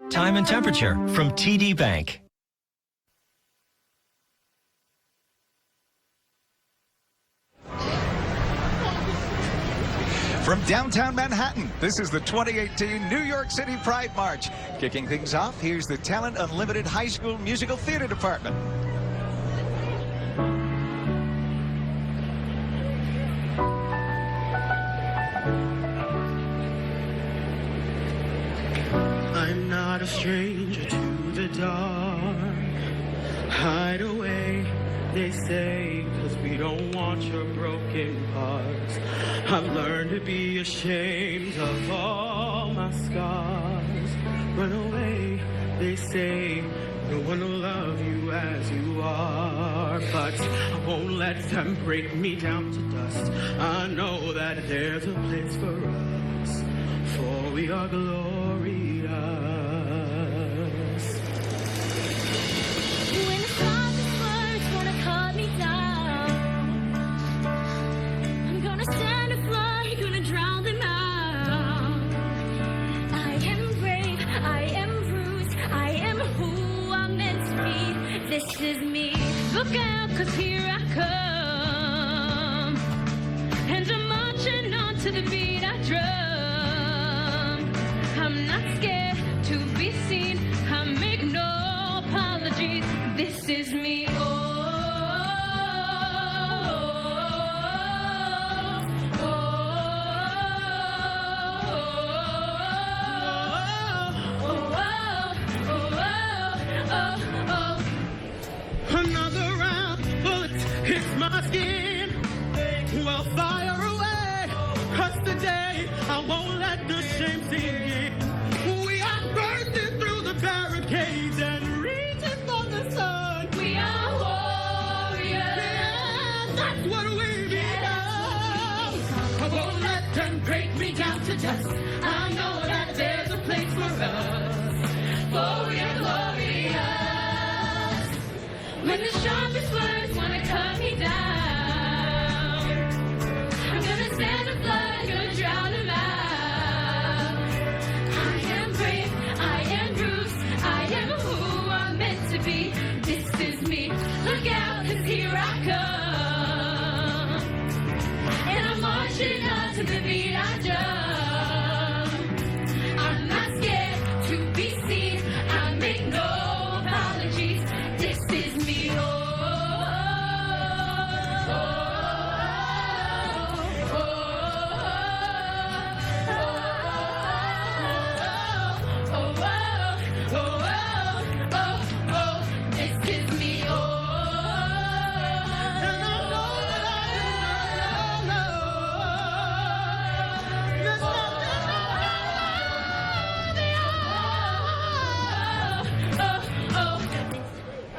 Time and temperature from TD Bank. From downtown Manhattan, this is the 2018 New York City Pride March. Kicking things off, here's the Talent Unlimited High School Musical Theater Department. I'm not a stranger to the dark. Hide away, they say, 'cause we don't want your broken parts. I've learned to be ashamed of all my scars. Run away, they say, no one will love you as you are. But I won't let them break me down to dust. I know that there's a place for us, for we are glorious. When the strongest words wanna cut me down, I'm gonna stand and fly, gonna drown them out. I am brave, I am bruised, I am who I'm meant to be. This is me. Look out, 'cause here I come, and I'm marching on to the beat I drum. I'm not scared to be seen, I make no apologies. This is me. Another round, bullets hits my skin. Well, fire away, 'cause today I won't let the shame sink in. We are bursting through the barricades and reaching for the sun. We are warriors. Yeah, that's what we become. I won't let them break me down to dust. I know that there's a place for us, for we are glorious. When the sharpest words wanna cut me down, I'm gonna stand and fly, gonna drown them out. I am brave, I am bruised, I am who I'm meant to be. This is me. Look out, 'cause here I come, and I'm marching on to the beat I drum. I'm not scared to be seen, I make no apologies. This is me.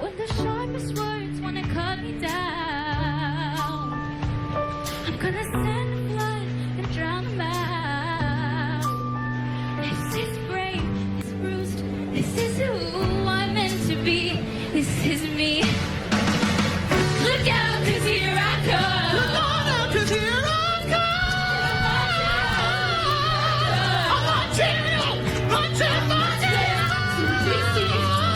When the sharpest words wanna cut me down, I'm gonna stand and fly and drown them out. This is brave, this is bruised, this is who I'm meant to be. This is me. Look out, 'cause here I come. Look on out, 'cause here I come. I'm marching, marching, marching.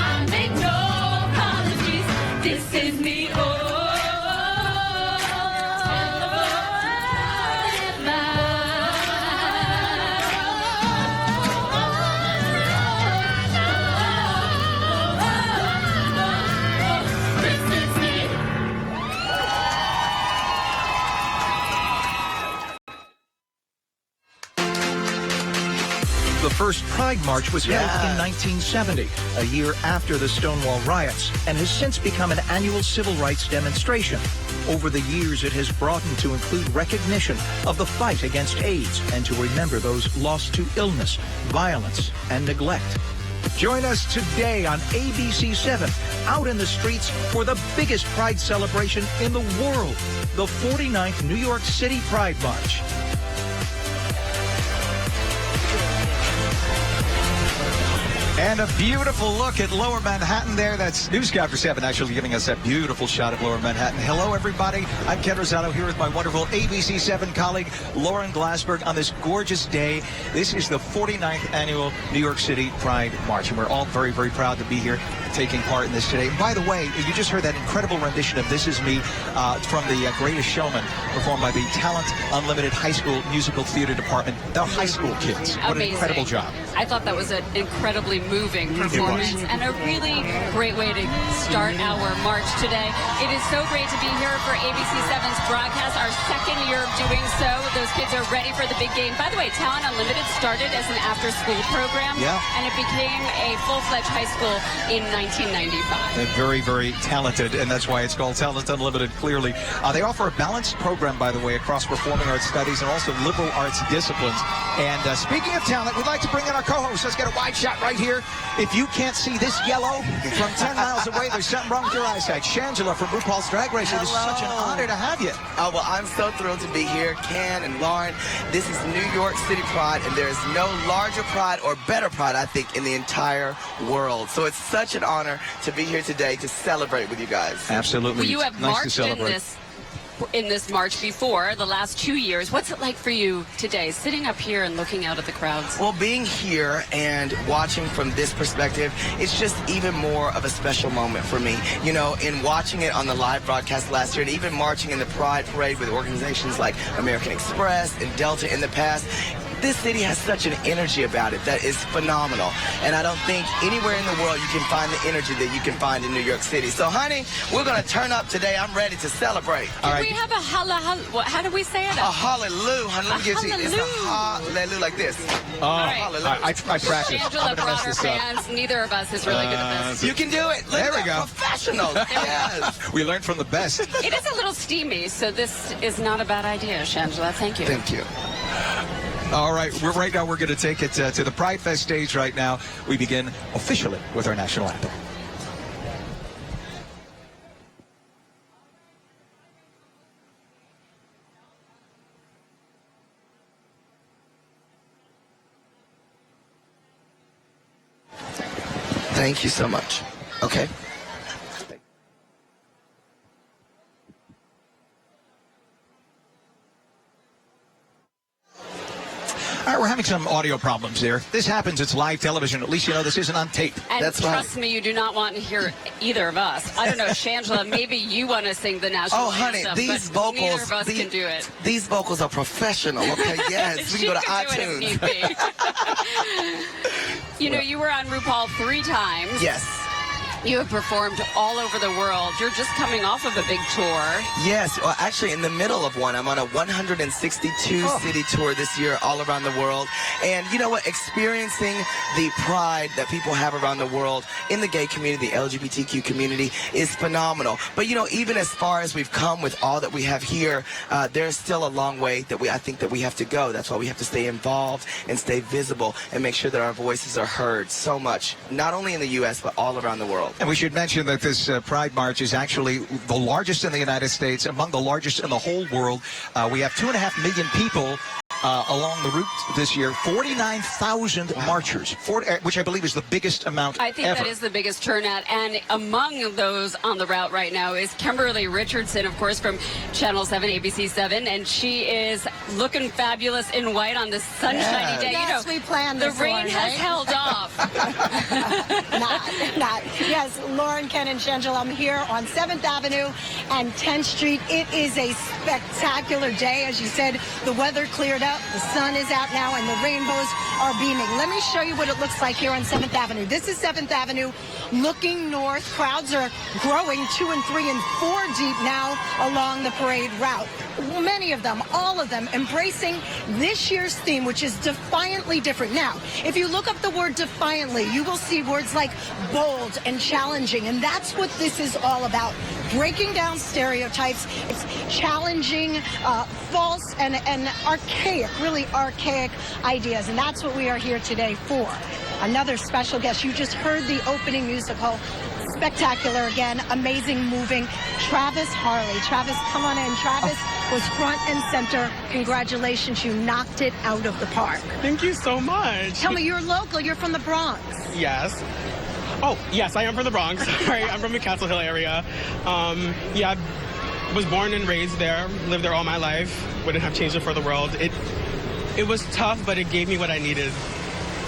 I make no apologies. This is me. The first Pride March was held in 1970, a year after the Stonewall riots, and has since become an annual civil rights demonstration. Over the years, it has broadened to include recognition of the fight against AIDS and to remember those lost to illness, violence, and neglect. Join us today on ABC 7, out in the streets for the biggest Pride celebration in the world, the 49th New York City Pride March. And a beautiful look at Lower Manhattan there. That's Newscapper 7 actually giving us that beautiful shot of Lower Manhattan. Hello, everybody. I'm Ken Rosado here with my wonderful ABC 7 colleague, Lauren Glassberg, on this gorgeous day. This is the 49th annual New York City Pride March, and we're all very, very proud to be here taking part in this today. And by the way, you just heard that incredible rendition of This Is Me from the Greatest Showman, performed by the Talent Unlimited High School Musical Theater Department. They're high school kids. What an incredible job. I thought that was an incredibly moving performance and a really great way to start our march today. It is so great to be here for ABC 7's broadcast, our second year of doing so. Those kids are ready for the big game. By the way, Talent Unlimited started as an after-school program, and it became a full-fledged high school in 1995. They're very, very talented, and that's why it's called Talent Unlimited, clearly. They offer a balanced program, by the way, across performing arts studies and also liberal arts disciplines. And speaking of talent, we'd like to bring in our co-host. Let's get a wide shot right here. If you can't see this yellow from 10 miles away, there's something wrong with your eyesight. Shangela from RuPaul's Drag Race. It is such an honor to have you. Oh, well, I'm so thrilled to be here. Ken and Lauren, this is New York City Pride, and there is no larger pride or better pride, I think, in the entire world. So it's such an honor to be here today to celebrate with you guys. Absolutely. Well, you have marched in this march before, the last 2 years. What's it like for you today, sitting up here and looking out at the crowds? Well, being here and watching from this perspective, it's just even more of a special moment for me. You know, in watching it on the live broadcast last year and even marching in the Pride Parade with organizations like American Express and Delta in the past, this city has such an energy about it that is phenomenal. And I don't think anywhere in the world you can find the energy that you can find in New York City. So, honey, we're going to turn up today. I'm ready to celebrate. Can we have a how do we say it? A hallelujah. Honey, let me get you. It's a hallelujah like this. I practiced. Angela brought her fans. Neither of us is really good at this. You can do it. Look, there we go. Professionals. Yes. We learned from the best. It is a little steamy, so this is not a bad idea, Shangela. Thank you. Thank you. All right, right now we're going to take it to the Pride Fest stage right now. We begin officially with our national anthem. Thank you so much. Okay. All right, we're having some audio problems there. This happens. It's live television. At least you know this isn't on tape. And that's trust me, you do not want to hear either of us. I don't know, Shangela, maybe you want to sing the national anthem. Oh, honey, these vocals. Neither of us can do it. These vocals are professional, okay? Yes, we can go to iTunes. Do it if need be. You know, you were on RuPaul 3 times. Yes. You have performed all over the world. You're just coming off of a big tour. Yes, well, actually in the middle of one. I'm on a 162-city tour this year all around the world. And you know what? Experiencing the pride that people have around the world in the gay community, the LGBTQ community, is phenomenal. But you know, even as far as we've come with all that we have here, there's still a long way that I think that we have to go. That's why we have to stay involved and stay visible and make sure that our voices are heard so much, not only in the U.S., but all around the world. And we should mention that this Pride March is actually the largest in the United States, among the largest in the whole world. We have 2.5 million people along the route this year, 49,000 marchers, which I believe is the biggest amount I think ever. that is the biggest turnout. And among those on the route right now is Kimberly Richardson, of course, from Channel 7, ABC 7. And she is looking fabulous in white on this sunshiny day. Yes, you know, we planned the this, rain Lauren, has right? held off. Not. Yes, Lauren, Ken, and Shangela, I'm here on 7th Avenue and 10th Street. It is a spectacular day. As you said, the weather cleared up, the sun is out now, and the rainbows are beaming. Let me show you what it looks like here on 7th Avenue. This is 7th Avenue looking north. Crowds are growing 2 and 3 and 4 deep now along the parade route. Many of them, all of them, embracing this year's theme, which is defiantly different. Now, if you look up the word defiantly, you will see words like bold and challenging, and that's what this is all about. Breaking down stereotypes. It's challenging false and archaic, really archaic ideas, and that's what we are here today for. Another special guest. You just heard the opening musical. Spectacular again, amazing, moving. Travis Harley. Travis, come on in. Travis was front and center. Congratulations, you knocked it out of the park. Thank you so much. Tell me, you're local, you're from the Bronx. Yes. Oh, yes, I am from the Bronx. Sorry, I'm from the Castle Hill area. Yeah, I was born and raised there, lived there all my life. Wouldn't have changed it for the world. It was tough, but it gave me what I needed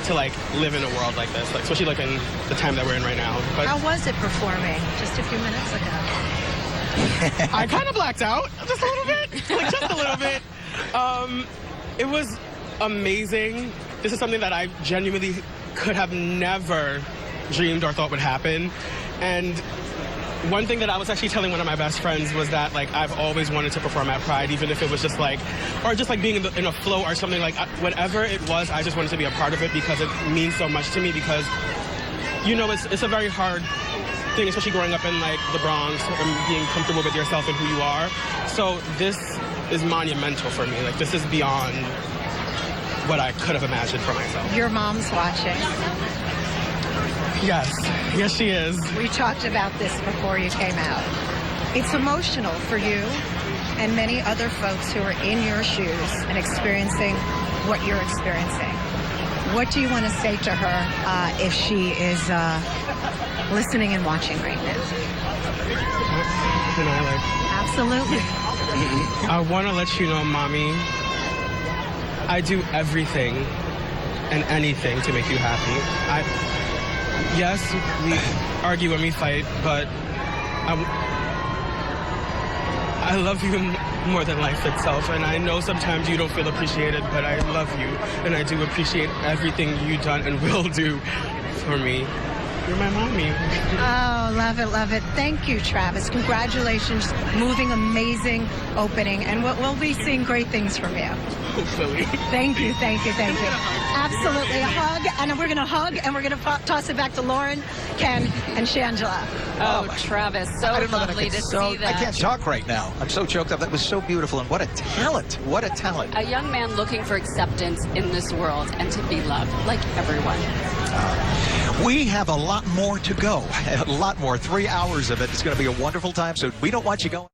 to like live in a world like this, like, especially like in the time that we're in right now. But how was it performing just a few minutes ago? I kind of blacked out just a little bit, like just a little bit. It was amazing. This is something that I genuinely could have never dreamed or thought would happen. And one thing that I was actually telling one of my best friends was that, like, I've always wanted to perform at Pride, even if it was just like, or just like being in a flow or something, like whatever it was, I just wanted to be a part of it because it means so much to me, because, you know, it's a very hard thing, especially growing up in like the Bronx and being comfortable with yourself and who you are. So this is monumental for me. Like, this is beyond what I could have imagined for myself. Your mom's watching. Yes, she is. We talked about this before you came out. It's emotional for you and many other folks who are in your shoes and experiencing what you're experiencing. What do you want to say to her if she is listening and watching right now? Can I, like... Absolutely. I want to let you know, Mommy, I do everything and anything to make you happy. Yes, we argue and we fight, but I love you more than life itself, and I know sometimes you don't feel appreciated, but I love you, and I do appreciate everything you've done and will do for me. You're my mommy. Oh, love it, love it. Thank you, Travis. Congratulations. Moving, amazing opening, and we'll be seeing great things from you. Hopefully. Thank you, thank you, thank you. Absolutely, a hug, and we're going to hug, and we're going to toss it back to Lauren, Ken, and Shangela. Oh, Travis, so I didn't know that I lovely could to see that. I can't talk right now. I'm so choked up. That was so beautiful, and what a talent. What a talent. A young man looking for acceptance in this world and to be loved, like everyone. We have a lot more to go. A lot more. 3 hours of it. It's going to be a wonderful time, so we don't want you going.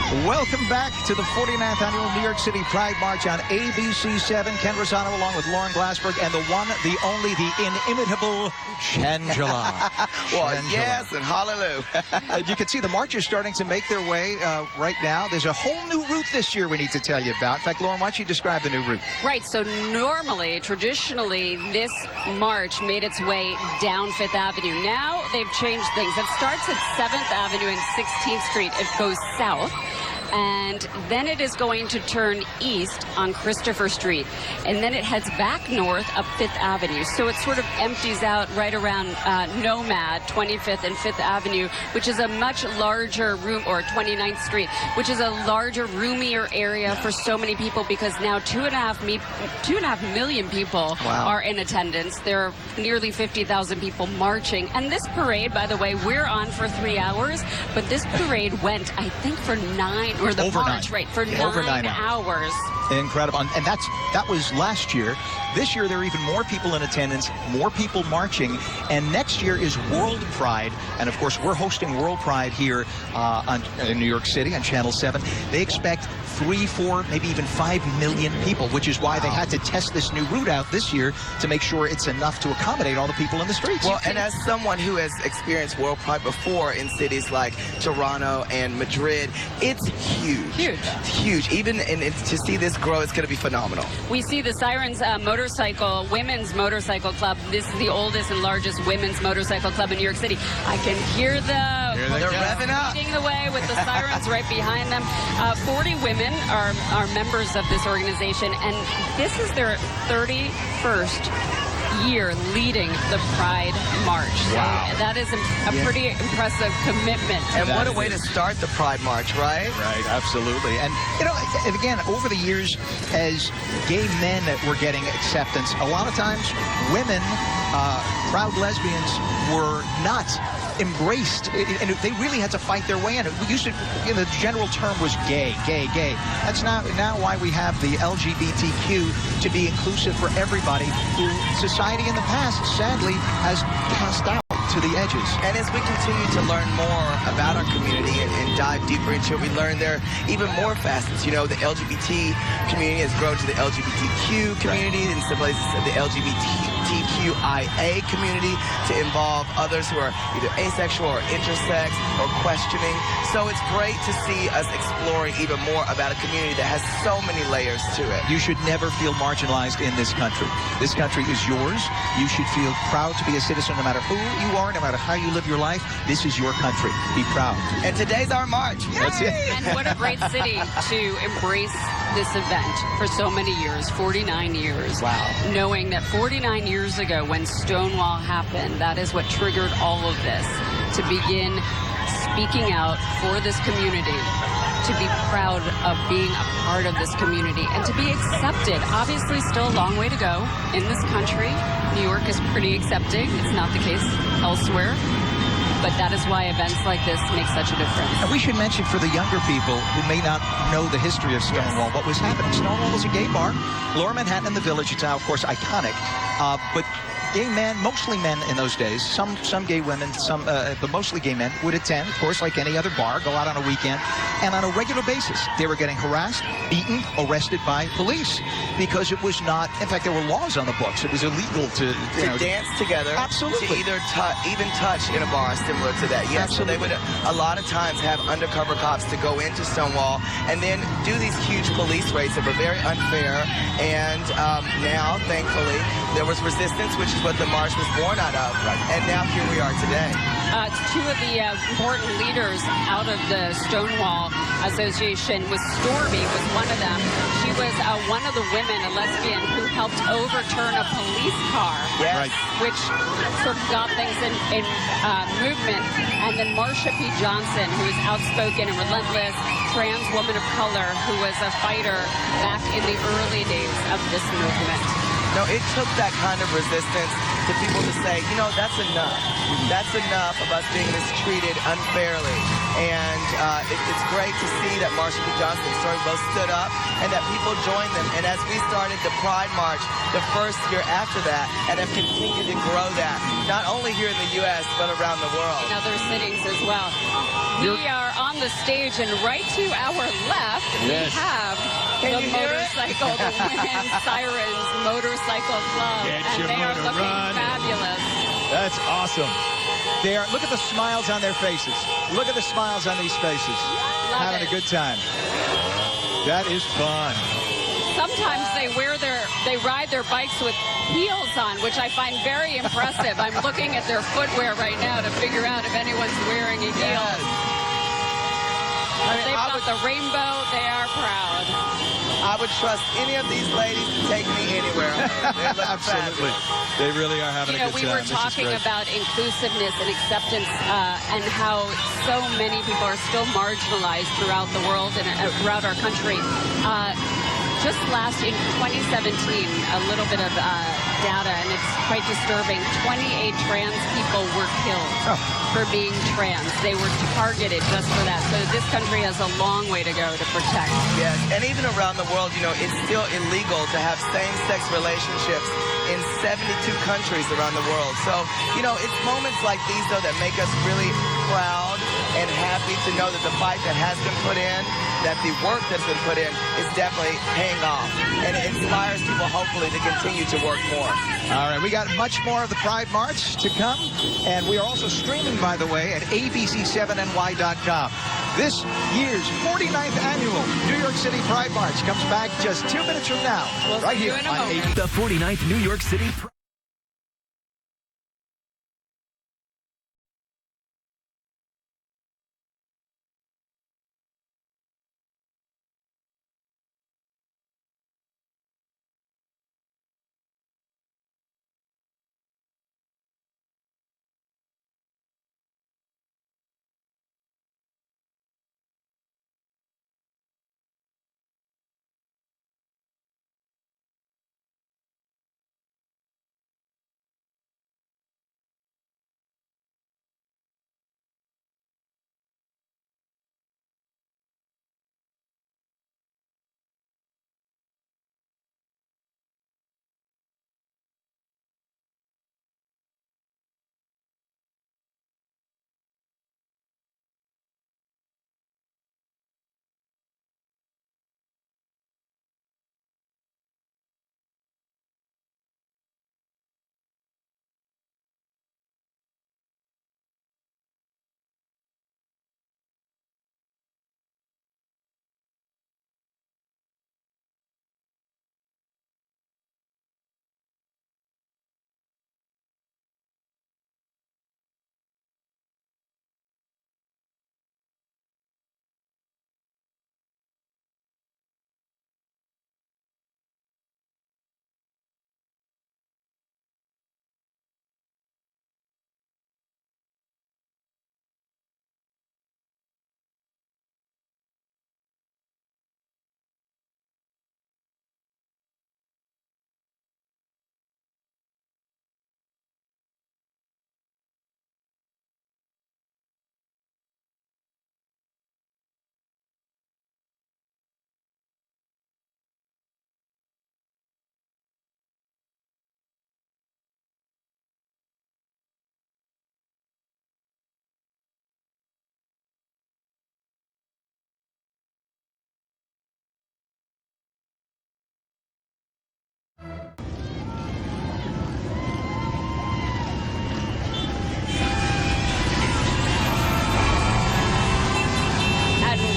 Welcome back to the 49th Annual New York City Pride March on ABC7. Ken Rosano along with Lauren Glassberg and the one, the only, the inimitable Shangela. Well, Shangela. yes, and hallelujah. You can see the march is starting to make their way right now. There's a whole new route this year we need to tell you about. In fact, Lauren, why don't you describe the new route? Right, so traditionally, this march made its way down Fifth Avenue. Now they've changed things. It starts at 7th Avenue and 16th Street. It goes south. And then it is going to turn east on Christopher Street. And then it heads back north up Fifth Avenue. So it sort of empties out right around Nomad, 25th and 5th Avenue, which is a much larger room, or 29th Street, which is a larger, roomier area for so many people, because now 2.5 million people are in attendance. There are nearly 50,000 people marching. And this parade, by the way, we're on for 3 hours, but this parade went, I think, for 9 or the Over march, 9. right, for Over 9 9 hours. Incredible. And that was last year. This year, there are even more people in attendance, more people marching. And next year is World Pride. And, of course, we're hosting World Pride here in New York City on Channel 7. They expect 3, 4, maybe even 5 million people, which is why they had to test this new route out this year to make sure it's enough to accommodate all the people in the streets. Well, and as someone who has experienced World Pride before in cities like Toronto and Madrid, it's huge. Huge. Huge. Even to see this grow, it's going to be phenomenal. We see the Sirens women's motorcycle club. This is the oldest and largest women's motorcycle club in New York City. I can hear them. They're revving up. Leading the way with the sirens right behind them. 40 women are members of this organization, and this is their 31st year leading the Pride March. Wow. So that is a pretty impressive commitment. And what a way to start the Pride March, right? Right, absolutely. And, you know, and again, over the years, as gay men were getting acceptance, a lot of times women, proud lesbians, were not embraced, and they really had to fight their way in. We used to, the general term was gay. That's now why we have the LGBTQ, to be inclusive for everybody, who society in the past, sadly, has cast out to the edges. And as we continue to learn more about our community and dive deeper into it, we learn there are even more facets. You know, the LGBT community has grown to the LGBTQ community, and some places the LGBTQIA community, to involve others who are either asexual or intersex or questioning. So it's great to see us exploring even more about a community that has so many layers to it. You should never feel marginalized in this country. This country is yours. You should feel proud to be a citizen no matter who you are, no matter how you live your life. This is your country. Be proud. And today's our march. That's it. And what a great city to embrace this event for so many years, 49 years. Wow. Knowing that 49 years ago when Stonewall happened, that is what triggered all of this, to begin speaking out for this community, to be proud of being a part of this community, and to be accepted. Obviously, still a long way to go in this country. New York is pretty accepting. It's not the case elsewhere. But that is why events like this make such a difference. And we should mention for the younger people who may not know the history of Stonewall, what was happening. Stonewall was a gay bar. Lower Manhattan in the Village. It's now, of course, iconic. But gay men, mostly men in those days, some gay women, but mostly gay men, would attend, of course, like any other bar, go out on a weekend, and on a regular basis, they were getting harassed, beaten, arrested by police, because it was not, in fact, there were laws on the books. It was illegal to dance together. Absolutely. To either even touch in a bar similar to that. Yes, so they would a lot of times have undercover cops to go into Stonewall and then do these huge police raids that were very unfair. And now, thankfully, there was resistance, which is what the march was born out of. And now here we are today. Two of the important leaders out of the Stonewall Association was Stormy, was one of them. She was one of the women, a lesbian, who helped overturn a police car, yes. which sort of got things in movement. And then Marsha P. Johnson, who is outspoken and relentless, trans woman of color, who was a fighter back in the early days of this movement. No, it took that kind of resistance to people to say, you know, that's enough. That's enough of us being mistreated unfairly. And it's great to see that Marsha P. Johnson and Stormy both stood up and that people joined them. And as we started the Pride March the first year after that, and have continued to grow that, not only here in the U.S., but around the world. In other cities as well. We are on the stage, and right to our left, we have the motorcycle, the Women's Sirens Motorcycle Club, and they are looking fabulous. That's awesome. Look at the smiles on their faces. Look at the smiles on these faces. Having a good time. That is fun. Sometimes they ride their bikes with heels on, which I find very impressive. I'm looking at their footwear right now to figure out if anyone's wearing a heel. They've got the rainbow. They are proud. I would trust any of these ladies to take me anywhere. Absolutely. They really are having a good time. We were talking about inclusiveness and acceptance and how so many people are still marginalized throughout the world and throughout our country. Just in 2017, a little bit of data, and it's quite disturbing. 28 trans people were killed for being trans. They were targeted just for that. So this country has a long way to go to protect. Yes, and even around the world, it's still illegal to have same-sex relationships in 72 countries around the world. So, it's moments like these, though, that make us really proud and happy to know that the fight that has been put in, that the work that's been put in is definitely paying off. And it inspires people, hopefully, to continue to work more. All right, we got much more of the Pride March to come. And we are also streaming, by the way, at abc7ny.com. This year's 49th annual New York City Pride March comes back just 2 minutes from now. Right here on ABC. The 49th New York City Pride.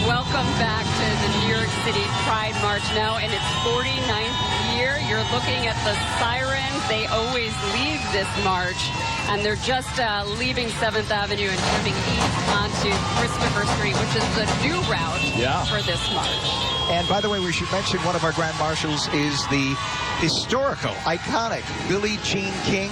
Welcome back to the New York City Pride March now in its 49th year. You're looking at the sirens. They always lead this march, and they're just leaving 7th Avenue and coming east onto Christopher Street, which is the new route for this march. And by the way, we should mention one of our Grand Marshals is the historical, iconic Billie Jean King.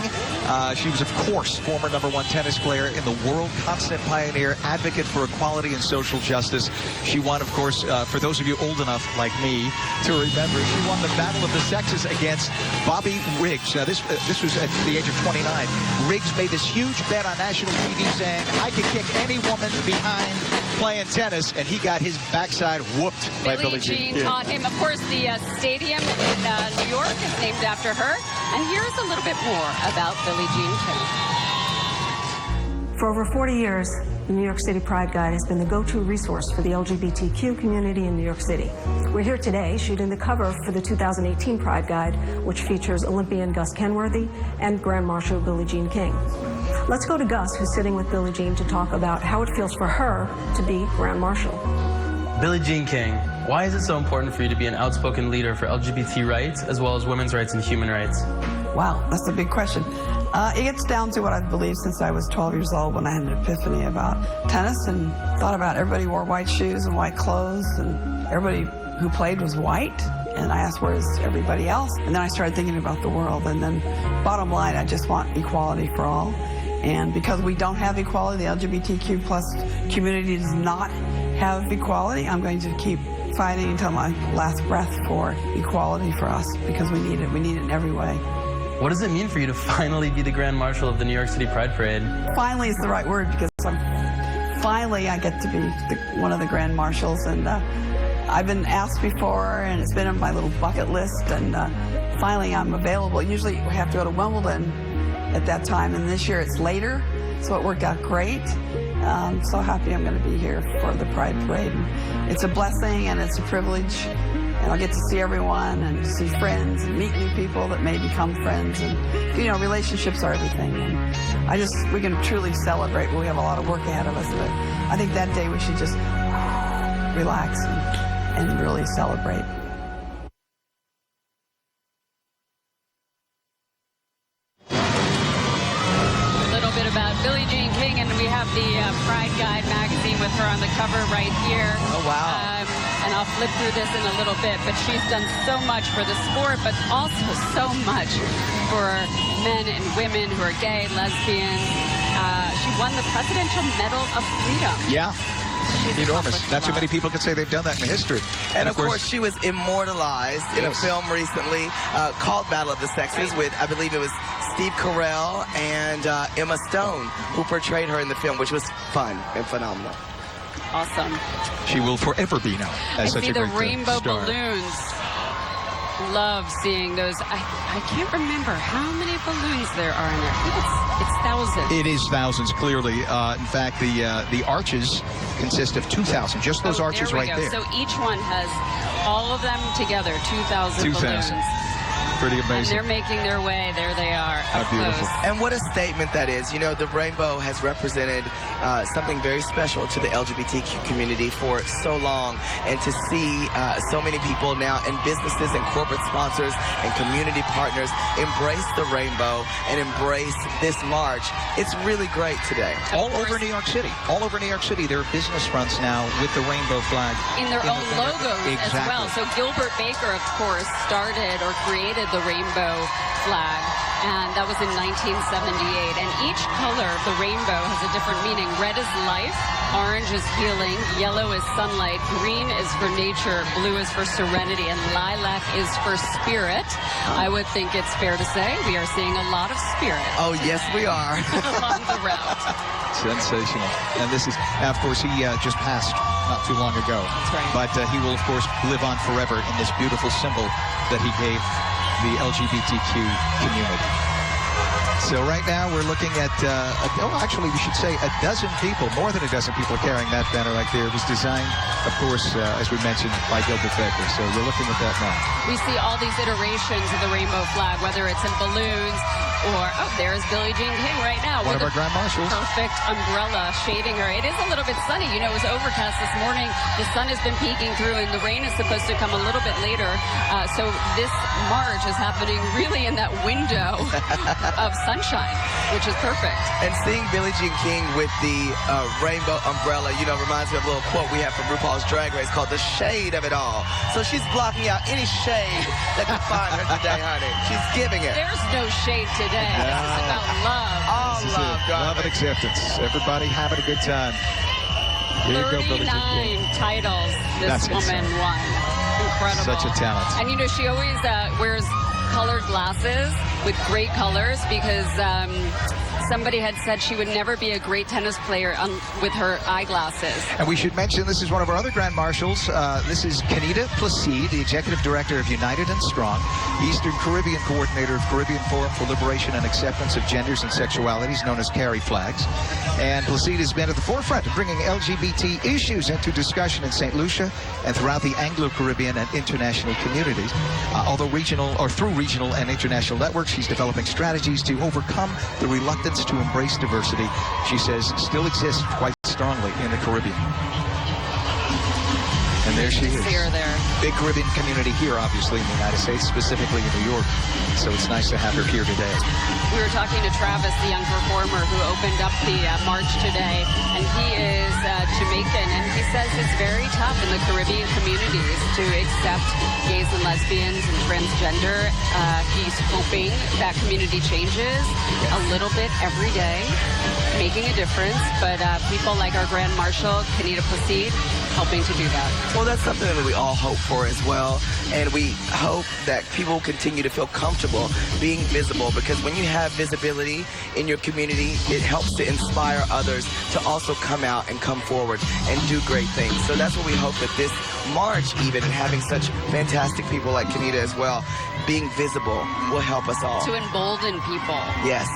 She was, of course, former #1 tennis player in the world, constant pioneer, advocate for equality and social justice. She won, of course, for those of you old enough like me to remember, she won the Battle of the Sexes against Bobby Riggs. This was at the age of 29. Riggs made this huge bet on national TV saying, I could kick any woman behind playing tennis, and he got his backside whooped by Billie Jean. Taught him. Of course, the stadium in New York is named after her. And here's a little bit more about Billie Jean King. For over 40 years, the New York City Pride Guide has been the go-to resource for the LGBTQ community in New York City. We're here today shooting the cover for the 2018 Pride Guide, which features Olympian Gus Kenworthy and Grand Marshal Billie Jean King. Let's go to Gus, who's sitting with Billie Jean, to talk about how it feels for her to be Grand Marshal. Billie Jean King, why is it so important for you to be an outspoken leader for LGBT rights as well as women's rights and human rights? Wow, that's a big question. It gets down to what I've believed since I was 12 years old when I had an epiphany about tennis and thought about everybody wore white shoes and white clothes and everybody who played was white. And I asked, where's everybody else? And then I started thinking about the world. And then bottom line, I just want equality for all. And because we don't have equality, the LGBTQ plus community does not have equality, I'm going to keep fighting until my last breath for equality for us, because we need it. We need it in every way. What does it mean for you to finally be the Grand Marshal of the New York City Pride Parade? Finally is the right word, because finally I get to be one of the Grand Marshals. And I've been asked before, and it's been on my little bucket list, and finally I'm available. Usually we have to go to Wimbledon at that time, and this year it's later, so it worked out great. I'm so happy I'm going to be here for the Pride Parade. It's a blessing and it's a privilege, and I'll get to see everyone and see friends and meet new people that may become friends, and you know, relationships are everything. And we can truly celebrate, but we have a lot of work ahead of us. But I think that day we should just relax and really celebrate. About Billie Jean King, and we have the Pride Guide magazine with her on the cover right here. Oh, wow. And I'll flip through this in a little bit, but she's done so much for the sport, but also so much for men and women who are gay, lesbian. She won the Presidential Medal of Freedom. Yeah. Enormous. Not too many people can say they've done that in history. And of course, she was immortalized in a film recently called Battle of the Sexes with, I believe it was Steve Carell and Emma Stone, who portrayed her in the film, which was fun and phenomenal. Awesome. She will forever be known as such a great star. I see the rainbow star. balloons. Love seeing those. I can't remember how many balloons there are in there. I think it's thousands. It is thousands, clearly. In fact, the arches consist of 2,000. Just those arches right there. So each one has all of them together, 2,000 balloons. Pretty amazing. And they're making their way. There they are. How beautiful. And what a statement that is. You know, the rainbow has represented something very special to the LGBTQ community for so long. And to see so many people now, and businesses and corporate sponsors and community partners embrace the rainbow and embrace this march, it's really great today. All over New York City. All over New York City, there are business fronts now with the rainbow flag. In their own logos as well. So Gilbert Baker, of course, started or created the rainbow flag, and that was in 1978. And each color of the rainbow has a different meaning. Red is life, orange is healing, yellow is sunlight, green is for nature, blue is for serenity, and lilac is for spirit. I would think it's fair to say we are seeing a lot of spirit. Oh, yes, we are. Along the route. Sensational. And this is, now, of course, he just passed not too long ago. That's right. But he will, of course, live on forever in this beautiful symbol that he gave the LGBTQ community. So right now we're looking at, actually we should say a dozen people, more than a dozen people are carrying that banner right there. It was designed, of course, as we mentioned, by Gilbert Baker. So we're looking at that now. We see all these iterations of the rainbow flag, whether it's in balloons or, oh, there's Billie Jean King right now. One of our Grand Marshals. Perfect umbrella shading her. It is a little bit sunny. You know, it was overcast this morning. The sun has been peeking through, and the rain is supposed to come a little bit later. So this march is happening really in that window of sunshine, which is perfect. And seeing Billie Jean King with the rainbow umbrella, you know, reminds me of a little quote we have from RuPaul's Drag Race called "The Shade of It All." So she's blocking out any shade that can find her today, honey. She's giving it. There's no shade today. This is about love. All love, love and acceptance. Everybody having a good time. Here you go, Billie Jean King. 39 titles this woman won. Incredible. Such a talent. And you know, she always wears colored glasses with great colors because somebody had said she would never be a great tennis player with her eyeglasses. And we should mention this is one of our other Grand Marshals. This is Kenita Placide, the Executive Director of United and Strong, Eastern Caribbean Coordinator of Caribbean Forum for Liberation and Acceptance of Genders and Sexualities, known as Carry Flags. And Placide has been at the forefront of bringing LGBT issues into discussion in St. Lucia and throughout the Anglo-Caribbean and international communities. Through regional and international networks, she's developing strategies to overcome the reluctance to embrace diversity, she says still exists quite strongly in the Caribbean. And there she is. See her there. Big Caribbean community here, obviously, in the United States, specifically in New York. So it's nice to have her here today. We were talking to Travis, the young performer who opened up the march today, and he is Jamaican, and he says it's very tough in the Caribbean communities to accept gays and lesbians and transgender. He's hoping that community changes a little bit every day, making a difference, but people like our Grand Marshal, Kenita Placide, helping to do that. Well, that's something that we all hope for as well, and we hope that people continue to feel comfortable being visible, because when you have visibility in your community, it helps to inspire others to also come out and come forward and do great things. So that's what we hope that this march, even, and having such fantastic people like Kenita as well, being visible will help us all. To embolden people. Yes.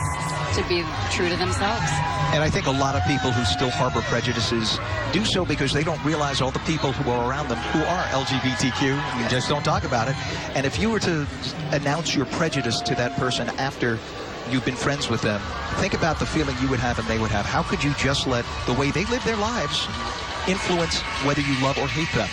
To be true to themselves. And I think a lot of people who still harbor prejudices do so because they don't realize all the people who are around them who are LGBTQ and just don't talk about it. And if you were to announce your prejudice to that person after you've been friends with them, think about the feeling you would have and they would have. How could you just let the way they live their lives influence whether you love or hate them?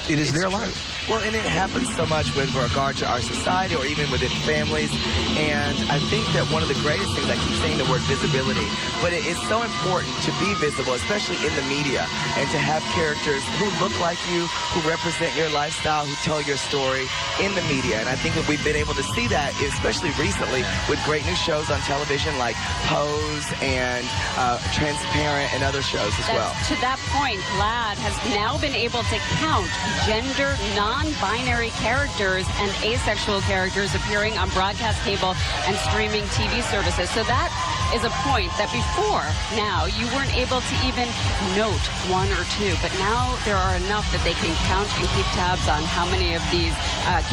It is their life. Well, and it happens so much with regard to our society or even within families. And I think that one of the greatest things, I keep saying the word visibility, but it is so important to be visible, especially in the media, and to have characters who look like you, who represent your lifestyle, who tell your story in the media. And I think that we've been able to see that, especially recently, with great new shows on television like Pose and Transparent and other shows as well. To that point, GLAAD has now been able to count gender non-binary characters and asexual characters appearing on broadcast cable and streaming TV services. So that is a point that before now you weren't able to even note one or two, but now there are enough that they can count and keep tabs on how many of these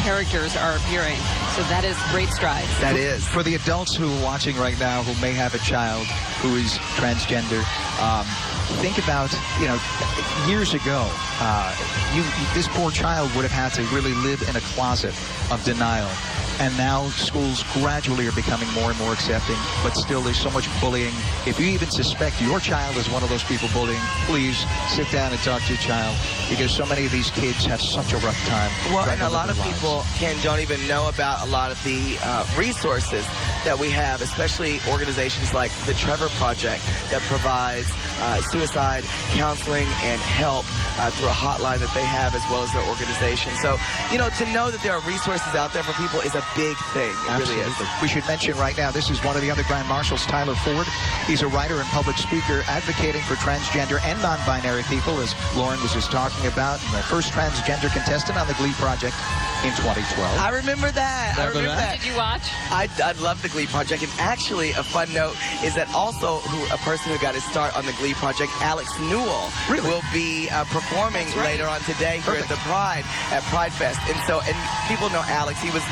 characters are appearing. So that is great strides. That is. For the adults who are watching right now who may have a child who is transgender, think about, years ago, this poor child would have had to really live in a closet of denial. And now schools gradually are becoming more and more accepting, but still there's so much bullying. If you even suspect your child is one of those people bullying, please sit down and talk to your child, because so many of these kids have such a rough time. Well, and a lot of people, Ken, don't even know about a lot of the resources that we have, especially organizations like the Trevor Project that provides suicide counseling and help through a hotline that they have, as well as their organization. So, to know that there are resources out there for people is a big thing. It Absolutely. really is. We should mention right now, this is one of the other Grand Marshals, Tyler Ford. He's a writer and public speaker advocating for transgender and non-binary people, as Lauren was just talking about, and the first transgender contestant on the Glee Project in 2012. I remember that. Did you watch? I love the Glee Project, and actually a fun note is that also a person who got his start on the Glee Project, Alex Newell, will be performing later on today here at the Pride Fest. And people know Alex. He was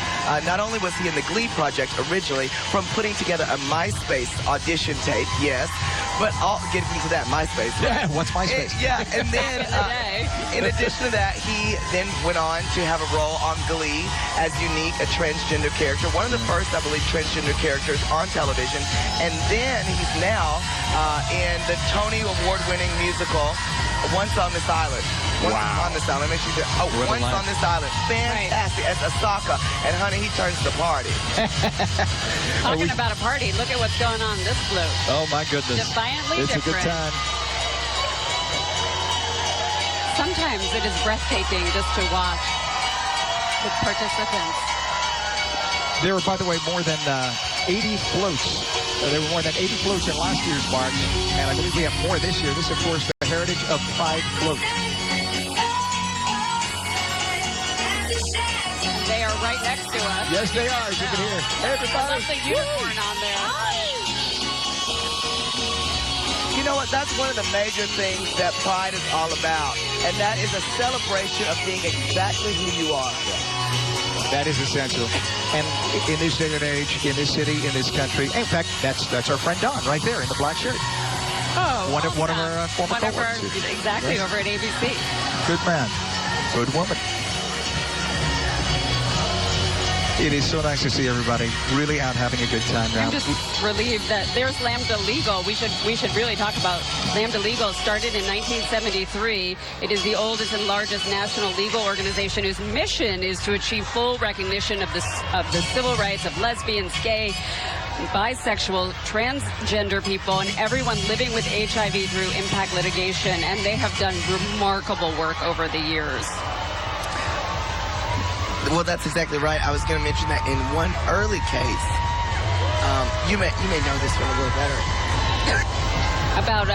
not only was he in the Glee Project originally from putting together a MySpace audition tape, yes, but I'll get into that MySpace. Yeah, what's MySpace? And then in addition to that, he then went on to have a role on Glee as Unique, a transgender character, one of the first, I believe, transgender characters on television. And then he's now in the Tony Award-winning musical Once on This Island. Once on This Island. Make sure Once on This Island. Fantastic. As Asaka. And honey, he turns the party. Talking about a party, look at what's going on this float. Oh my goodness. Defiantly it's different. It's a good time. Sometimes it is breathtaking just to watch the participants. There were, by the way, more than 80 floats. There were more than 80 floats in last year's march, and I believe we have more this year. This, of course, the Heritage of Pride float. They are right next to us. Yes, they are, as you can hear. Everybody. I love the unicorn on there. know what? That's one of the major things that Pride is all about. And that is a celebration of being exactly who you are. That is essential. And in this day and age, in this city, in this country, in fact, that's our friend Don right there in the black shirt. Oh, One of our former coworkers. Exactly, yes. Over at ABC. Good man. Good woman. It is so nice to see everybody really out having a good time now. I'm just relieved that there's Lambda Legal. We should really talk about Lambda Legal. Started in 1973. It is the oldest and largest national legal organization whose mission is to achieve full recognition of the civil rights of lesbians, gay, bisexual, transgender people, and everyone living with HIV through impact litigation. And they have done remarkable work over the years. Well, that's exactly right. I was going to mention that in one early case, you may know this one a little better. About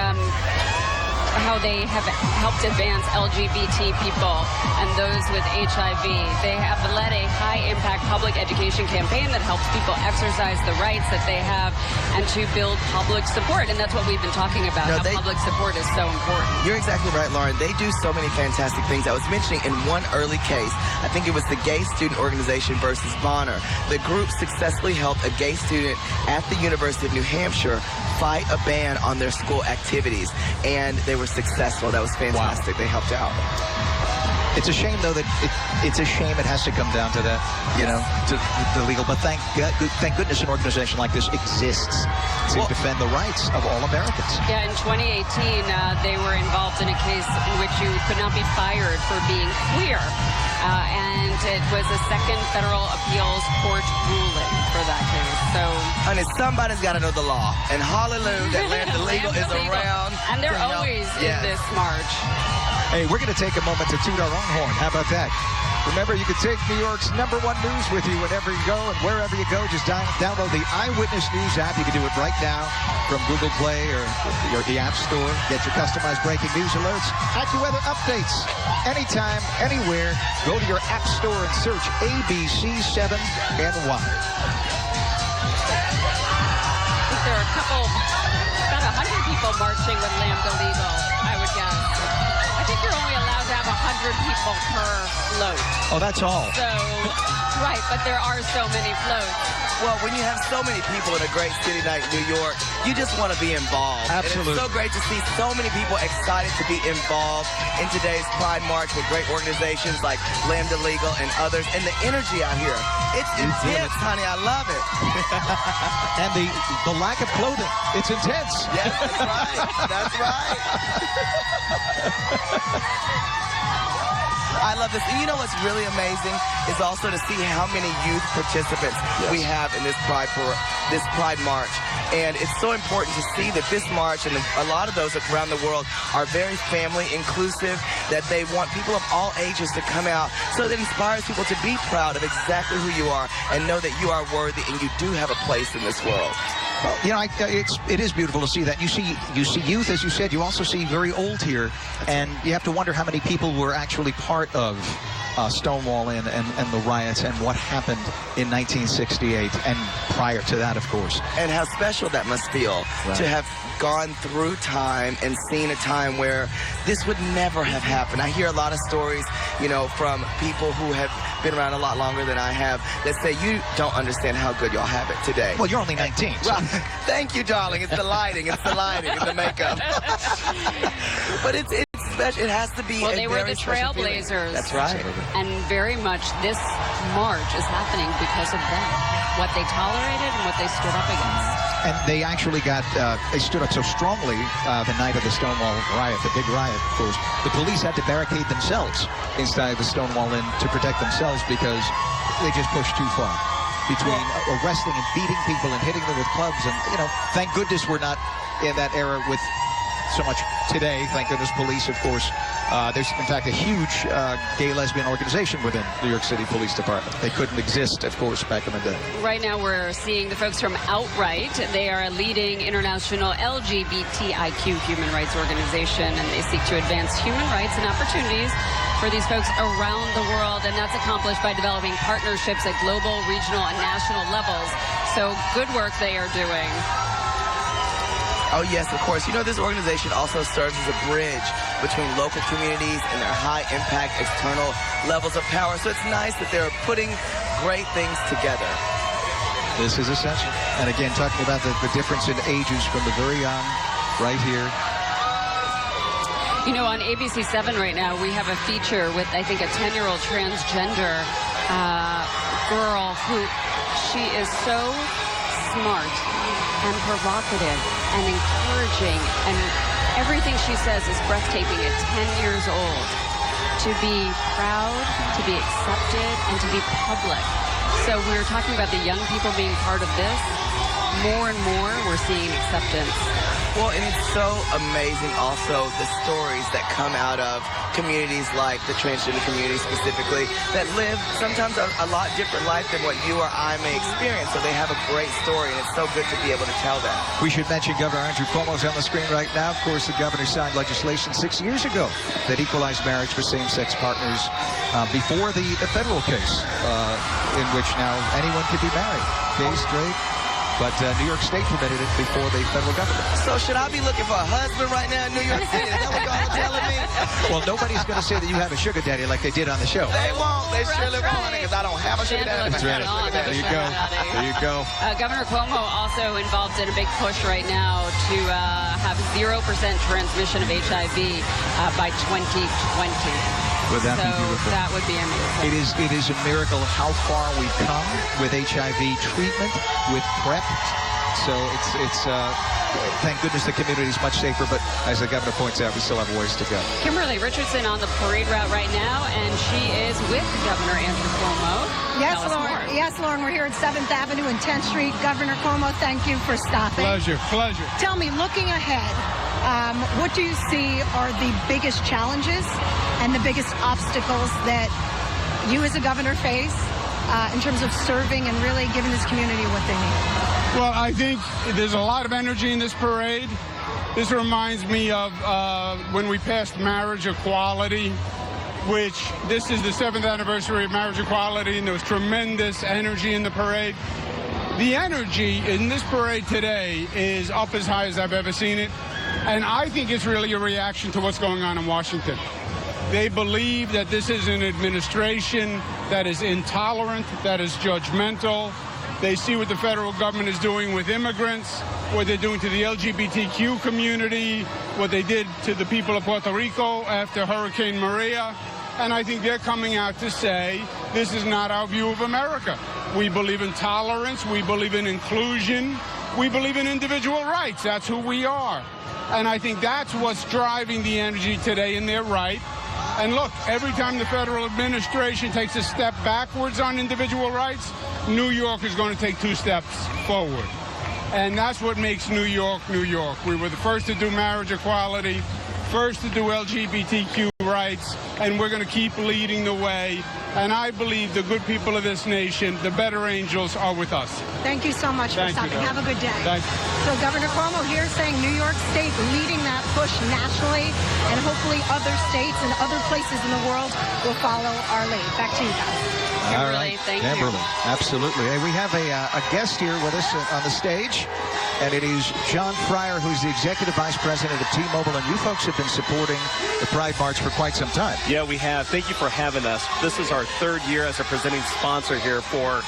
how they have helped advance LGBT people and those with HIV. They have led a high-impact public education campaign that helps people exercise the rights that they have and to build public support. And that's what we've been talking about, how public support is so important. You're exactly right, Lauren. They do so many fantastic things. I was mentioning in one early case, I think it was the Gay Student Organization versus Bonner. The group successfully helped a gay student at the University of New Hampshire fight a ban on their school activities, and they were successful. That was fantastic. Wow. They helped out. It's a shame, though, that it's a shame it has to come down to that, you know, to the legal. But thank goodness an organization like this exists to defend the rights of all Americans. Yeah, in 2018, they were involved in a case in which you could not be fired for being queer. And it was a second federal appeals court ruling for that case. So, honey, somebody's got to know the law. And hallelujah that Lambda Legal is around. And they're always in this march. Hey, we're going to take a moment to toot our own horn. How about that? Remember, you can take New York's #1 news with you whenever you go, and wherever you go, just download the Eyewitness News app. You can do it right now from Google Play or the App Store. Get your customized breaking news alerts, AccuWeather updates, anytime, anywhere. Go to your App Store and search ABC7NY. I think there are about 100 people marching with Lambda Legal, I would guess. I think you're only allowed to have 100 people per float. Oh, that's all. So, right, but there are so many floats. Well, when you have so many people in a great city like New York, you just want to be involved. Absolutely. And it's so great to see so many people excited to be involved in today's Pride March with great organizations like Lambda Legal and others. And the energy out here, it's intense, honey. I love it. And the lack of clothing, it's intense. Yes, that's right. That's right. I love this. And you know what's really amazing is also to see how many youth participants we have in this Pride March. And it's so important to see that this march and a lot of those around the world are very family inclusive, that they want people of all ages to come out, so that inspires people to be proud of exactly who you are and know that you are worthy and you do have a place in this world. Well, you know, it is beautiful to see that. You see youth, as you said. You also see very old here, and you have to wonder how many people were actually part of Stonewall Inn and the riots and what happened in 1968 and prior to that, of course. And how special that must feel to have gone through time and seen a time where this would never have happened. I hear a lot of stories, you know, from people who have been around a lot longer than I have that say you don't understand how good y'all have it today. Well, you're only 19. So. Well, thank you, darling. It's the lighting. It's the lighting and the makeup. But it's special. It has to be. Well, they were the trailblazers. That's right. And very much this march is happening because of them. What they tolerated and what they stood up against. And they actually they stood up so strongly the night of the Stonewall riot, the big riot, of course. The police had to barricade themselves inside the Stonewall Inn to protect themselves because they just pushed too far between arresting and beating people and hitting them with clubs. And, you know, thank goodness we're not in that era with so much today. Thank goodness police, of course. There's, in fact, a huge gay-lesbian organization within New York City Police Department. They couldn't exist, of course, back in the day. Right now we're seeing the folks from Outright. They are a leading international LGBTIQ human rights organization, and they seek to advance human rights and opportunities for these folks around the world, and that's accomplished by developing partnerships at global, regional, and national levels. So good work they are doing. Oh, yes, of course. You know, this organization also serves as a bridge between local communities and their high-impact external levels of power. So it's nice that they're putting great things together. This is essential. And again, talking about the difference in ages from the very young, right here. You know, on ABC7 right now, we have a feature with, I think, a 10-year-old transgender girl who, she is so smart and provocative and encouraging, and everything she says is breathtaking at 10 years old. To be proud, to be accepted, and to be public. So we were talking about the young people being part of this. More and more, we're seeing acceptance. Well, and it's so amazing also the stories that come out of communities like the transgender community specifically that live sometimes a lot different life than what you or I may experience. So they have a great story, and it's so good to be able to tell that. We should mention Governor Andrew Cuomo's on the screen right now. Of course, the governor signed legislation 6 years ago that equalized marriage for same-sex partners before the federal case in which now anyone could be married, gay, straight. But New York State permitted it before the federal government. So should I be looking for a husband right now in New York City? Is that what y'all are telling me? Well, nobody's going to say that you have a sugar daddy like they did on the show. They won't. They surely won't, because I don't have a sugar daddy. That's right. There you go. There you go. Governor Cuomo also involved in a big push right now to have 0% transmission of HIV by 2020. Would that be beautiful? That would be amazing. It is a miracle how far we've come with HIV treatment, with PrEP. So it's thank goodness the community is much safer, but as the governor points out, we still have a ways to go. Kimberly Richardson on the parade route right now, and she is with Governor Andrew Cuomo. Yes, Lauren. Yes, Lauren. We're here at 7th Avenue and 10th Street. Governor Cuomo, thank you for stopping. Pleasure. Tell me, looking ahead, what do you see are the biggest challenges and the biggest obstacles that you as a governor face in terms of serving and really giving this community what they need? Well, I think there's a lot of energy in this parade. This reminds me of when we passed marriage equality, which this is the 7th anniversary of marriage equality, and there was tremendous energy in the parade. The energy in this parade today is up as high as I've ever seen it, and I think it's really a reaction to what's going on in Washington. They believe that this is an administration that is intolerant, that is judgmental. They see what the federal government is doing with immigrants, what they're doing to the LGBTQ community, what they did to the people of Puerto Rico after Hurricane Maria. And I think they're coming out to say, this is not our view of America. We believe in tolerance, we believe in inclusion, we believe in individual rights. That's who we are. And I think that's what's driving the energy today, and they're right. And look, every time the federal administration takes a step backwards on individual rights, New York is going to take 2 steps forward. And that's what makes New York, New York. We were the first to do marriage equality, first to do LGBTQ rights, and we're going to keep leading the way. And I believe the good people of this nation, the better angels, are with us. Thank you so much for stopping. Have a good day. Thank you. So Governor Cuomo here saying New York State leading that push nationally, and hopefully other states and other places in the world will follow our lead. Back to you guys. All right, Kimberly, absolutely. Hey, we have a guest here with us on the stage, and it is John Fryer, who's the Executive Vice President of T-Mobile, and you folks have been supporting the Pride March for quite some time. Yeah, we have. Thank you for having us. This is our 3rd year as a presenting sponsor here for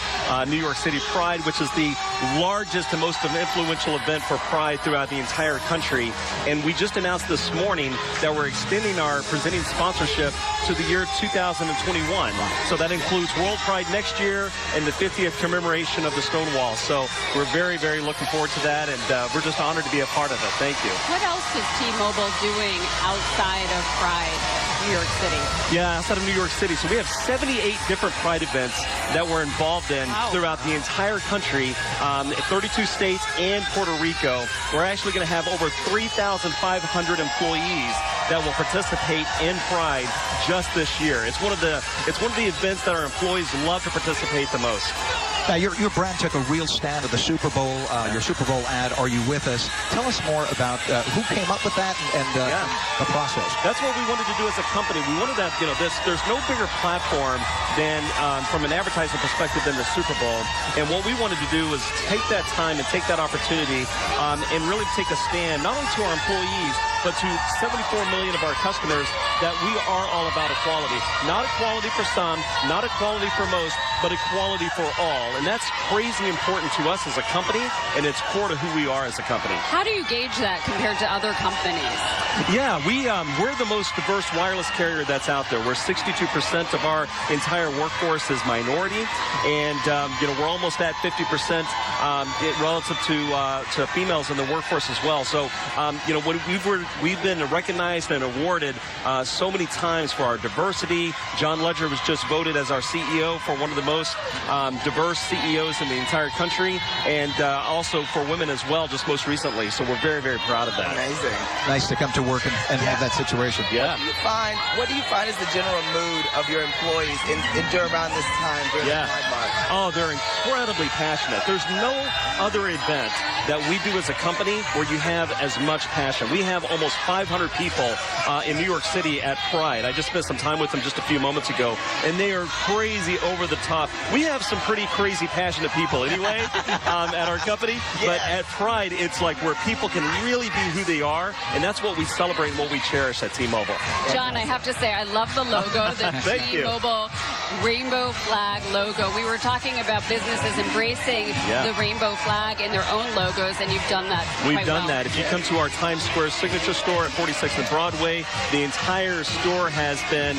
New York City Pride, which is the largest and most influential event for Pride throughout the entire country. And we just announced this morning that we're extending our presenting sponsorship to the year 2021. So that includes World Pride next year and the 50th commemoration of the Stonewall. So we're very, very looking forward to that, and we're just honored to be a part of it. Thank you. What else is T-Mobile doing outside of Pride, New York City? Yeah, outside of New York City. So we have 78 different Pride events that we're involved in throughout the entire country, 32 states and Puerto Rico. We're actually going to have over 3,500 employees that will participate in Pride just this year. It's one of the events that our employees love to participate the most. Now, your brand took a real stand at the Super Bowl, your Super Bowl ad, Are You With Us? Tell us more about who came up with that and the process. That's what we wanted to do as a company. We wanted that, there's no bigger platform than, from an advertising perspective, than the Super Bowl. And what we wanted to do was take that time and take that opportunity and really take a stand, not only to our employees, but to 74 million of our customers, that we are all about equality. Not equality for some, not equality for most, but equality for all. And that's crazy important to us as a company, and it's core to who we are as a company. How do you gauge that compared to other companies? Yeah, we're the most diverse wireless carrier that's out there. We're 62% of our entire workforce is minority, and we're almost at 50% relative to females in the workforce as well. So we've been recognized and awarded so many times for our diversity. John Ledger was just voted as our CEO for one of the most diverse CEOs in the entire country, and also for women as well, just most recently. So we're very, very proud of that. Amazing. Nice to come to work and have that situation. Yeah. What do you find is the general mood of your employees during around this time during the Pride March? Oh, they're incredibly passionate. There's no other event that we do as a company where you have as much passion. We have almost 500 people in New York City at Pride. I just spent some time with them just a few moments ago, and they are crazy over the top. We have some pretty crazy passionate people anyway at our company, but at Pride, it's like where people can really be who they are, and that's what we celebrate and what we cherish at T-Mobile. John, I have to say, I love the logo, the T-Mobile rainbow flag logo. We were talking about businesses embracing the rainbow flag in their own logos, and you've done that We've done that. If you come to our Times Square signature store at 46th and Broadway, the entire store has been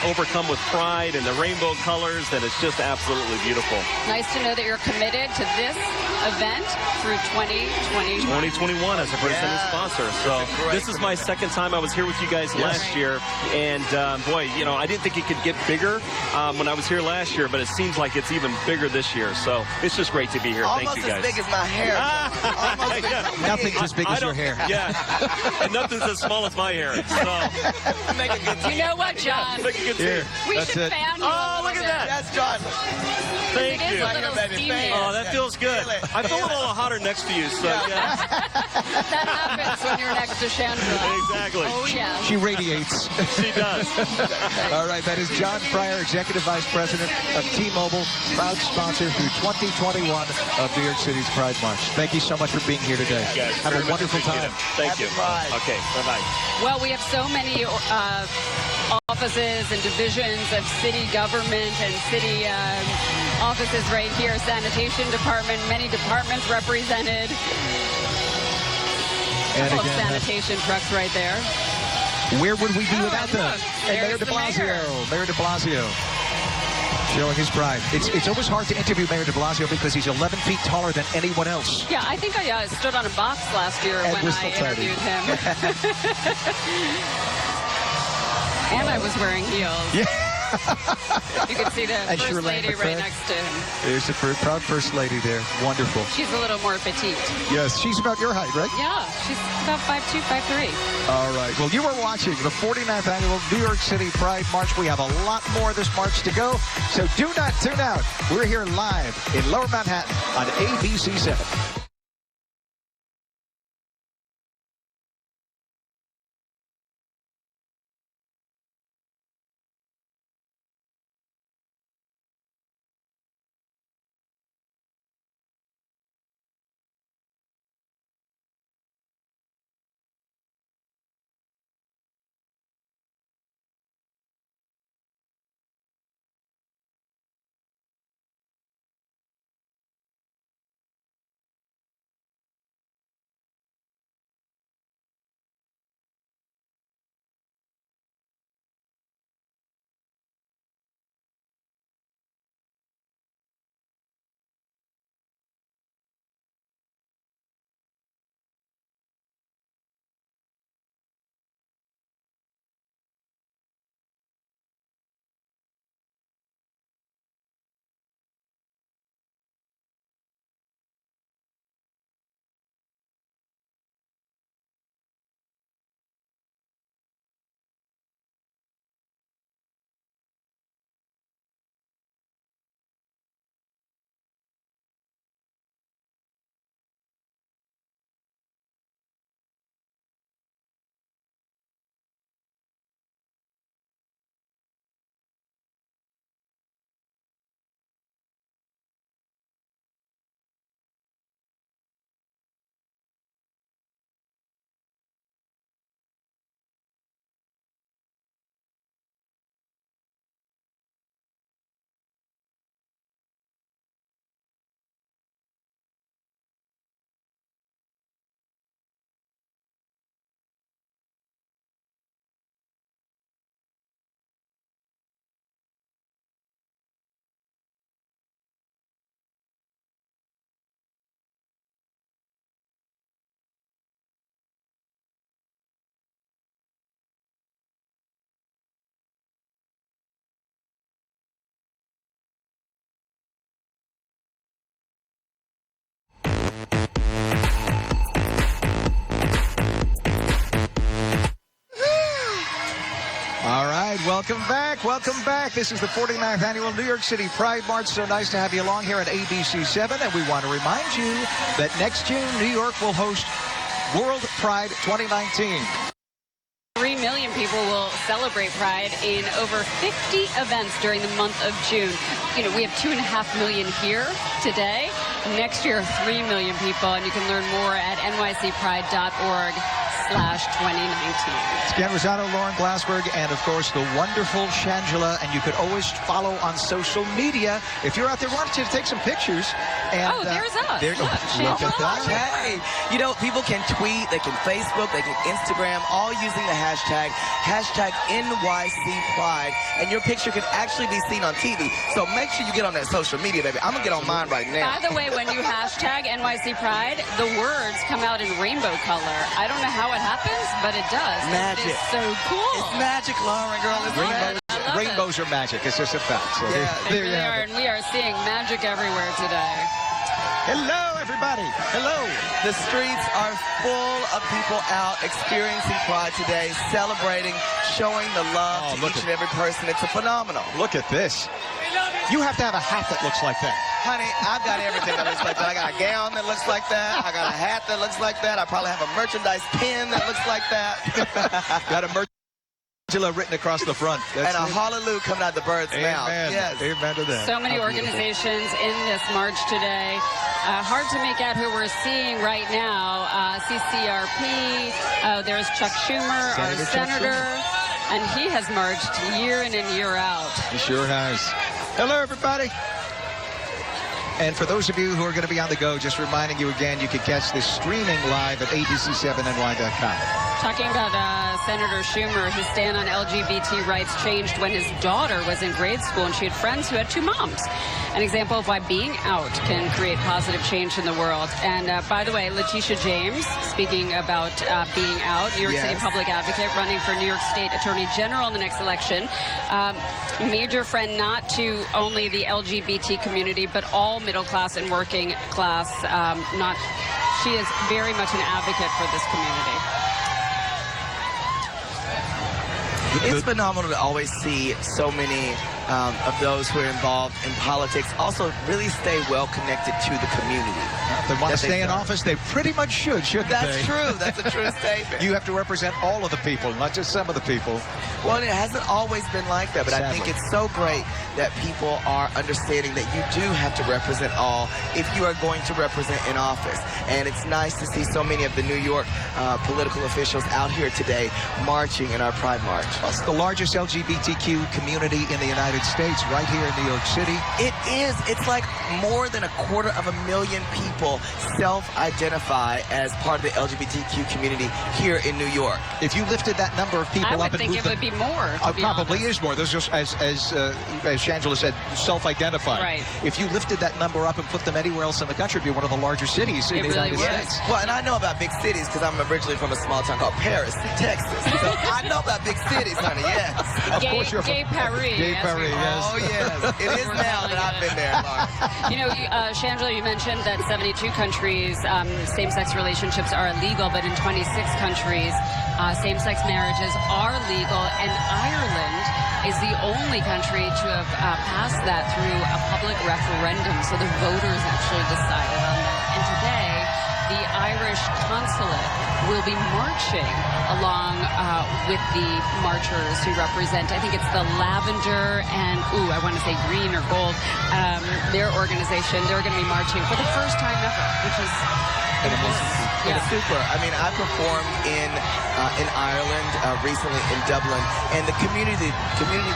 overcome with pride and the rainbow colors, and it's just absolutely beautiful. Nice to know that you're committed to this event through 2021. 2021 as a presenting sponsor. So this is my second time. I was here with you guys last year, and boy, I didn't think it could get bigger when I was here last year, but it seems like it's even bigger this year. So it's just great to be here. Thank you guys. Almost as big as my hair. Nothing's as big as your hair. Yeah, and nothing's as small as my hair. So make a good You know what, John? make a good team. We should fan you. Oh, look at that. Yes, John. Thank It is you. a little steamy. Oh, that feels good. I feel a little hotter next to you. So yeah. That happens when you're next to Chandra. Exactly. Oh, yeah. She radiates. She does. All right, that is John Fryer, Executive Vice President of T-Mobile, proud sponsor through 2021 of New York City's Pride March. Thank you so much for being here today. Have a wonderful time. Thank you. Okay, bye-bye. Well, we have so many offices and divisions of city government and city offices right here. Sanitation department, many departments represented. And Couple of again, sanitation trucks right there. where would we be without them? look, And Mayor there's de the Blasio. Mayor de Blasio. Showing his pride. It's almost hard to interview Mayor de Blasio because he's 11 feet taller than anyone else. Yeah, I think I stood on a box last year And when we're I still tidy. interviewed him. And I was wearing heels. Yeah. You can see the And first Shirley lady right McCray. next to him. There's the proud first lady there. Wonderful. She's a little more petite. Yes, she's about your height, right? Yeah, she's about 5'2", 5'3". All right. Well, you are watching the 49th Annual New York City Pride March. We have a lot more of this march to go, so do not tune out. We're here live in Lower Manhattan on ABC 7. Welcome back. Welcome back. This is the 49th Annual New York City Pride March. So nice to have you along here at ABC 7. And we want to remind you that next June, New York will host World Pride 2019. 3 million people will celebrate Pride in over 50 events during the month of June. You know, we have 2.5 million here today. Next year, 3 million people, and you can learn more at nycpride.org/2019. It's Ken Rosado, Lauren Glassberg, and of course the wonderful Shangela. And you could always follow on social media. If you're out there, why don't you take some pictures? And, there's us. Look at that. Hey, you know, people can tweet, they can Facebook, they can Instagram, all using the hashtag NYC Pride, and your picture can actually be seen on TV. So make sure you get on that social media, baby. I'm gonna get on mine right now. By the way, when you hashtag NYC Pride, the words come out in rainbow color. I don't know how it happens, but it does. Magic. It's so cool. It's magic, Lauren, girl. It's magic. Rainbows are magic. It's just a fact. So Yeah, They really are, and we are seeing magic everywhere today. Hello, everybody. Hello. The streets are full of people out experiencing Pride today, celebrating, showing the love to each and every person. It's a phenomenal. Look at this. You have to have a hat that looks like that. Honey, I've got everything that looks like that. I got a gown that looks like that. I got a hat that looks like that. I probably have a merchandise pin that looks like that. Got a written across the front. And a hallelujah coming out of the bird's mouth. Yes. Amen to that. So many organizations in this march today. Hard to make out who we're seeing right now. CCRP, there's Chuck Schumer, our senator, and he has marched year in and year out. He sure has. Hello, everybody. And for those of you who are going to be on the go, just reminding you again, you can catch this streaming live at abc7ny.com. Talking about Senator Schumer, his stand on LGBT rights changed when his daughter was in grade school and she had friends who had two moms. An example of why being out can create positive change in the world. And by the way, Letitia James, speaking about being out, New York City public advocate running for New York State Attorney General in the next election. Major friend not to only the LGBT community, but all middle class and working class. She is very much an advocate for this community. It's phenomenal to always see so many of those who are involved in politics also really stay well connected to the community. If they want to stay in office, they pretty much should, shouldn't they? That's true. That's a true statement. You have to represent all of the people, not just some of the people. Well, it hasn't always been like that, but I think it's so great that people are understanding that you do have to represent all if you are going to represent in office. And it's nice to see so many of the New York political officials out here today marching in our Pride March. It's the largest LGBTQ community in the United States, right here in New York City. It is. It's like more than 250,000 people self-identify as part of the LGBTQ community here in New York. If you lifted that number of people I up would and think it would be more. Probably is more. There's just, as Shangela said, self-identified. Right. If you lifted that number up and put them anywhere else in the country, it'd be one of the larger cities in the United States. Well, and I know about big cities because I'm originally from a small town called Paris, Texas. So I know about big cities, honey. Yes. Of course you're Gay Paris. Gay Paris, yes. Oh, yes. It is now that I've been there, Lauren. You know, Shangela, you mentioned that 72 countries, same-sex relationships are illegal, but in 26 countries, same-sex marriages are legal, and Ireland is the only country to have passed that through a public referendum, so the voters actually decided on that. And today, the Irish consulate will be marching along with the marchers who represent, I think it's the lavender and, I want to say green or gold, their organization. They're going to be marching for the first time ever, which is super. I mean, I performed in Ireland recently in Dublin, and the community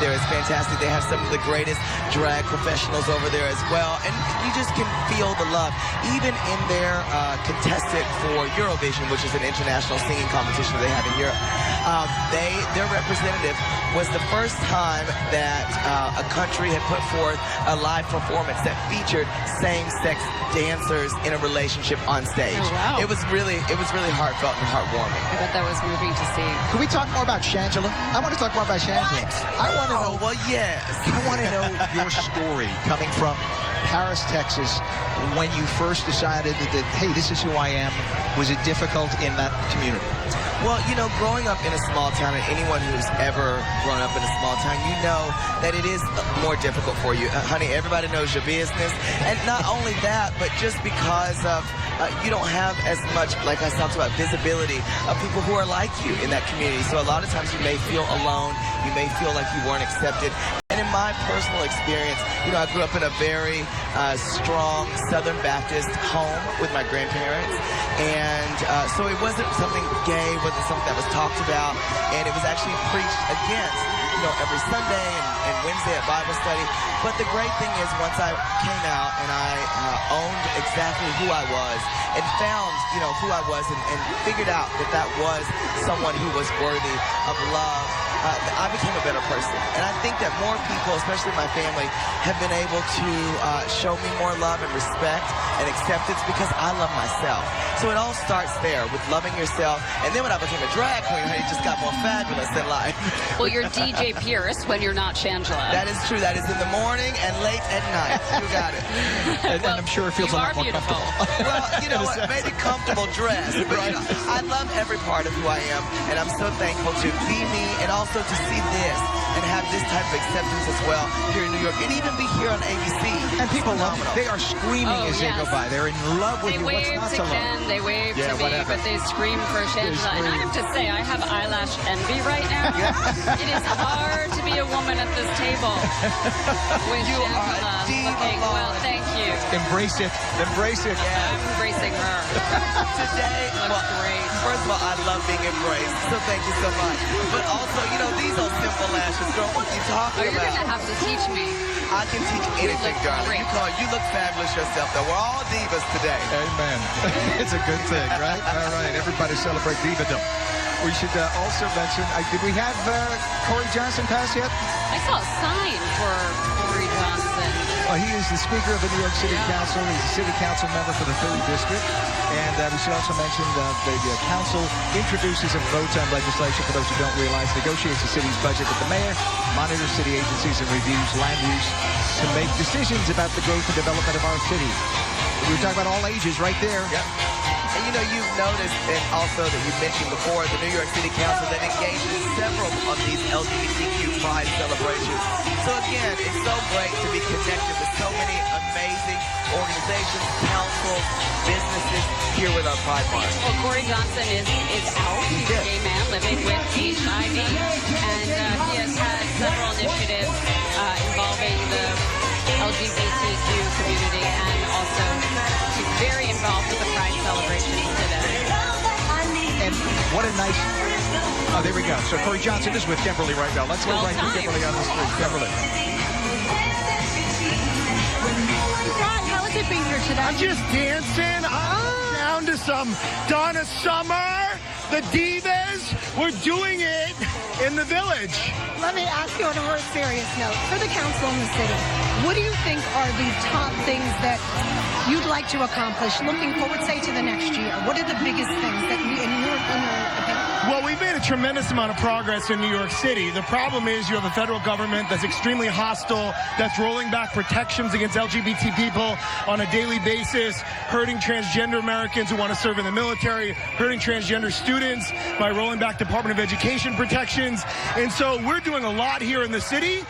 there is fantastic. They have some of the greatest drag professionals over there as well, and you just can feel the love. Even in their contestant for Eurovision, which is an international singing competition they have in Europe, their representative was the first time that a country had put forth a live performance that featured same-sex dancers in a relationship on stage. Oh, wow. It was really heartfelt and heartwarming. I bet that was moving to see. Can we talk more about Shangela? I want to talk more about Shangela. What? I want to know. Well, yes. I want to know your story coming from Paris, Texas, when you first decided that, hey, this is who I am? Was it difficult in that community? Well, you know, growing up in a small town, and anyone who's ever grown up in a small town, you know that it is more difficult for you. Honey, everybody knows your business. And not only that, but just because of you don't have as much, like I talked about, visibility of people who are like you in that community. So a lot of times you may feel alone. You may feel like you weren't accepted. And in my personal experience, you know, I grew up in a very strong Southern Baptist home with my grandparents. And so it wasn't something gay, wasn't something that was talked about. And it was actually preached against, you know, every Sunday and Wednesday at Bible study. But the great thing is once I came out and I owned exactly who I was and found, you know, who I was and figured out that that was someone who was worthy of love, I became a better person. And I think that more people, especially my family, have been able to show me more love and respect and acceptance because I love myself. So it all starts there with loving yourself. And then when I became a drag queen, it just got more fabulous in life. Well, you're DJ Pierce when you're not Shangela. That is true. That is in the morning and late at night. You got it. And I'm sure it feels a lot more comfortable. Well, you know what? Maybe comfortable dress. But you know, I love every part of who I am. And I'm so thankful to be me and also to see this and have this type of acceptance as well here in New York and even be here on ABC. And people love it. They are screaming as they go by. They're in love with you. What's not to love? They wave to me, whatever. but they scream for Shangela. And I have to say, I have eyelash envy right now. It is hard to be a woman at this table with Shangela looking well. Thank you. Embrace it. Embrace it. I'm embracing her. Today, looks great. First of all, I love being embraced, so thank you so much. But also, you know, these are simple lashes, girl. What are you talking You're about? going to have to teach me. I can teach anything, darling. You look fabulous yourself, though. We're all divas today. Amen. It's a good thing, right? All right. Everybody celebrate Divadom. We should also mention, did we have Corey Johnson pass yet? I saw a sign for Corey Johnson. Well, he is the Speaker of the New York City Council. He's a City Council member for the 3rd District. And we should also mention that the Council introduces and votes on legislation, for those who don't realize, negotiates the city's budget with the mayor, monitors city agencies, and reviews land use to make decisions about the growth and development of our city. We were talking about all ages right there. Yep. And you know, you've noticed, and also that you mentioned before, the New York City Council that engages several of these LGBTQ Pride celebrations. So again, it's so great to be connected with so many amazing organizations, councils, businesses here with our Pride March. Well, Corey Johnson is out. He's a gay man living with HIV, and he has had several initiatives involving the LGBTQ community, and also he's very involved with the Pride celebrations today. And what a nice... Oh, there we go. So Corey Johnson is with Kimberly right now. Let's go right to Kimberly on the street. Kimberly. How is it being here today? I'm just dancing. I'm down to some Donna Summer, the Divas. We're doing it in the Village. Let me ask you on a more serious note. For the council in the city, what do you think are the top things that you'd like to accomplish looking forward, say, to the next year? What are the biggest things that, in your opinion? Well, we've made a tremendous amount of progress in New York City. The problem is you have a federal government that's extremely hostile, that's rolling back protections against LGBT people on a daily basis, hurting transgender Americans who want to serve in the military, hurting transgender students by rolling back Department of Education protections. And so we're doing a lot here in the city.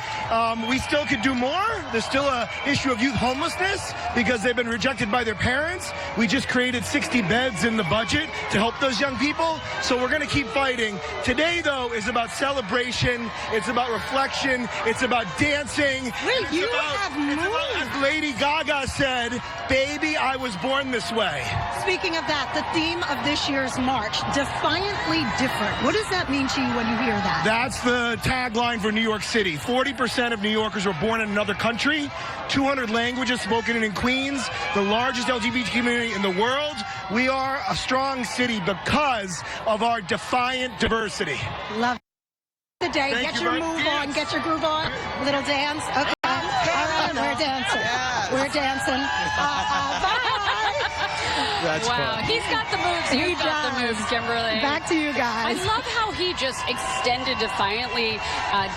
We still could do more. There's still an issue of youth homelessness because they've been rejected by their parents. We just created 60 beds in the budget to help those young people. So we're going to keep fighting. Today, though, is about celebration. It's about reflection. It's about dancing. Wait, you have more. As Lady Gaga said, baby, I was born this way. Speaking of that, the theme of this year's march, defiantly different. What does that mean to you when you hear that? That's the tagline for New York City. 40% of New Yorkers were born in another country. 200 languages spoken in Queens. The largest LGBT community in the world. We are a strong city because of our defiant diversity. Love the day. Thank Get you, your move on. Get your groove on. Little dance. Okay. All right, we're dancing. Yes. We're dancing. Bye. That's wow. fun. He's got the moves. You've got the moves, Kimberly. Back to you guys. I love how he just extended defiantly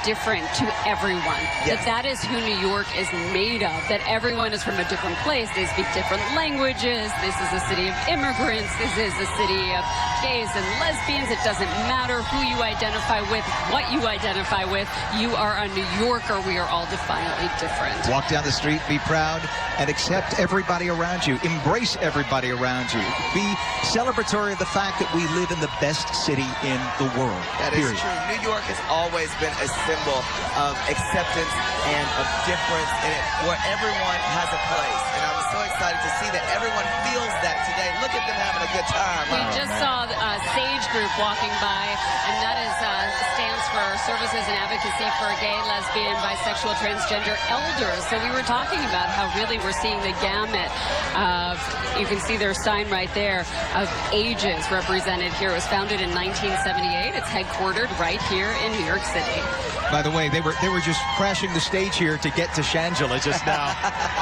different to everyone. Yes. That is who New York is made of. That everyone is from a different place. They speak different languages. This is a city of immigrants. This is a city of gays and lesbians. It doesn't matter who you identify with, what you identify with. You are a New Yorker. We are all defiantly different. Walk down the street, be proud, and accept everybody around you. Embrace everybody around you. Be celebratory of the fact that we live in the best city in the world. That is Period. true. New York has always been a symbol of acceptance and of difference in it, where everyone has a place. And I'm so excited to see that everyone feels that today. Look at them having a good time. We just saw a Sage group walking by, and that is stands for Services and Advocacy for Gay, Lesbian, Bisexual, Transgender Elders. So we were talking about how really we're seeing the gamut of, you can see their sign right there, of ages represented here. It was founded in 1978. It's headquartered right here in New York City. By the way, they were just crashing the stage here to get to Shangela just now,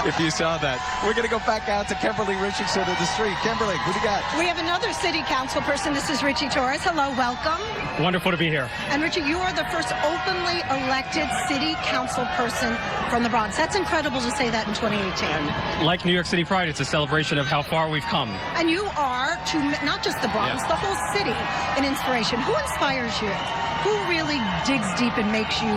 if you saw that. We're going to go back out to Kimberly Richardson of the street. Kimberly, who do you got? We have another city council person. This is Richie Torres. Hello, welcome. Wonderful to be here. And Richie, you are the first openly elected city council person from the Bronx. That's incredible to say that in 2018. Like New York City Pride, it's a celebration of how far we've come. And you are, to not just the Bronx, the whole city, an inspiration. Who inspires you? Who really digs deep and makes you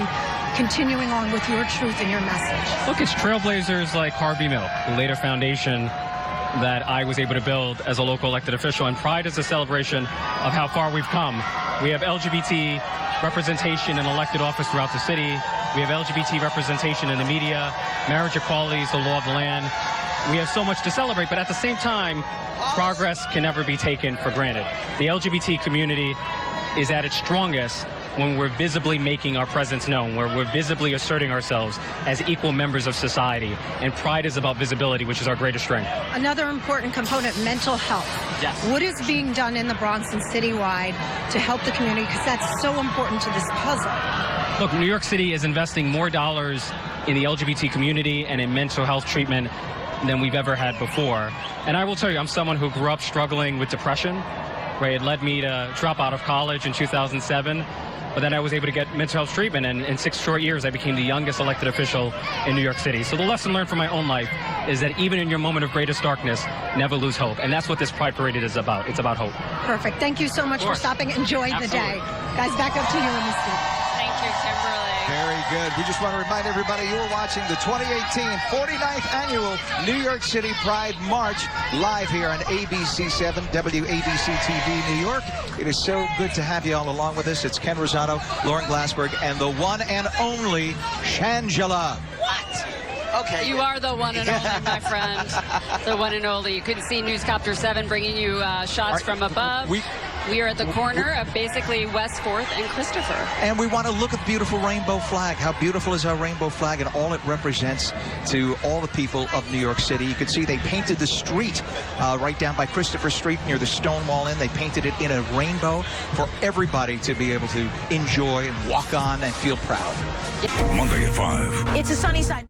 continuing on with your truth and your message? Look, it's trailblazers like Harvey Milk, who laid a foundation that I was able to build as a local elected official. And Pride is a celebration of how far we've come. We have LGBT representation in elected office throughout the city. We have LGBT representation in the media. Marriage equality is the law of the land. We have so much to celebrate, but at the same time, progress can never be taken for granted. The LGBT community is at its strongest when we're visibly making our presence known, where we're visibly asserting ourselves as equal members of society. And Pride is about visibility, which is our greatest strength. Another important component, mental health. Yes. What is being done in the Bronx and citywide to help the community? Because that's so important to this puzzle. Look, New York City is investing more dollars in the LGBT community and in mental health treatment than we've ever had before. And I will tell you, I'm someone who grew up struggling with depression. Right, it led me to drop out of college in 2007, but then I was able to get mental health treatment, and in 6 short years, I became the youngest elected official in New York City. So the lesson learned from my own life is that even in your moment of greatest darkness, never lose hope. And that's what this Pride Parade is about. It's about hope. Perfect. Thank you so much for stopping. Enjoy the day. Guys, back up to you in the seat. Thank you, Kimberly. Very good. We just want to remind everybody you are watching the 2018 49th Annual New York City Pride March live here on ABC7 WABC TV New York. It is so good to have you all along with us. It's Ken Rosado, Lauren Glassberg, and the one and only Shangela. What? Okay. You are the one and only, my friend. The one and only. You couldn't see Newscopter 7 bringing you shots from above. We are at the corner of basically West 4th and Christopher. And we want to look at the beautiful rainbow flag. How beautiful is our rainbow flag and all it represents to all the people of New York City. You can see they painted the street right down by Christopher Street near the Stonewall Inn. They painted it in a rainbow for everybody to be able to enjoy and walk on and feel proud. Monday at 5. It's a sunny side.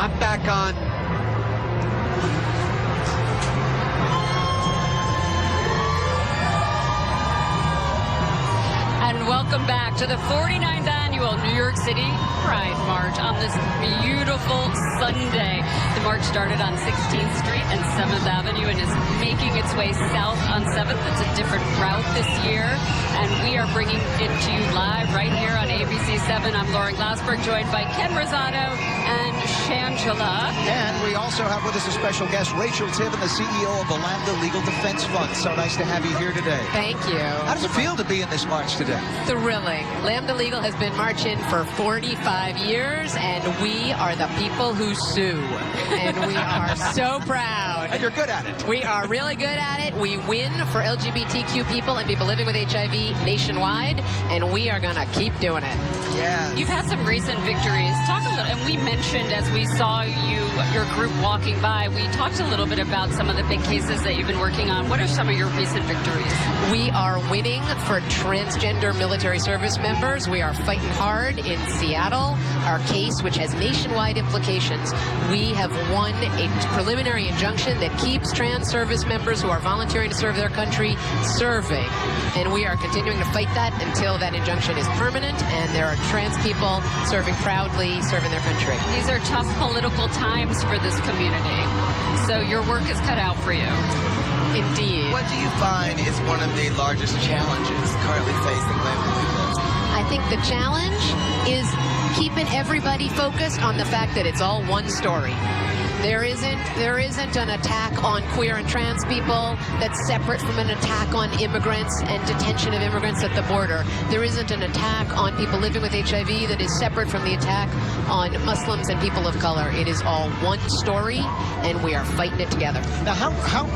I'm back on. And welcome back to the 49th annual New York City Pride March on this beautiful Sunday. The march started on 16th Street and 7th Avenue and is making its way south on 7th. It's a different route this year, and we are bringing it to you live right here on ABC 7. I'm Lauren Glassberg, joined by Ken Rosado and Shangela. And we also have with us a special guest, Rachel Tiven, the CEO of the Lambda Legal Defense Fund. So nice to have you here today. Thank you. How does it feel to be in this march today? Thrilling. Lambda Legal has been marching for 45 years, and we are the people who sue. And we are so proud. And you're good at it. We are really good at it. We win for LGBTQ people and people living with HIV nationwide, and we are going to keep doing it. Yeah. You've had some recent victories. Talk a little, and we mentioned as we saw your group walking by, we talked a little bit about some of the big cases that you've been working on. What are some of your recent victories? We are winning for transgender military service members. We are fighting hard in Seattle. Our case, which has nationwide implications, we have won a preliminary injunction that keeps trans service members who are volunteering to serve their country serving. And we are continuing to fight that until that injunction is permanent and there are trans people serving proudly, serving their country. These are tough political times for this community. So your work is cut out for you. Indeed. What do you find is one of the largest challenges currently facing Lambda Legal? I think the challenge is keeping everybody focused on the fact that it's all one story. There isn't an attack on queer and trans people that's separate from an attack on immigrants and detention of immigrants at the border. There isn't an attack on people living with HIV that is separate from the attack on Muslims and people of color. It is all one story, and we are fighting it together. Now,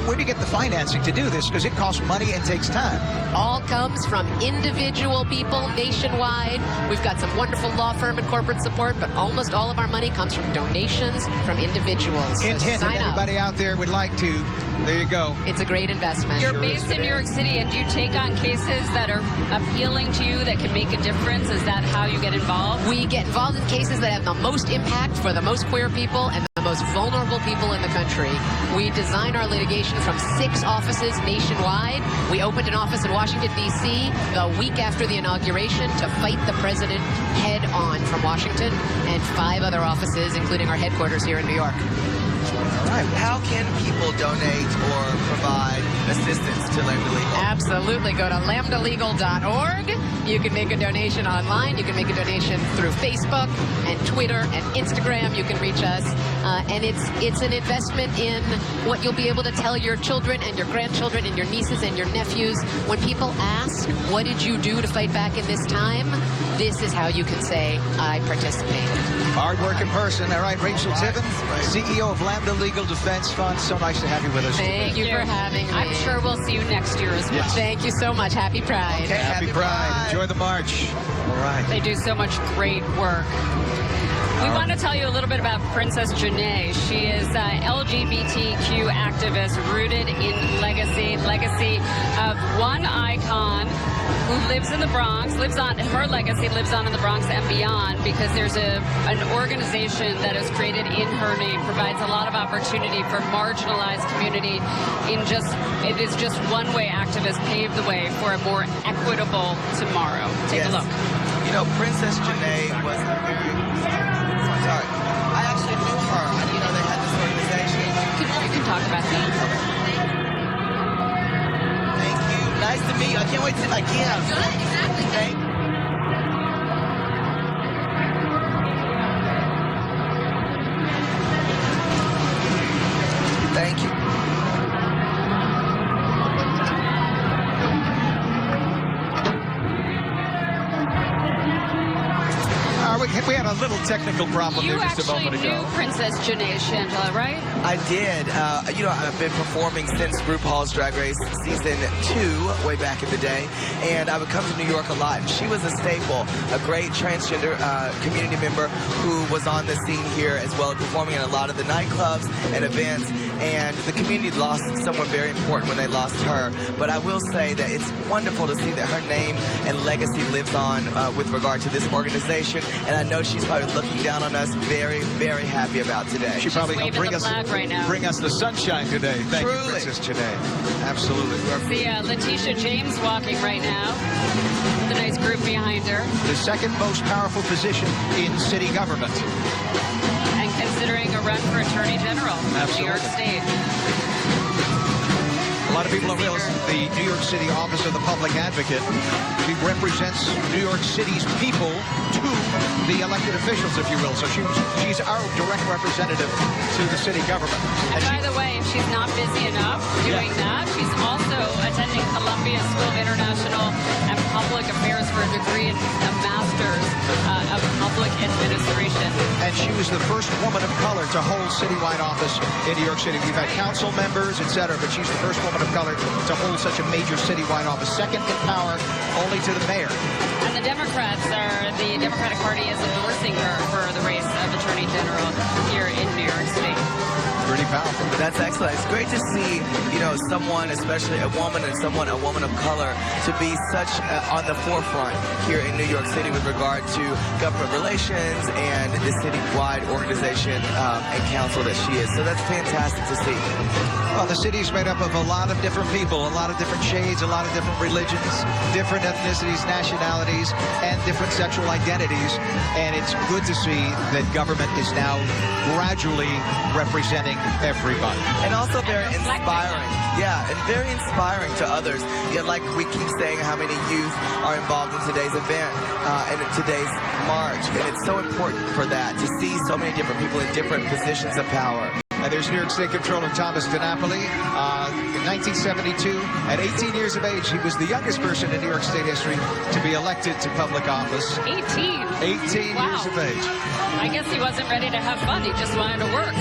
where do you get the financing to do this? Because it costs money and takes time. All comes from individual people nationwide. We've got some wonderful law firm and corporate support, but almost all of our money comes from donations from individuals. Hint, hint, if anybody out there would like to, there you go. It's a great investment. You're based in New York City, and do you take on cases that are appealing to you that can make a difference? Is that how you get involved? We get involved in cases that have the most impact for the most queer people and the most vulnerable people in the country. We design our litigation from 6 offices nationwide. We opened an office in Washington, D.C. the week after the inauguration to fight the president head on from Washington, and 5 other offices, including our headquarters here in New York. All right. How can people donate or provide assistance to Lambda Legal? Absolutely. Go to lambdalegal.org. You can make a donation online. You can make a donation through Facebook and Twitter and Instagram. You can reach us. And it's an investment in what you'll be able to tell your children and your grandchildren and your nieces and your nephews. When people ask, what did you do to fight back in this time? This is how you can say, I participated. Hard-working person. All right, Rachel Tiven, CEO of Lambda Legal Defense Fund. So nice to have you with us. Thank you for having me. I'm sure we'll see you next year as well. Yes. Thank you so much. Happy Pride. Okay, happy Pride. Enjoy the march. All right. They do so much great work. We want to tell you a little bit about Princess Janae. She is an LGBTQ activist rooted in legacy of one icon who lives in the Bronx, her legacy lives on in the Bronx and beyond, because there's an organization that is created in her name, provides a lot of opportunity for marginalized community. It is just one way activists pave the way for a more equitable tomorrow. Take a look. You know, Princess Janae was a very... Sorry. I actually knew her. I didn't know they had this organization. You can talk about that. Thank you. Nice to meet you. I can't wait to like give. Good, exactly. Thank you. Thank you. We had a little technical problem You there just a moment actually ago. knew Princess Janae, Shangela, right? I did. You know, I've been performing since RuPaul's Drag Race season 2, way back in the day, and I would come to New York a lot, and she was a staple, a great transgender community member who was on the scene here as well, performing in a lot of the nightclubs and events, and the community lost someone very important when they lost her. But I will say that it's wonderful to see that her name and legacy lives on with regard to this organization, and I know she's She's probably looking down on us, very, very happy about today. She probably helped bring us the sunshine today. Thank you, Princess Janae. Absolutely. See Letitia James walking right now with a nice group behind her. The second most powerful position in city government. And considering a run for Attorney General of New York State. A lot of people don't realize the New York City Office of the Public Advocate, she represents New York City's people to the elected officials, if you will. So she's our direct representative to the city government. And by the way, if she's not busy enough doing that, she's also attending Columbia School of International and Public Affairs for a degree in a master's of public administration. And she was the first woman of color to hold citywide office in New York City. We've had council members, et cetera, but she's the first woman of color to hold such a major citywide office, second in power only to the mayor. And the Democratic Party is endorsing her for the race of Attorney General here in New York State. Pretty powerful. That's excellent. It's great to see, someone, especially a woman and a woman of color, to be such on the forefront here in New York City with regard to government relations and the citywide organization and council that she is. So that's fantastic to see. Well, the city is made up of a lot of different people, a lot of different shades, a lot of different religions, different ethnicities, nationalities, and different sexual identities. And it's good to see that government is now gradually representing everybody. And also very inspiring. Yeah, and very inspiring to others. Yeah, like we keep saying how many youth are involved in today's event and in today's march. And it's so important for that, to see so many different people in different positions of power. And there's New York State Comptroller Thomas DiNapoli. In 1972, at 18 years of age, he was the youngest person in New York State history to be elected to public office. 18? 18 wow. years of age. I guess he wasn't ready to have fun. He just wanted to work.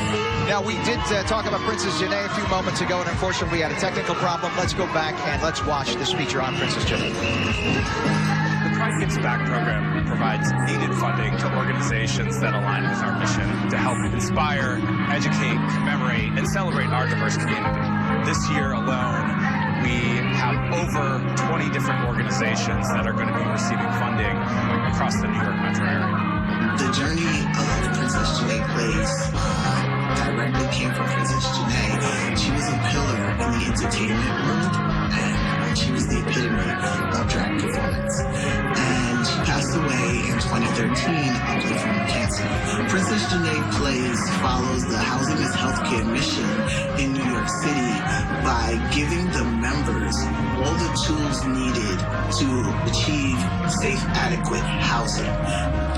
Now, we did talk about Princess Janae a few moments ago, and unfortunately, we had a technical problem. Let's go back and let's watch this feature on Princess Janae. The Pride Gives Back program provides needed funding to organizations that align with our mission to help inspire, educate, commemorate, and celebrate our diverse community. This year alone, we have over 20 different organizations that are going to be receiving funding across the New York metro area. The journey of Princess Janae Place directly came from Princess Janae. She was a pillar in the entertainment world, and she was the epitome of drag performance. And she passed away in 2013 from cancer. Princess Janae Plays follows the Housing is Healthcare mission in New York City by giving the members all the tools needed to achieve safe, adequate housing.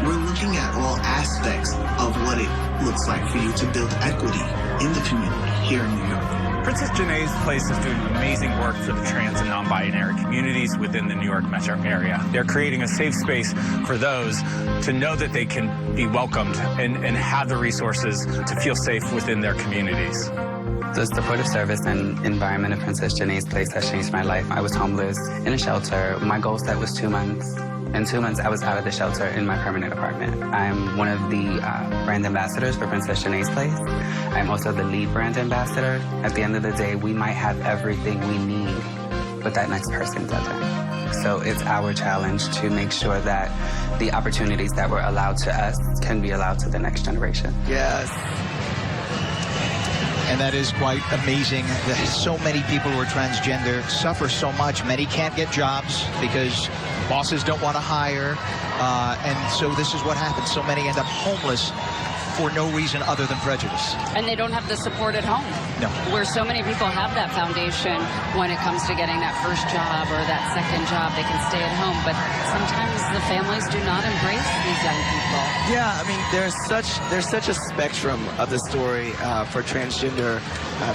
We're looking at all aspects of what it looks like for you to build equity in the community here in New York. Princess Janae's Place is doing amazing work for the trans and non-binary communities within the New York metro area. They're creating a safe space for those to know that they can be welcomed and have the resources to feel safe within their communities. The supportive service and environment of Princess Janae's Place has changed my life. I was homeless in a shelter. My goal set was 2 months. In 2 months, I was out of the shelter in my permanent apartment. I'm one of the brand ambassadors for Princess Janae's Place. I'm also the lead brand ambassador. At the end of the day, we might have everything we need, but that next person doesn't. So it's our challenge to make sure that the opportunities that were allowed to us can be allowed to the next generation. Yes. And that is quite amazing that so many people who are transgender suffer so much. Many can't get jobs because bosses don't want to hire. And so this is what happens. So many end up homeless for no reason other than prejudice. And they don't have the support at home. No. Where so many people have that foundation when it comes to getting that first job or that second job, they can stay at home. But sometimes the families do not embrace these young people. Yeah, I mean, there's such a spectrum of the story for transgender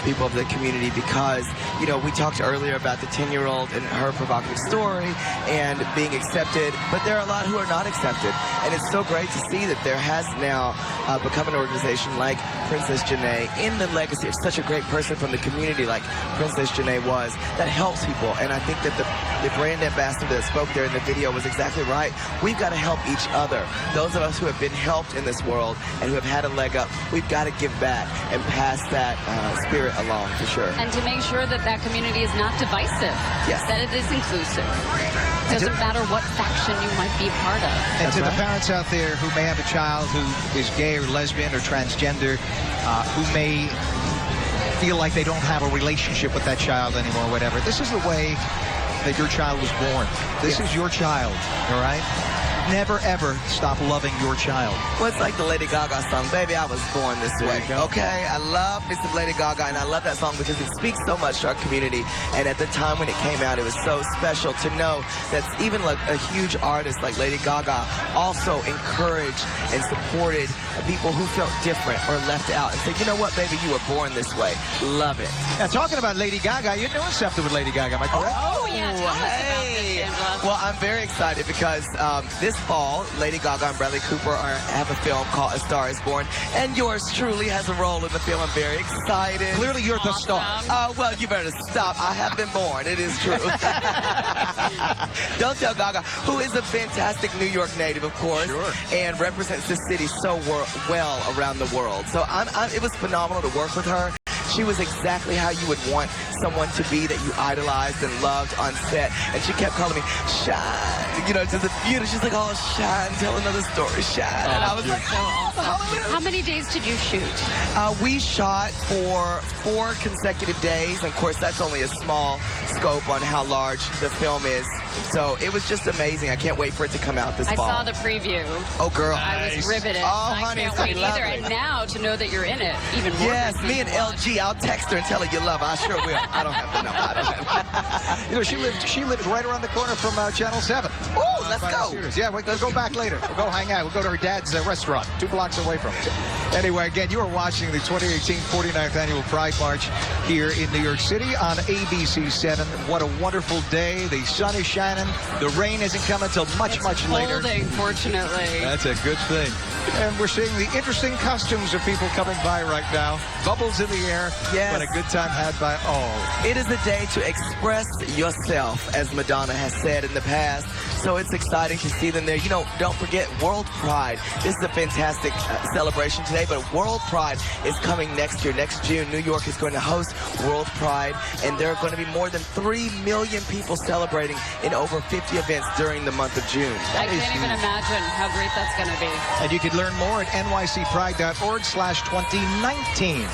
people of the community because, we talked earlier about the 10-year-old and her provocative story and being accepted, but there are a lot who are not accepted. And it's so great to see that there has now become an organization like Princess Janae in the legacy of such a great person from the community like Princess Janae was that helps people. And I think that the brand ambassador that spoke there in the video was exactly right. We've got to help each other. Those of us who have been helped in this world and who have had a leg up, we've got to give back and pass that spirit along for sure. And to make sure that that community is not divisive. Yes. That it is inclusive. It doesn't matter what faction you might be part of. And to the parents out there who may have a child who is gay or lesbian or transgender, who may feel like they don't have a relationship with that child anymore, whatever, this is the way that your child was born. This is your child, all right? Never, ever stop loving your child. Well, it's like the Lady Gaga song, Baby, I Was Born This Way. Okay, I love Mr. Lady Gaga, and I love that song because it speaks so much to our community. And at the time when it came out, it was so special to know that even like a huge artist like Lady Gaga also encouraged and supported people who felt different or left out and said, you know what, baby, you were born this way. Love it. Now, talking about Lady Gaga, you're doing something with Lady Gaga, am I correct? Oh, yeah. Tell us about this, Angela. Well, I'm very excited because this fall, Lady Gaga and Bradley Cooper have a film called A Star Is Born, and yours truly has a role in the film. I'm very excited. Clearly, you're the star. Oh, well, you better stop. I have been born. It is true. Don't tell Gaga, who is a fantastic New York native, of course, and represents this city so well around the world. So it was phenomenal to work with her. She was exactly how you would want someone to be that you idolized and loved on set. And she kept calling me, Shine, you know, to the beauty. She's like, oh, Shine, tell another story, Shine. And I was like, so awesome. How many days did you shoot? We shot for 4 consecutive days. And of course, that's only a small scope on how large the film is. So it was just amazing. I can't wait for it to come out this fall. I saw the preview. Oh, girl. I was riveted. Oh, I honey, can't wait either. And now to know that you're in it, even more. Yes, me and LG. I'll text her and tell her you love her. I sure will. I don't have to know. I don't have to. You know, she lived right around the corner from Channel 7. Oh, let's go. Yeah, we'll go back later. We'll go hang out. We'll go to her dad's restaurant 2 blocks away from it. Anyway, again, you are watching the 2018 49th Annual Pride March here in New York City on ABC 7. What a wonderful day. The sun is shining. The rain isn't coming until much later. Holding, fortunately. That's a good thing. And we're seeing the interesting costumes of people coming by right now. Bubbles in the air. Yes. But a good time had by all. It is a day to express yourself, as Madonna has said in the past. So it's exciting to see them there. You know, don't forget World Pride. This is a fantastic celebration today, but World Pride is coming next year. Next June, New York is going to host World Pride, and there are going to be more than 3 million people celebrating in over 50 events during the month of June. I can't even imagine how great that's going to be. And you can learn more at nycpride.org/2019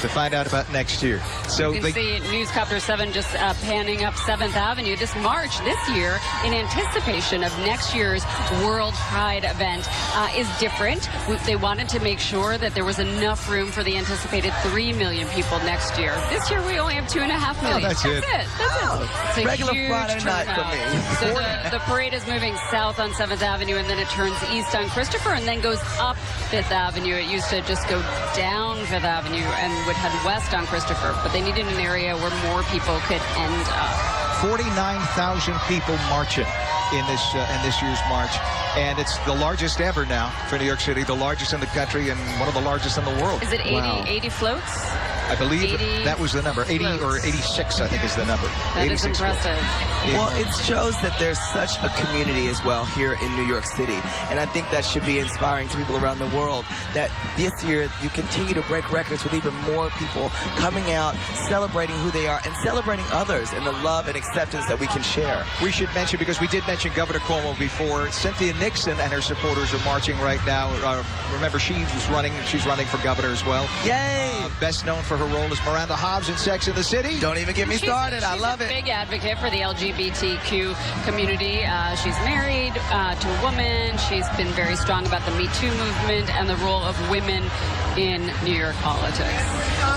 to find out about next year. So you can see Newscopter 7 just panning up 7th Avenue. This March, this year, in anticipation of next year's World Pride event, is different. They wanted to make sure that there was enough room for the anticipated 3 million people next year. This year, we only have 2.5 million. Oh, that's it. It's a regular huge Friday night turnout. for me. So the parade is moving south on 7th Avenue, and then it turns east on Christopher, and then goes up 5th Avenue. It used to just go down 5th Avenue and would head west on Christopher, but they needed an area where more people could end up. 49,000 people marching in this year's march, and it's the largest ever now for New York City, the largest in the country and one of the largest in the world. Is it 80 floats? I believe 80 that was the number. 80 or 86, I think, is the number. That is impressive. Well, it shows that there's such a community as well here in New York City. And I think that should be inspiring to people around the world that this year you continue to break records with even more people coming out, celebrating who they are, and celebrating others and the love and acceptance that we can share. We should mention, because we did mention Governor Cuomo before, Cynthia Nixon and her supporters are marching right now. Remember, she's running for governor as well. Yay! Best known for her role as Miranda Hobbs in Sex and the City. Don't even get me started. I love it. She's a big advocate for the LGBTQ community. She's married to a woman. She's been very strong about the Me Too movement and the role of women in New York politics.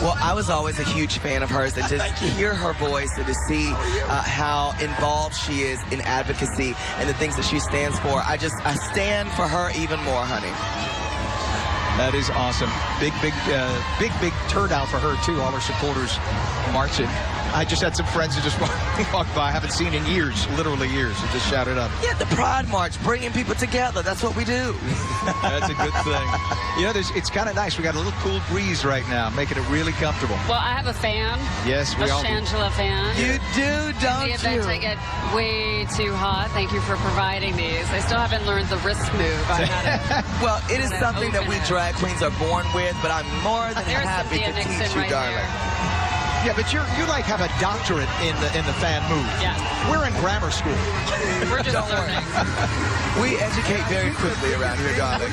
Well, I was always a huge fan of hers, and to hear her voice and to see how involved she is in advocacy and the things that she stands for, I stand for her even more, honey. That is awesome. Big turnout for her, too. All her supporters marching. I just had some friends who just walked by. I haven't seen in years, literally years, who just shouted up. Yeah, the Pride March, bringing people together. That's what we do. That's a good thing. You know, it's kind of nice. We got a little cool breeze right now, making it really comfortable. Well, I have a fan. Yes, we all do. A Shangela fan. You do, don't you? The event I get way too hot. Thank you for providing these. I still haven't learned the wrist move. Well, it is something that we drag queens are born with, but I'm more than There's happy Cynthia to Nixon teach you, right darling. there. Yeah, but you like have a doctorate in the fan move. Yeah. We're in grammar school. We're just learning. We educate very quickly around here, darling.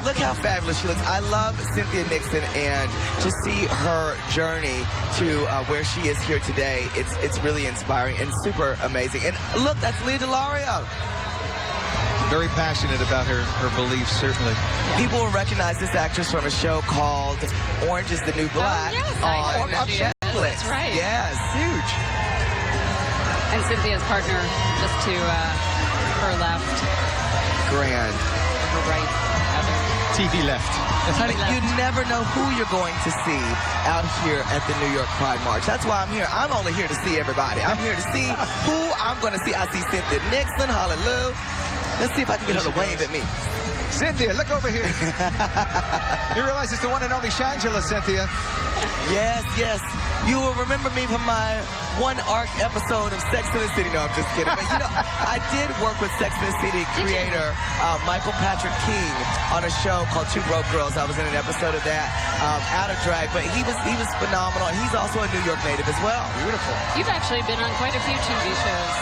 Look how fabulous she looks. I love Cynthia Nixon, and to see her journey to where she is here today, it's really inspiring and super amazing. And look, that's Leah DeLario. Very passionate about her beliefs, certainly. People will recognize this actress from a show called Orange is the New Black on Netflix. That's right. Yes, huge. And Cynthia's partner, just to her left. Grand. Her right. TV left. Honey, you never know who you're going to see out here at the New York Pride March. That's why I'm here. I'm only here to see everybody. I'm here to see who I'm going to see. I see Cynthia Nixon. Hallelujah. Let's see if I can get her to wave at me. Cynthia, look over here. You realize it's the one and only Shangela, Cynthia. Yes, yes. You will remember me from my one-arc episode of Sex and the City. No, I'm just kidding. But, you know, I did work with Sex and the City creator Michael Patrick King on a show called Two Broke Girls. I was in an episode of that, out of drag. But he was phenomenal. And he's also a New York native as well. Beautiful. You've actually been on quite a few TV shows.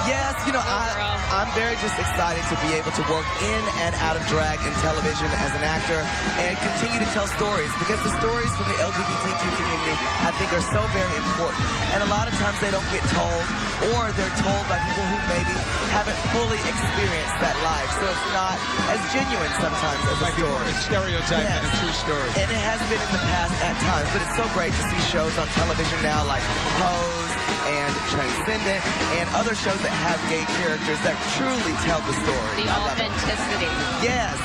Yes, you know, I'm very just excited to be able to work in and out of drag and television as an actor and continue to tell stories, because the stories from the LGBTQ community, I think, are so very important. And a lot of times they don't get told, or they're told by people who maybe haven't fully experienced that life. So it's not as genuine sometimes as a story. It's stereotype and a true story. And it has been in the past at times, but it's so great to see shows on television now like Pose and Transcendent and other shows that have gay characters that truly tell the story. The authenticity. Yes.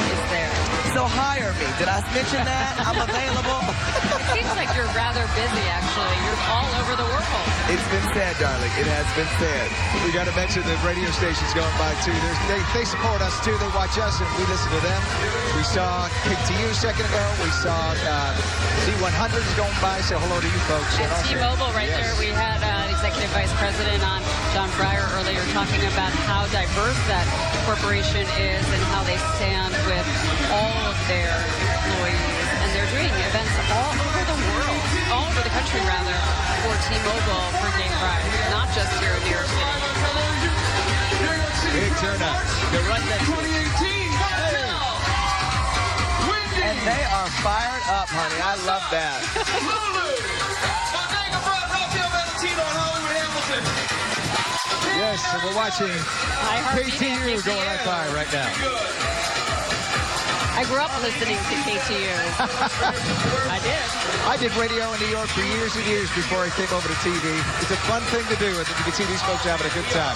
Is there. So hire me. Did I mention that? I'm available. It seems like you're rather busy, actually. You're all over the world. It's been said, darling. It has been said. We got to mention the radio stations going by, too. They support us, too. They watch us, and we listen to them. We saw KTU a second ago. We saw Z100 going by. Say hello to you folks. And T-Mobile right there. We had Executive Vice President on, John Fryer, earlier talking about how diverse that corporation is and how they stand with all of their employees. And they're doing events all over the world, all over the country, rather, for T-Mobile for Gay Pride, not just here in New York City. Big turnout. They're right next to 2018. And they are fired up, honey. I love that. Yes, so we're watching KTU going right by right now. I grew up listening to KTU. I did. I did radio in New York for years and years before I came over to TV. It's a fun thing to do, and you can see these folks having a good time.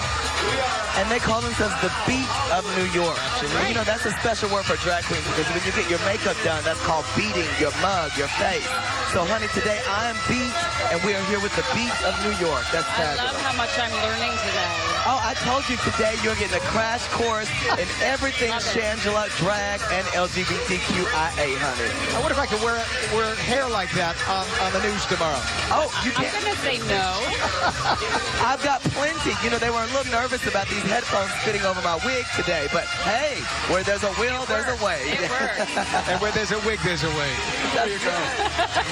And they call themselves the beat of New York. Absolutely. You know, that's a special word for drag queens, because when you get your makeup done, that's called beating your mug, your face. So, honey, today I am beat, and we are here with the beat of New York. That's fabulous. I love how much I'm learning today. Oh, I told you today you're getting a crash course in everything Shangela, drag, and LGBTQIA, honey. I wonder if I could wear hair like that on the news tomorrow. Oh, you can't. I'm going to say no. I've got plenty. You know, they were a little nervous about these headphones fitting over my wig today, but hey, where there's a will, there's a way. And where there's a wig, there's a way. There you go.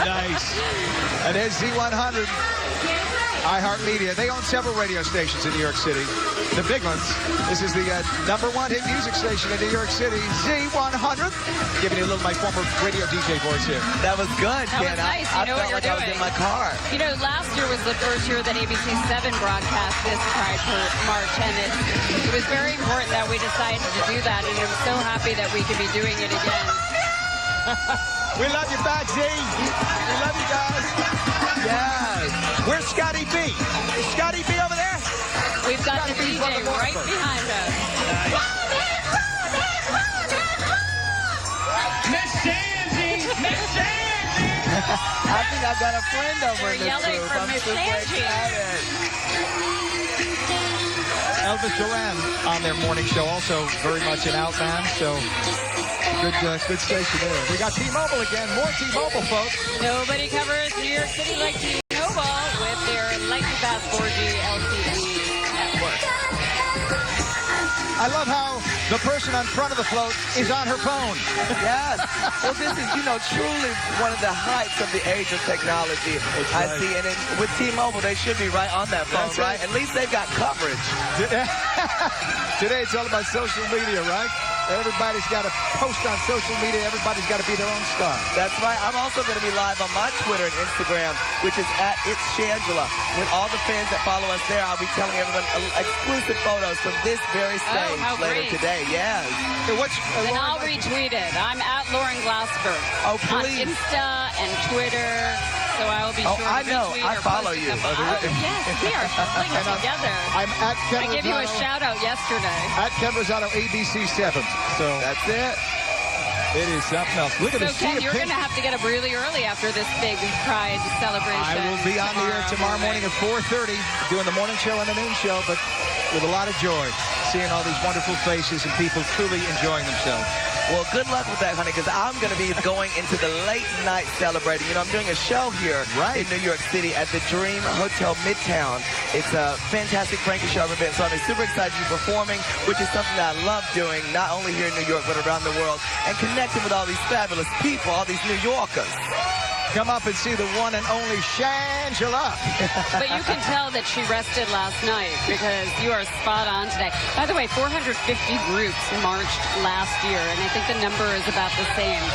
Nice. And there's Z100. iHeartMedia. They own several radio stations in New York City. The big ones. This is the #1 hit music station in New York City, Z100. Giving you a little my former radio DJ voice here. That was good, Ken. That was nice. I You know felt what like you're I was doing. in my car. You know, last year was the first year that ABC7 broadcast this Pride March, and it was very important that we decided to do that, and I'm so happy that we could be doing it again. We love you back, Z. We love you guys. Yes. Where's Scotty B? Is Scotty B over there? We've got the DJ right behind us. I think I've got a friend over in this yelling group. for I'm Miss super Angie. excited. Elvis Duran on their morning show, also very much an outbound, so good station there. We got T-Mobile again, more T-Mobile, folks. Nobody covers New York City like T-Mobile with their lightning fast 4G LTE network. I love how the person on front of the float is on her phone. Yes. Well, this is, truly one of the heights of the age of technology. I see. And with T-Mobile, they should be right on that phone, right? At least they've got coverage. Today, it's all about social media, right? Everybody's got to post on social media. Everybody's got to be their own star. That's right. I'm also going to be live on my Twitter and Instagram, which is @It'sShangela. With all the fans that follow us there, I'll be telling everyone exclusive photos from this very stage later today. Yes. And I'll retweet it. I'm @Lauren Glassberg. Oh, please. On Insta and Twitter. So I will be sure to I know. retweet I or follow post you. them. Yes, we are pulling together. I'm at Ken I gave you a Rosado. shout out yesterday. At Ken Rosado, ABC 7. So that's it. It is something else. Look at So the sea Ken, of you're pink. going to have to get up really early after this big Pride celebration. I will be on the air tomorrow morning at 4:30, doing the morning show and the noon show, but with a lot of joy, seeing all these wonderful faces and people truly enjoying themselves. Well, good luck with that, honey, because I'm going to be going into the late night celebrating. I'm doing a show here in New York City at the Dream Hotel Midtown. It's a fantastic Frankie Sharp event, so I'm super excited to be performing, which is something that I love doing, not only here in New York, but around the world, and connecting with all these fabulous people, all these New Yorkers. Come up and see the one and only Shangela. But you can tell that she rested last night because you are spot on today. By the way, 450 groups marched last year, and I think the number is about the same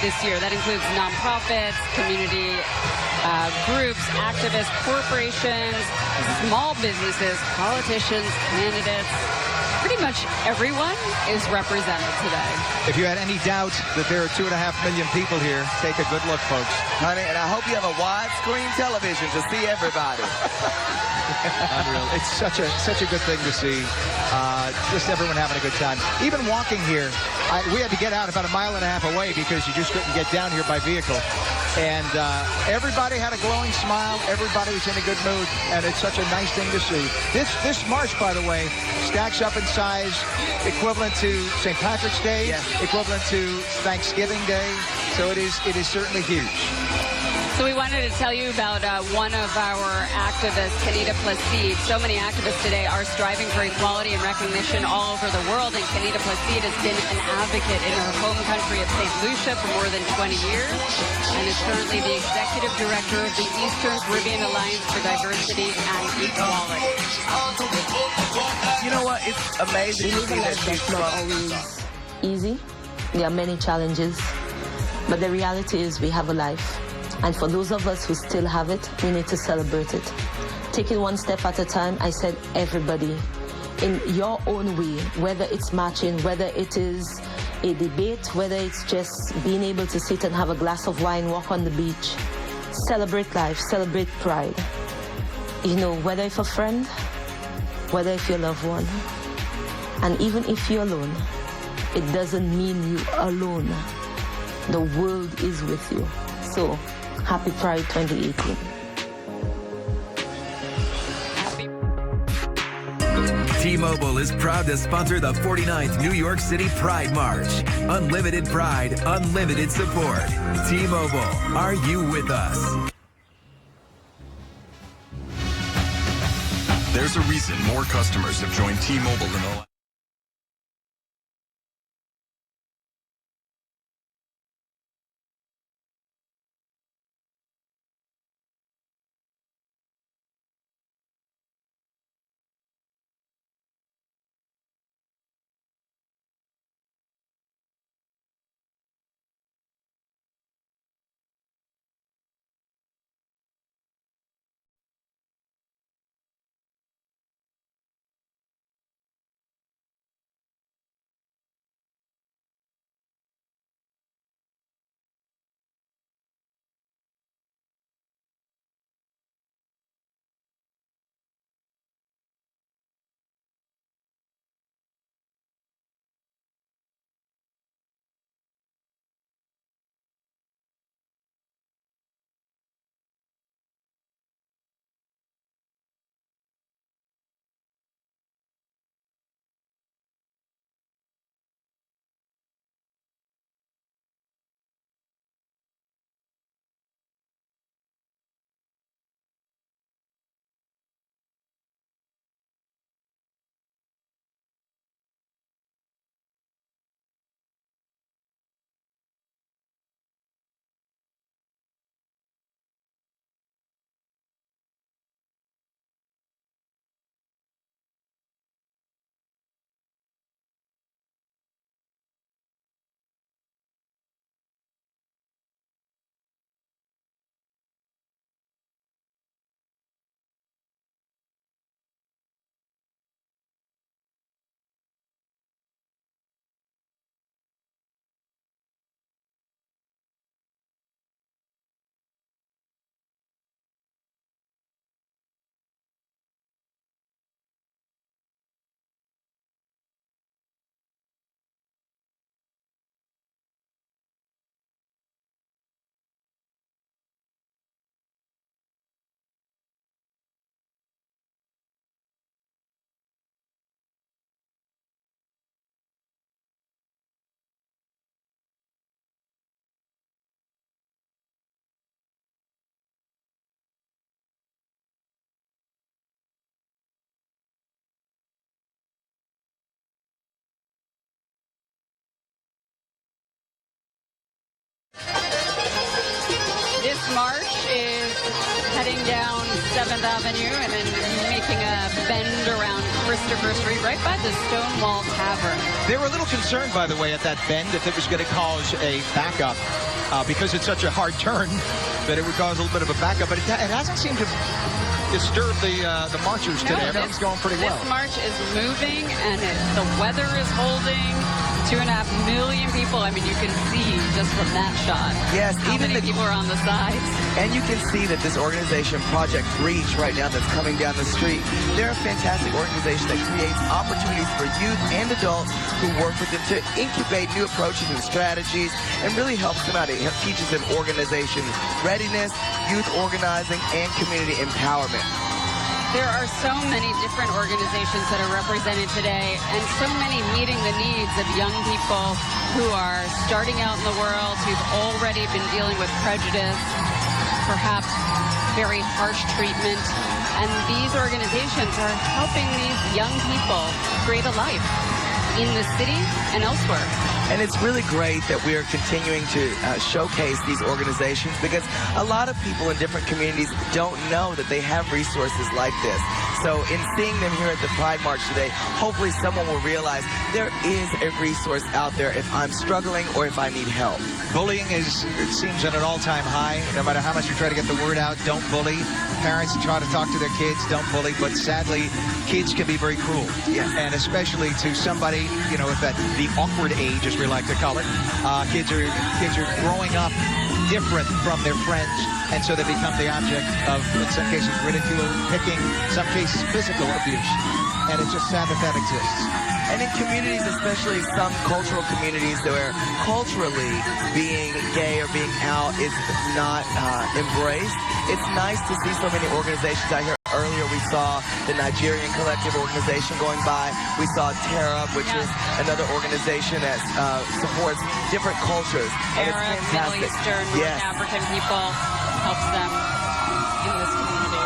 this year. That includes nonprofits, community groups, activists, corporations, small businesses, politicians, candidates. Pretty much everyone is represented today. If you had any doubt that there are 2.5 million people here, take a good look, folks. Honey, and I hope you have a widescreen television to see everybody. Unreal. It's such a good thing to see. Just everyone having a good time. Even walking here, we had to get out about 1.5 miles away because you just couldn't get down here by vehicle. And everybody had a glowing smile. Everybody was in a good mood, and it's such a nice thing to see. This march, by the way, stacks up in size, equivalent to St. Patrick's Day, equivalent to Thanksgiving Day. So it is certainly huge. So we wanted to tell you about one of our activists, Kenita Placide. So many activists today are striving for equality and recognition all over the world, and Kenita Placide has been an advocate in her home country of St. Lucia for more than 20 years, and is currently the executive director of the Eastern Caribbean Alliance for Diversity and Equality. You know what? It's amazing to see that she's not always easy. There are many challenges, but the reality is we have a life. And for those of us who still have it, we need to celebrate it. Take it one step at a time. I said everybody, in your own way, whether it's marching, whether it is a debate, whether it's just being able to sit and have a glass of wine, walk on the beach. Celebrate life, celebrate pride. You know, whether it's a friend, whether it's your loved one. And even if you're alone, it doesn't mean you're alone. The world is with you. So, happy Pride 2018. T-Mobile is proud to sponsor the 49th New York City Pride March. Unlimited pride, unlimited support. T-Mobile, are you with us? There's a reason more customers have joined T-Mobile in the last march is heading down 7th Avenue and then making a bend around Christopher Street right by the Stonewall Tavern. They were a little concerned, by the way, at that bend if it was going to cause a backup because it's such a hard turn that it would cause a little bit of a backup. But it hasn't seemed to disturb the marchers today. Everything's going pretty well. This march is moving and the weather is holding. 2.5 million people. I mean, you can see just from that shot. Yes, how even many people are on the sides. And you can see that this organization, Project Reach, right now that's coming down the street, they're a fantastic organization that creates opportunities for youth and adults who work with them to incubate new approaches and strategies and really helps them out. It teaches them organization readiness, youth organizing, and community empowerment. There are so many different organizations that are represented today and so many meeting the needs of young people who are starting out in the world, who've already been dealing with prejudice, perhaps very harsh treatment. And these organizations are helping these young people create a life in the city and elsewhere. And it's really great that we are continuing to showcase these organizations because a lot of people in different communities don't know that they have resources like this. So in seeing them here at the Pride March today, hopefully someone will realize there is a resource out there if I'm struggling or if I need help. Bullying is, it seems, at an all-time high. No matter how much you try to get the word out, don't bully. Parents try to talk to their kids, don't bully. But sadly, kids can be very cruel. Yeah. And especially to somebody, you know, at the awkward age, as we like to call it. Kids are growing up different from their friends, and so they become the object of, in some cases, ridicule, picking, some cases, physical abuse. And it's just sad that that exists. And in communities, especially some cultural communities where culturally being gay or being out is not embraced, it's nice to see so many organizations out here. Earlier we saw the Nigerian Collective organization going by. We saw TERA, which is another organization that supports different cultures. And it's fantastic. Middle Eastern, North African people, helps them in this community.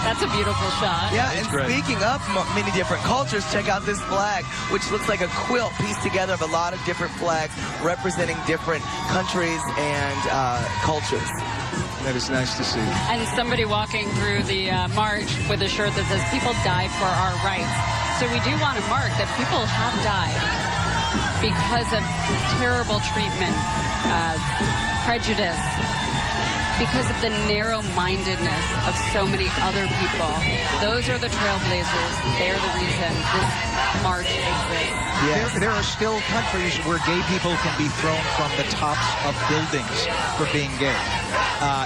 That's a beautiful shot. Yeah, and speaking of many different cultures, check out this flag, which looks like a quilt pieced together of a lot of different flags representing different countries and cultures. That is nice to see. And somebody walking through the march with a shirt that says, "People died for our rights." So we do want to mark that people have died because of terrible treatment, prejudice, because of the narrow-mindedness of so many other people. Those are the trailblazers. They're the reason this march exists. Yes. There are still countries where gay people can be thrown from the tops of buildings for being gay.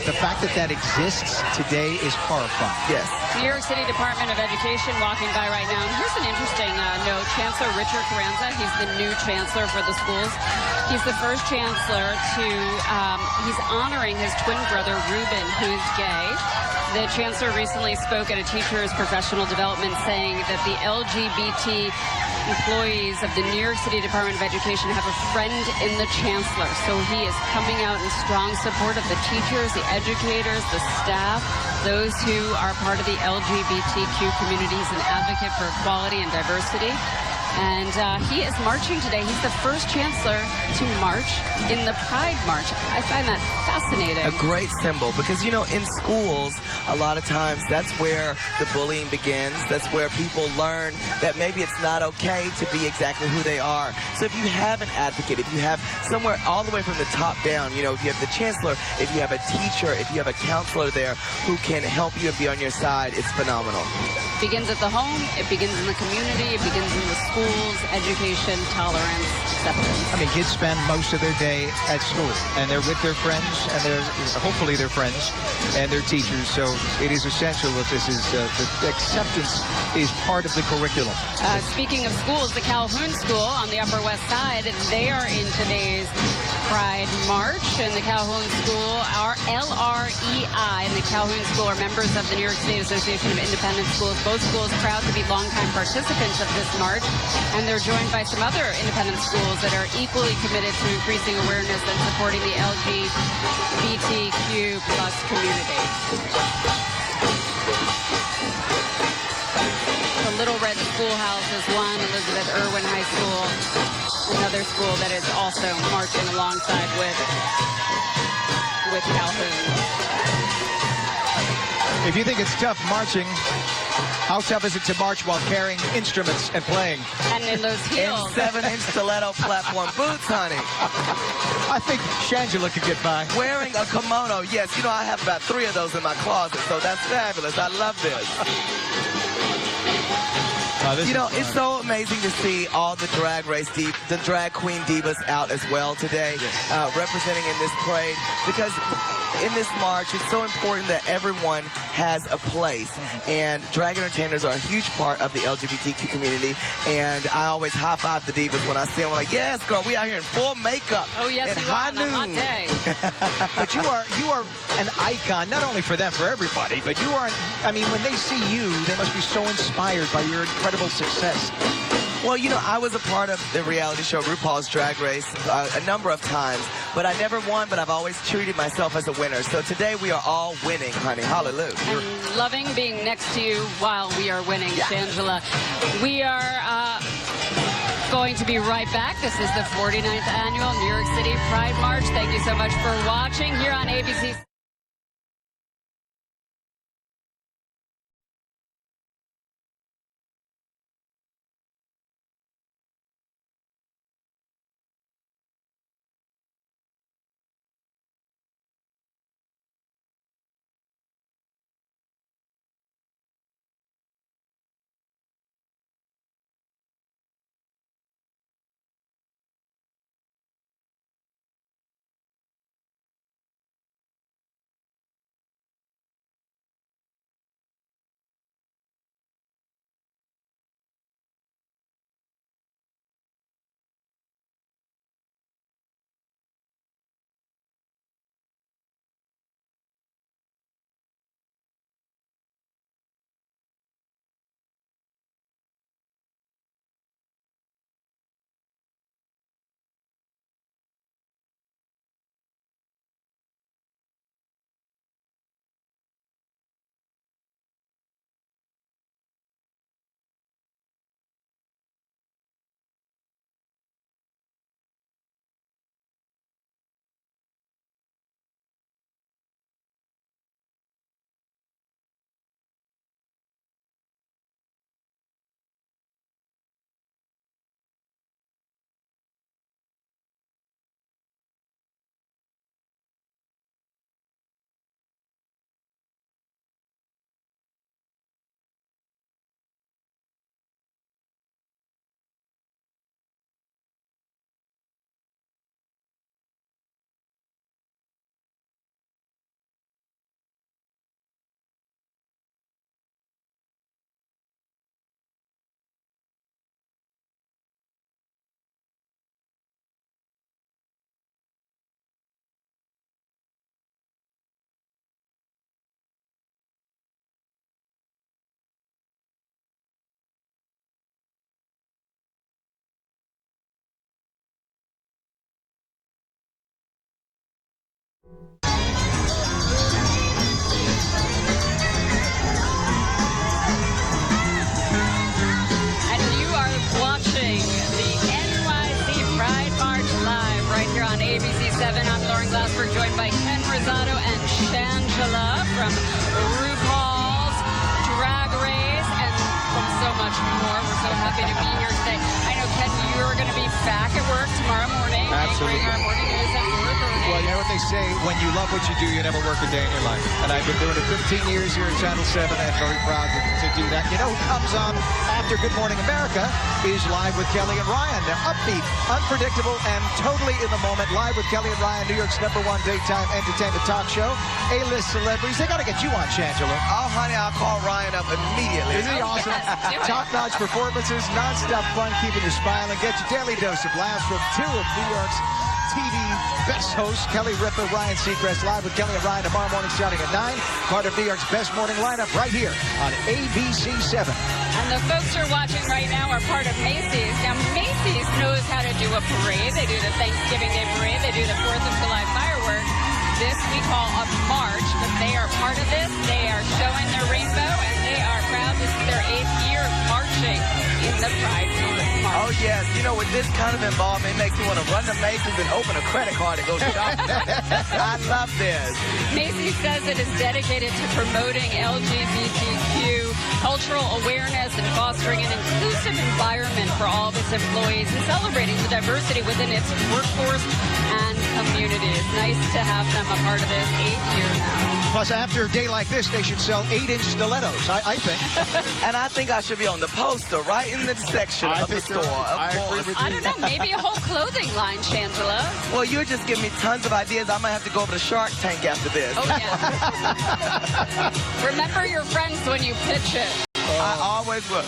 The fact that that exists today is horrifying. Yes. New York City Department of Education walking by right now. And here's an interesting note. Chancellor Richard Carranza, he's the new chancellor for the schools. He's the first chancellor to, he's honoring his twin brother, Ruben, who's gay. The chancellor recently spoke at a teacher's professional development saying that the LGBT employees of the New York City Department of Education have a friend in the chancellor. So he is coming out in strong support of the teachers, the educators, the staff, those who are part of the LGBTQ communities and advocate for equality and diversity. And he is marching today. He's the first chancellor to march in the Pride March. I find that fascinating. A great symbol because, you know, in schools, a lot of times that's where the bullying begins. That's where people learn that maybe it's not okay to be exactly who they are. So if you have an advocate, if you have somewhere all the way from the top down, you know, if you have the chancellor, if you have a teacher, if you have a counselor there who can help you and be on your side, it's phenomenal. It begins at the home, it begins in the community, it begins in the schools, education, tolerance, acceptance. I mean, kids spend most of their day at school, and they're with their friends, and they're hopefully their friends and their teachers. So it is essential that this is the acceptance is part of the curriculum. Speaking of schools, the Calhoun School on the Upper West Side, they are in today's Pride March, and the Calhoun School, our LREI, and the Calhoun School are members of the New York State Association of Independent Schools. Both schools proud to be longtime participants of this march, and they're joined by some other independent schools that are equally committed to increasing awareness and supporting the LGBTQ plus community. The Little Red Schoolhouse is one, Elizabeth Irwin High School, another school that is also marching alongside with Calhoun. If you think it's tough marching, how tough is it to march while carrying instruments and playing? And in those heels. And 7-inch stiletto platform boots, honey. I think Shangela could get by. Wearing a kimono. Yes, you know, I have about 3 of those in my closet, so that's fabulous. I love this. You know, it's so amazing to see all the drag race, the drag queen divas out as well today, representing in this parade, because in this march, it's so important that everyone has a place, and drag entertainers are a huge part of the LGBTQ community, and I always high-five the divas when I see them. I'm like, yes, girl, we out here in full makeup. Oh, yes, and you are on a hot day. But you are an icon, not only for them, for everybody, but you are, I mean, when they see you, they must be so inspired by your incredible success. Well, you know, I was a part of the reality show RuPaul's Drag Race a number of times, but I never won, but I've always treated myself as a winner. So today we are all winning, honey. Hallelujah. And loving being next to you while we are winning, Shangela. We are going to be right back. This is the 49th annual New York City Pride March. Thank you so much for watching here on ABC. And you are watching the NYC Pride March live right here on ABC7. I'm Lauren Glassberg, joined by Ken Rosado and Shangela from RuPaul's Drag Race and from so much more. We're so happy to be here today. I know, Ken, you're going to be back at work tomorrow morning. Absolutely. Our morning news at 4:30. Well, you know what they say, when you love what you do, you never work a day in your life. And I've been doing it 15 years here at Channel 7, and very proud to do that. You know who comes on after Good Morning America is Live with Kelly and Ryan. They're upbeat, unpredictable, and totally in the moment. Live with Kelly and Ryan, New York's #1 daytime entertainment talk show. A-list celebrities. They got to get you on, Shangela. Oh, honey, I'll call Ryan up immediately. Isn't he awesome? Top-notch performances, non-stop fun, keeping you smiling. Get your daily dose of laughs from 2 of New York's TV best hosts, Kelly Ripa, Ryan Seacrest, Live with Kelly and Ryan tomorrow morning starting at 9. Part of New York's best morning lineup right here on ABC7. And the folks who are watching right now are part of Macy's. Now, Macy's knows how to do a parade. They do the Thanksgiving Day parade. They do the 4th of July fireworks. This we call a march, but they are part of this. They are showing their rainbow, and they are proud. This is their 8th year marching in the Pride March. March. Oh, yes. You know, with this kind of involvement, it makes you want to run to Macy's and open a credit card and go shopping. I love this. Macy's says it is dedicated to promoting LGBTQ cultural awareness and fostering an inclusive environment for all of its employees and celebrating the diversity within its workforce and community. It's nice to have them a part of this 8th year now. Plus, after a day like this, they should sell 8-inch stilettos, I think. And I think I should be on the poster right in the section of the store. I don't know, maybe a whole clothing line, Shangela. Well, you're just giving me tons of ideas. I might have to go over to Shark Tank after this. Oh, yeah. Remember your friends when you pitch it. I always will.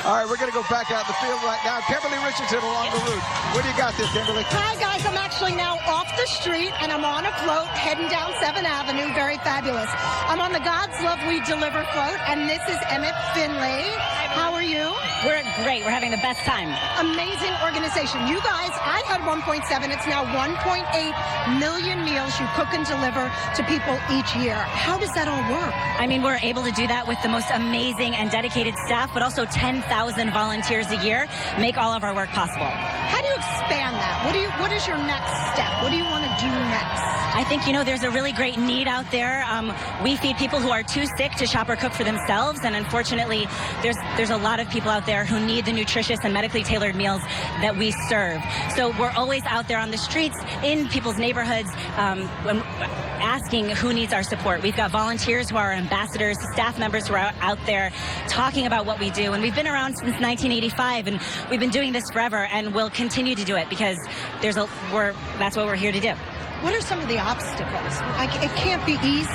All right, we're going to go back out in the field right now. Kimberly Richardson along the route. What do you got there, Kimberly? Hi, guys. I'm actually now off the street, and I'm on a float heading down 7th Avenue. Very fabulous. I'm on the God's Love We Deliver float, and this is Emmett Finley. How are you? We're great. We're having the best time. Amazing organization. You guys, I had 1.7. It's now 1.8 million meals you cook and deliver to people each year. How does that all work? I mean, we're able to do that with the most amazing and dedicated staff, but also 10,000 volunteers a year make all of our work possible. How do you expand that? What is your next step? What do you want to do next? I think, you know, there's a really great need out there. We feed people who are too sick to shop or cook for themselves, and unfortunately, there's a lot of people out there who need the nutritious and medically tailored meals that we serve. So we're always out there on the streets, in people's neighborhoods, asking who needs our support. We've got volunteers who are ambassadors, staff members who are out there talking about what we do, and we've been around since 1985, and we've been doing this forever, and we'll continue to do it because that's what we're here to do. What are some of the obstacles? It can't be easy.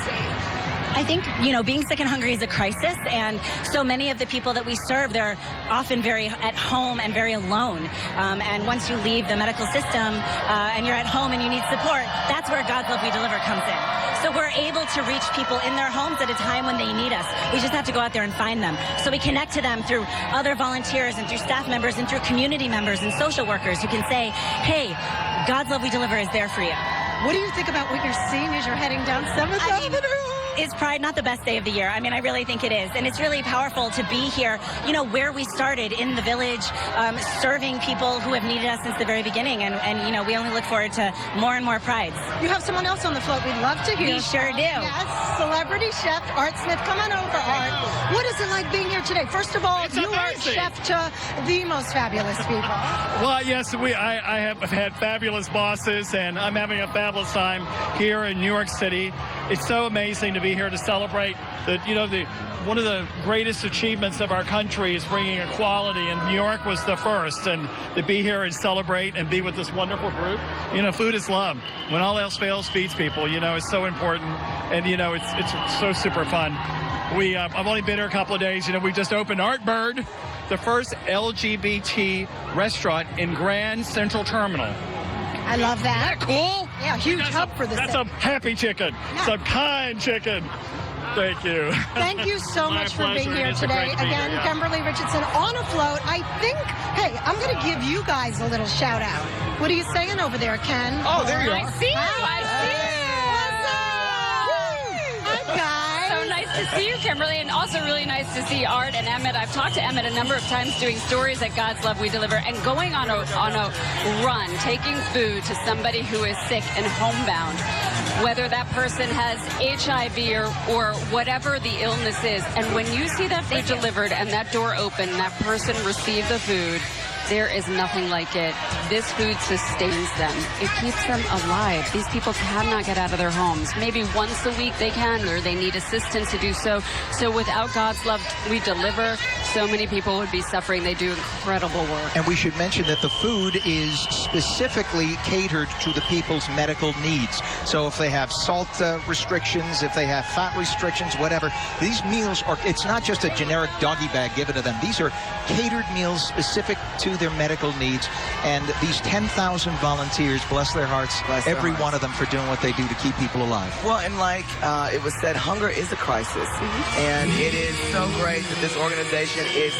I think, you know, being sick and hungry is a crisis, and so many of the people that we serve, they're often very at home and very alone. And once you leave the medical system and you're at home and you need support, that's where God's Love We Deliver comes in. So we're able to reach people in their homes at a time when they need us. We just have to go out there and find them. So we connect to them through other volunteers and through staff members and through community members and social workers who can say, hey, God's Love We Deliver is there for you. What do you think about what you're seeing as you're heading down 7th Avenue? Is Pride not the best day of the year? I mean, I really think it is. And it's really powerful to be here, you know, where we started, in the village, serving people who have needed us since the very beginning. And you know, we only look forward to more and more Prides. You have someone else on the float we'd love to hear. We sure do. Yes, celebrity chef Art Smith. Come on over, Art. What is it like being here today? First of all, you are chef to the most fabulous people. Well, yes, I have had fabulous bosses, and I'm having a fabulous time here in New York City. It's so amazing to be here to celebrate one of the greatest achievements of our country is bringing equality, and New York was the first. And to be here and celebrate and be with this wonderful group, you know, food is love. When all else fails, feeds people. You know, it's so important, and you know, it's so super fun. I've only been here a couple of days. You know, we just opened Art Bird, the first LGBT restaurant in Grand Central Terminal. I love that. Isn't that cool? Yeah, huge hub for this. That's a happy chicken. Yeah. It's a kind chicken. Thank you. Thank you so much for being pleasure. here It's today. great to be Again, here, yeah. Kimberly Richardson on a float. I think, hey, I'm going to give you guys a little shout out. What are you saying over there, Ken? Oh, there you are. I see you. I see you. Hi, guys. So nice to see you, Kimberly, and also really nice to see Art and Emmett. I've talked to Emmett a number of times doing stories at God's Love We Deliver and going on a run, taking food to somebody who is sick and homebound, whether that person has HIV or whatever the illness is. And when you see that food delivered and that door open, that person received the food, there is nothing like it. This food sustains them. It keeps them alive. These people cannot get out of their homes. Maybe once a week they can, or they need assistance to do so. So without God's Love We Deliver, so many people would be suffering. They do incredible work. And we should mention that the food is specifically catered to the people's medical needs. So if they have salt restrictions, if they have fat restrictions, whatever, these meals are, it's not just a generic doggy bag given to them. These are catered meals specific to their medical needs. And these 10,000 volunteers, bless their hearts, every one of them for doing what they do to keep people alive. Well, and like it was said, hunger is a crisis. And it is so great that this organization is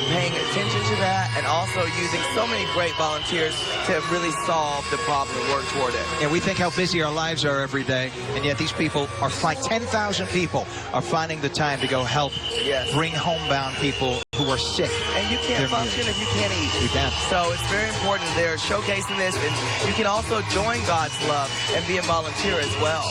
paying attention to that and also using so many great volunteers to really solve the problem and work toward it. And we think how busy our lives are every day, and yet these people are 10,000 people are finding the time to go help bring homebound people who are sick. And you can't function if you can't eat. You can't. So it's very important they're showcasing this, and you can also join God's love and be a volunteer as well.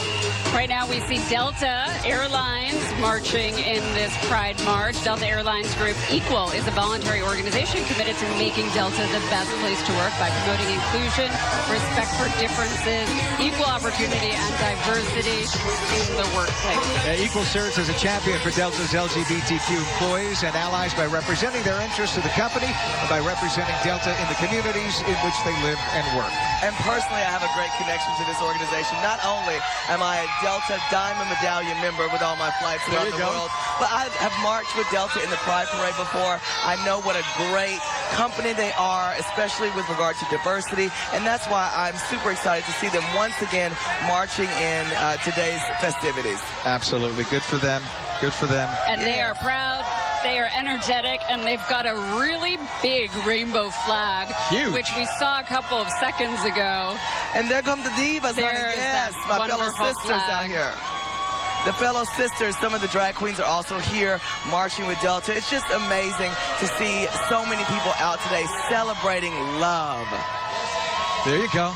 Right now we see Delta Airlines marching in this Pride March. Delta Airlines Group Equal is a voluntary organization committed to making Delta the best place to work by promoting inclusion, respect for differences, equal opportunity, and diversity in the workplace. Equal serves as a champion for Delta's LGBTQ employees and allies by representing their interests to the company and by representing Delta in the communities in which they live and work. And personally, I have a great connection to this organization. Not only am I a Delta Diamond Medallion member with all my flights around the world, but I have marched with Delta in the Pride Parade before. I know what a great company they are, especially with regard to diversity, and that's why I'm super excited to see them once again marching in today's festivities. Absolutely. Good for them. Good for them. And they are proud. They are energetic, and they've got a really big rainbow flag, Huge. which we saw a couple of seconds ago. And there come the divas, honey. Yes, my fellow sisters out here. The fellow sisters, some of the drag queens are also here marching with Delta. It's just amazing to see so many people out today celebrating love. There you go.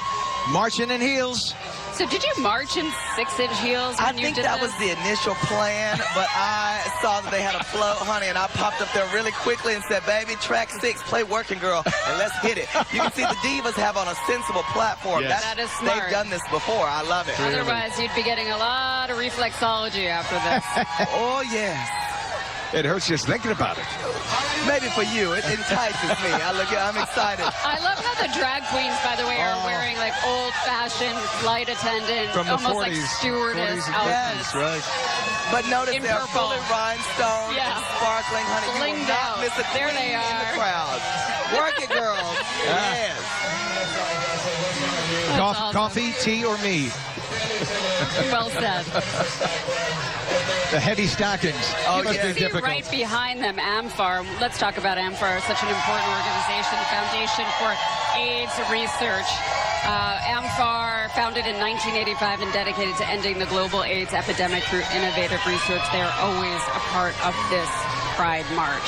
Marching in heels. So did you march in 6-inch heels when you did that this? was the initial plan, but I saw that they had a float, honey, and I popped up there really quickly and said, baby, track 6, play Working Girl, and let's hit it. You can see the divas have on a sensible platform. Yes. That is smart. They've done this before. I love it. Otherwise, you'd be getting a lot of reflexology after this. Oh, yes. It hurts just thinking about it. Maybe for you, it entices me. I'm excited. I love how the drag queens, by the way, are wearing like old-fashioned flight attendant, From the almost 40s, like stewardess 40s, outfits. yes, right. But notice In they're purple. fully rhinestone and sparkling, honey. You will Blinged not out. miss a There queen they in the are. crowd. Work it, girls. Yes. Coffee, tea, or me? Well said. The heavy stockings. Oh, must be See difficult. right behind them, AMFAR. Let's talk about AMFAR, such an important organization, Foundation for AIDS Research. AMFAR, founded in 1985 and dedicated to ending the global AIDS epidemic through innovative research. They are always a part of this Pride March.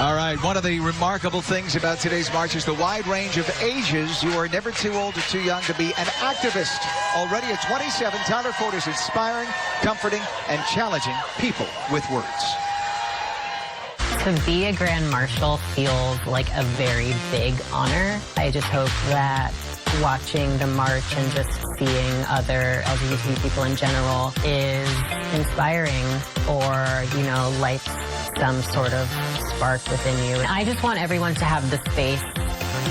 All right, one of the remarkable things about today's march is the wide range of ages. You are never too old or too young to be an activist. Already at 27, Tyler Ford is inspiring, comforting, and challenging people with words. To be a Grand Marshal feels like a very big honor. I just hope that watching the march and just seeing other LGBT people in general is inspiring or, you know, lights some sort of spark within you. And I just want everyone to have the space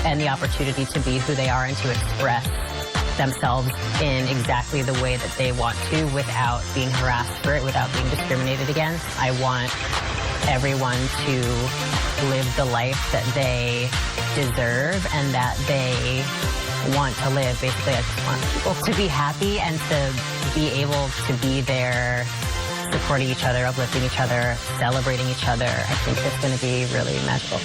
and the opportunity to be who they are and to express themselves in exactly the way that they want to without being harassed for it, without being discriminated against. I want everyone to live the life that they deserve and that they want to live. Basically, I just want people to be happy and to be able to be there supporting each other, uplifting each other, celebrating each other. I think it's going to be really magical.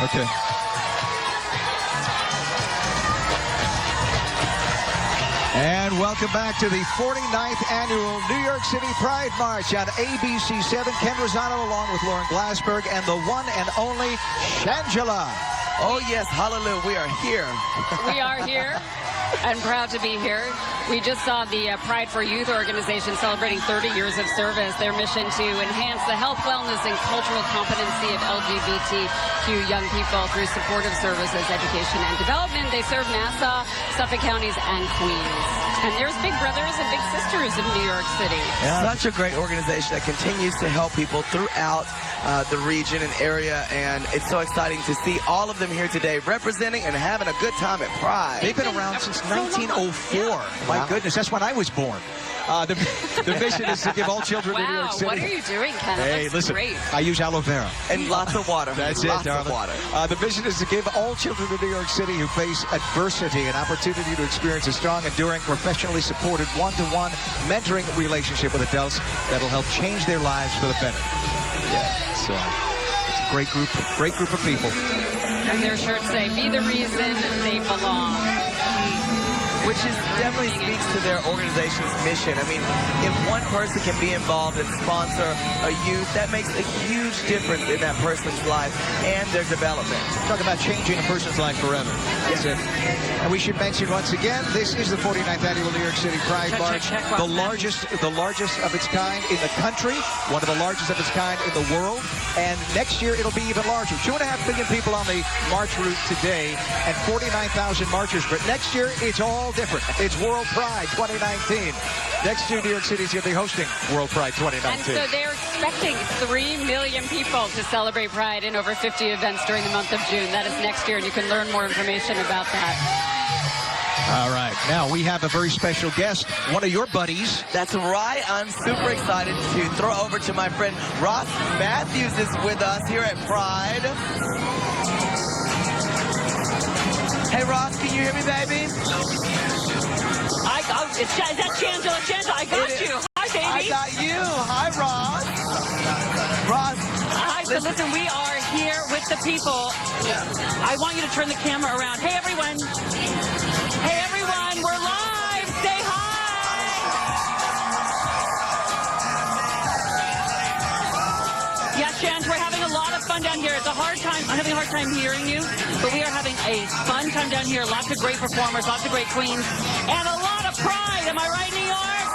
Okay. And welcome back to the 49th Annual New York City Pride March on ABC7. Ken Rosano along with Lauren Glassberg and the one and only Shangela. Oh, yes. Hallelujah. We are here. We are here and proud to be here. We just saw the Pride for Youth organization celebrating 30 years of service. Their mission to enhance the health, wellness, and cultural competency of LGBTQ young people through supportive services, education, and development. They serve Nassau, Suffolk counties, and Queens. And there's big brothers and big sisters in New York City. Yeah. Such a great organization that continues to help people throughout the region and area, and it's so exciting to see all of them here today representing and having a good time at Pride. They've been around since 1904. My goodness, that's when I was born. The mission is to give all children in New York City. What are you doing, Ken? Hey, listen, great. I use aloe vera. And lots of water. That's lots it, darling. Of water. The mission is to give all children in New York City who face adversity an opportunity to experience a strong, enduring, professionally supported one-to-one mentoring relationship with adults that will help change their lives for the better. Yeah, it's a great group of people. And their shirts say, "Be the reason they belong." Which definitely speaks to their organization's mission. I mean, if one person can be involved and sponsor a youth, that makes a huge difference in that person's life and their development. Talk about changing a person's life forever. That's it. And we should mention once again, this is the 49th Annual New York City Pride March, the largest of its kind in the country, one of the largest of its kind in the world, and next year it'll be even larger. 2.5 million people on the march route today and 49,000 marchers, but next year it's all different. It's World Pride 2019. Next year, New York City is going to be hosting World Pride 2019. And so they're expecting 3 million people to celebrate Pride in over 50 events during the month of June. That is next year, and you can learn more information about that. All right. Now, we have a very special guest, one of your buddies. That's right. I'm super excited to throw over to my friend Ross Matthews is with us here at Pride. Hey, Ross, can you hear me, baby? Is that Shangela? I got you. Hi, baby. I got you. Hi, Ross. Ross. Hi, so listen, we are here with the people. I want you to turn the camera around. Hey, everyone. Hey, everyone. We're live. Say hi. Yeah, Shanj, we're having a lot of fun down here. It's a hard time. I'm having a hard time hearing you, but we are having a fun time down here. Lots of great performers, lots of great queens, and a lot of pride. Am I right, New York?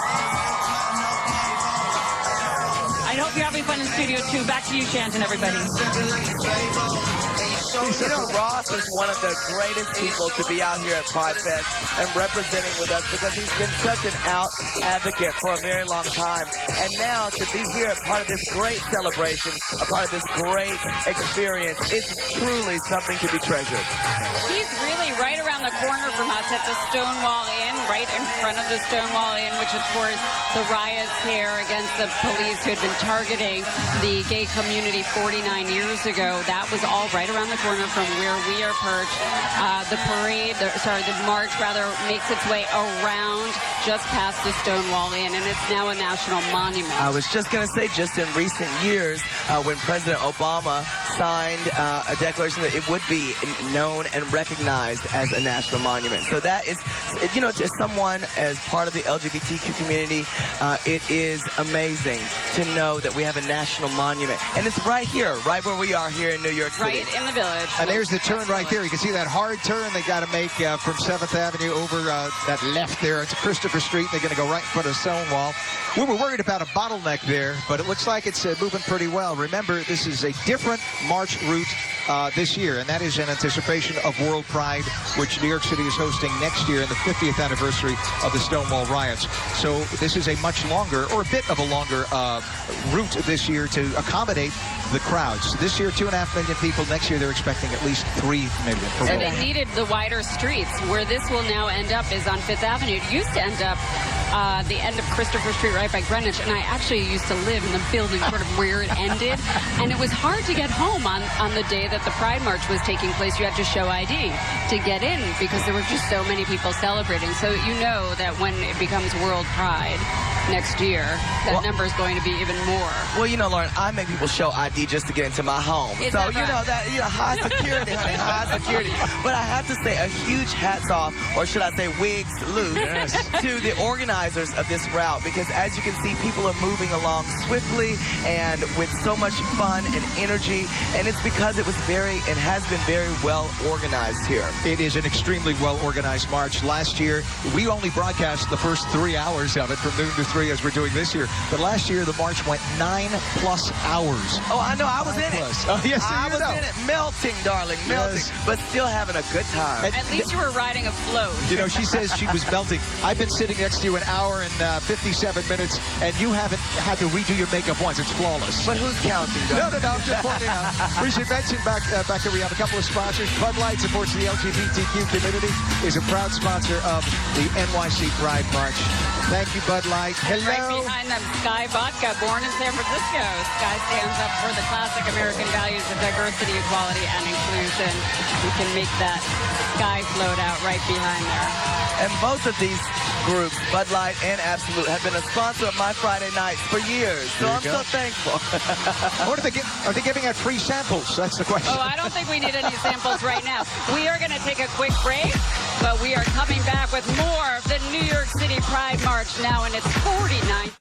I hope you're having fun in studio, too. Back to you, Shanj, and everybody. You know, Ross is one of the greatest people to be out here at Pride Fest and representing with us because he's been such an out advocate for a very long time. And now to be here at part of this great celebration, a part of this great experience, it's truly something to be treasured. He's really right around the corner from us at the Stonewall Inn, right in front of the Stonewall Inn, which of course the riots here against the police who had been targeting the gay community 49 years ago, that was all right around the corner from where we are perched. The march makes its way around just past the Stonewall Inn, and it's now a national monument. I was just going to say, just in recent years, when President Obama signed a declaration that it would be known and recognized as a national monument. So that is, you know, to someone as part of the LGBTQ community, it is amazing to know that we have a national monument. And it's right here, right where we are here in New York City. Right in the Village. And there's the turn right there. You can see that hard turn they got to make from 7th Avenue over that left there. It's Christopher Street. They're going to go right in front of Stonewall. We were worried about a bottleneck there, but it looks like it's moving pretty well. Remember, this is a different march route this year, and that is in anticipation of World Pride, which New York City is hosting next year in the 50th anniversary of the Stonewall riots. So this is a much longer, or a bit of a longer route this year to accommodate the crowds. This year, 2.5 million people. Next year, they're expecting at least 3 million. And they needed the wider streets. Where this will now end up is on 5th Avenue. It used to end up the end of Christopher Street right by Greenwich, and I actually used to live in the building sort of where it ended, and it was hard to get home on the day that the Pride March was taking place. You had to show ID to get in because there were just so many people celebrating. So you know that when it becomes World Pride next year, that number is going to be even more. Well, you know, Lauren, I make people show ID just to get into my home. Is so, that right? you know, that high security, honey, high security. But I have to say a huge hats off, or should I say wigs loose, to the organizers of this route, because as you can see, people are moving along swiftly and with so much fun and energy, and it's because it was and has been very well organized here. It is an extremely well organized march. Last year, we only broadcast the first 3 hours of it from noon to 3 as we're doing this year. But last year, the march went 9+ hours. Oh, I know. I was in it. Oh, yes, I was in it. Melting, darling, melting. Yes. But still having a good time. At least you were riding a float. You know, she says she was melting. I've been sitting next to you an hour and 57 minutes, and you haven't had to redo your makeup once. It's flawless. But who's counting, No, I'm just pointing out. We should mention back here we have a couple of sponsors. Bud Light supports the LGBTQ community, is a proud sponsor of the NYC Pride March. Thank you, Bud Light. Hello. Right behind them, Sky Vodka, born in San Francisco. Sky stands up for the classic American values of diversity, equality, and inclusion. We can make that Sky float out right behind there. And both of these groups, Bud Light and Absolute, have been a sponsor of my Friday nights for years. So I'm so thankful. What are they giving out free samples? That's the question. Oh, I don't think we need any samples right now. We are going to take a quick break, but we are coming back with more of the New York City Pride March now in its 49th.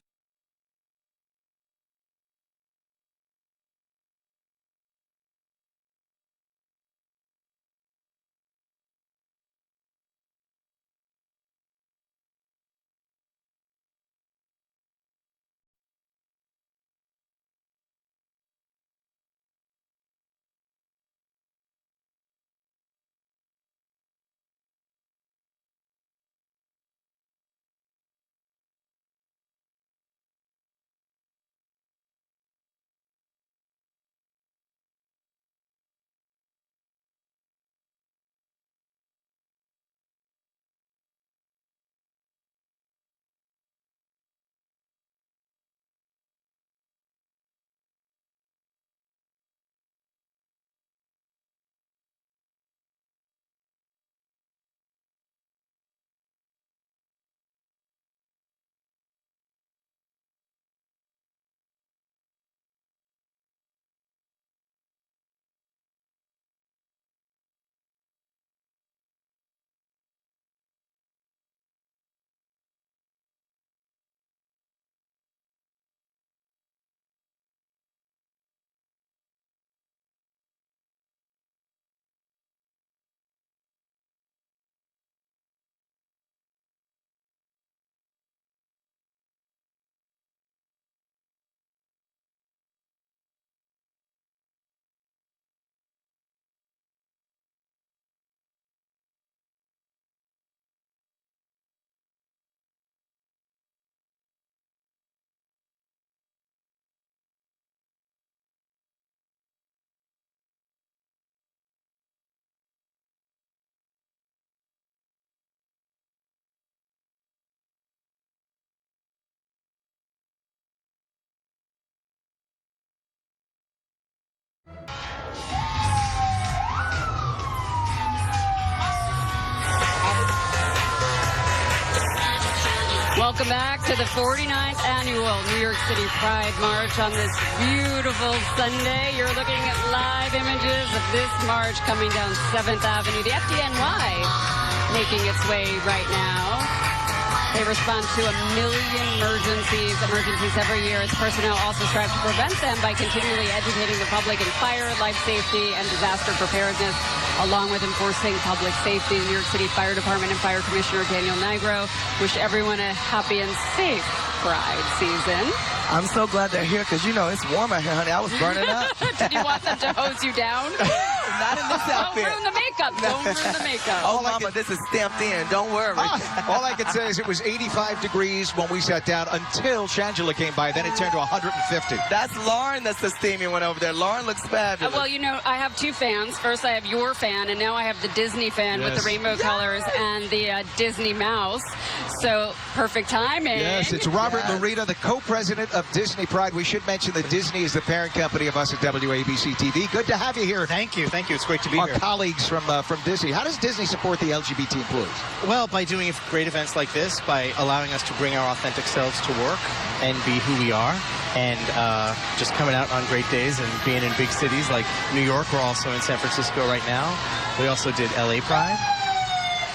Welcome back to the 49th annual New York City Pride March on this beautiful Sunday. You're looking at live images of this march coming down 7th Avenue. The FDNY making its way right now. They respond to 1 million emergencies every year. Its personnel also strive to prevent them by continually educating the public in fire, life safety, and disaster preparedness, along with enforcing public safety. The New York City Fire Department and Fire Commissioner Daniel Nigro wish everyone a happy and safe Pride season. I'm so glad they're here because, you know, it's warm out here, honey. I was burning up. Did you want them to hose you down? not in this outfit. Don't ruin the makeup. Don't ruin the makeup. Oh, mama, this is stamped in. Don't worry. All I can say is it was 85 degrees when we sat down until Shangela came by. Then it turned to 150. That's Lauren that's the steamy one over there. Lauren looks fabulous. Well, you know, I have two fans. First, I have your fan, and now I have the Disney fan with the rainbow colors and the Disney mouse. So, perfect timing. Yes, it's Robert Larita, the co-president of Disney Pride. We should mention that Disney is the parent company of us at WABC TV. Good to have you here. Thank you. Thank you. It's great to be here. Our colleagues from Disney. How does Disney support the LGBT employees? Well, by doing great events like this, by allowing us to bring our authentic selves to work and be who we are, and just coming out on great days and being in big cities like New York. We're also in San Francisco right now. We also did LA Pride.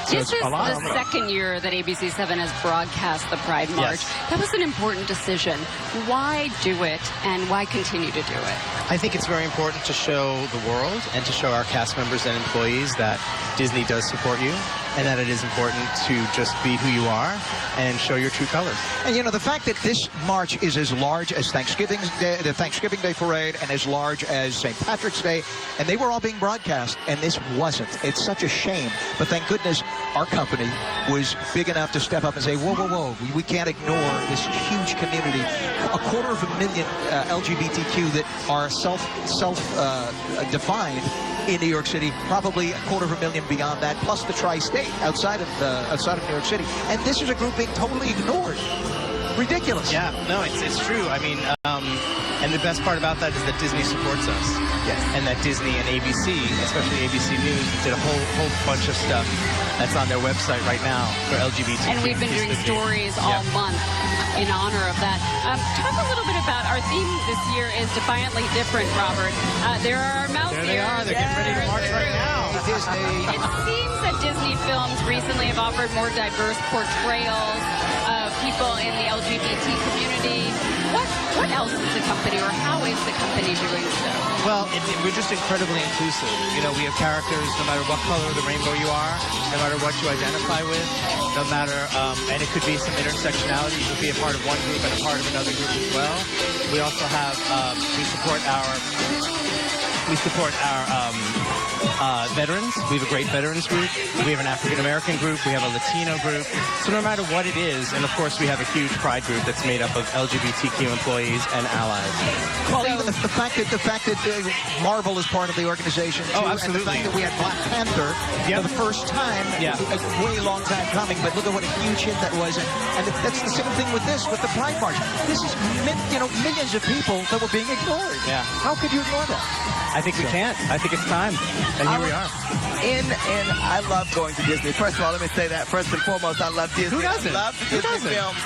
So this is the second year that ABC7 has broadcast the Pride March. Yes. That was an important decision. Why do it, and why continue to do it? I think it's very important to show the world and to show our cast members and employees that Disney does support you, and that it is important to just be who you are and show your true colors. And you know, the fact that this march is as large as Thanksgiving Day, the Thanksgiving Day parade, and as large as St. Patrick's Day, and they were all being broadcast, and this wasn't. It's such a shame. But thank goodness our company was big enough to step up and say, whoa, whoa, whoa, we can't ignore this huge community. 250,000 LGBTQ that are self-defined in New York City, probably 250,000 beyond that, plus the tri-state outside of New York City. And this is a group being totally ignored. Ridiculous. Yeah, no, it's true. I mean, and the best part about that is that Disney supports us. Yes. And that Disney and ABC, especially ABC News, did a whole bunch of stuff that's on their website right now for LGBT. And we've been doing stories all month in honor of that. Talk a little bit about our theme this year is Defiantly Different, Robert. There are our mouse There they are. They're getting ready to march right now. Disney. It seems that Disney films recently have offered more diverse portrayals of people in the LGBT community. What else is the company, or how is the company doing so? Well, we're just incredibly inclusive. You know, we have characters no matter what color of the rainbow you are, no matter what you identify with, no matter, and it could be some intersectionality. You could be a part of one group and a part of another group as well. We also have, we support our veterans. We have a great veterans group. We have an African-American group. We have a Latino group. So no matter what it is, and of course we have a huge Pride group that's made up of LGBTQ employees and allies. Well, even the fact that Marvel is part of the organization, too, absolutely. and the fact that we had Black Panther for the first time, a way long time coming, but look at what a huge hit that was. And that's the same thing with with the Pride March. This is, millions of people that were being ignored. Yeah. How could you ignore that? I think we can't. I think it's time. And here we are. And I love going to Disney. First of all, let me say that. First and foremost, I love Disney. Who doesn't? I love the Disney films.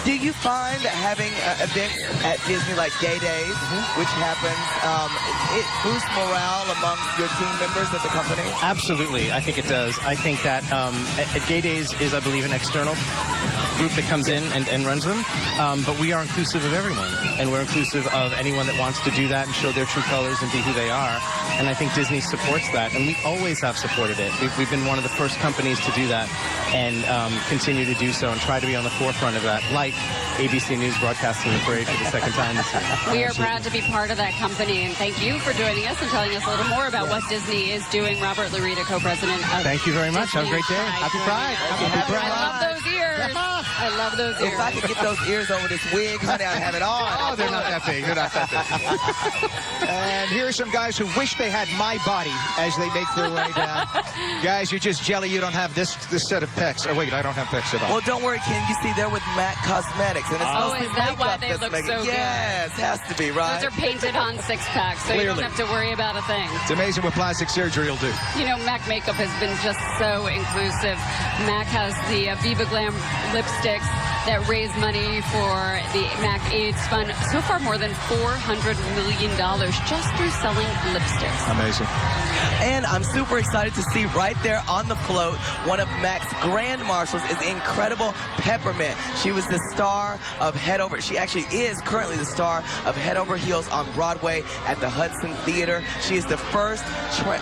Do you find that having events at Disney like Gay Days, which happens, it boosts morale amongst your team members at the company? Absolutely. I think it does. I think that at Gay Days is, I believe, an external group that comes in and runs them. But we are inclusive of everyone. And we're inclusive of anyone that wants to do that and show their true colors and be who they are. And I think Disney supports that. And we always have supported it. We've been one of the first companies to do that and continue to do so and try to be on the forefront of that, like ABC News broadcasting the parade for the second time this year. We are proud to be part of that company, and thank you for joining us and telling us a little more about what Disney is doing. Robert Larita, co-president of Thank you very much. Disney Have a great day. Happy Pride. Happy Pride. I love those ears. I love those ears. If I could get those ears over this wig, honey, I'd have it on. Oh, they're not that big. They're not that big. And here are some guys who wish they had my body as they make their way down. Guys, you're just jelly you don't have this set of pecs. Oh, wait, I don't have pecs at all. Well, don't worry, Ken. You see, they're with MAC Cosmetics. And it's mostly is that why makeup they that's look making so good? Yes, has to be, right? Those are painted on six-packs, so you don't have to worry about a thing. It's amazing what plastic surgery will do. You know, MAC makeup has been just so inclusive. MAC has the Viva Glam lipsticks that raise money for the MAC AIDS Fund. So far, more than $400 million just through selling lipsticks. Amazing. And I'm super excited to see right there on the float, one of MAC's grand marshals is the incredible Peppermint. She was the star of Head Over. She actually is currently the star of Head Over Heels on Broadway at the Hudson Theater. She is the first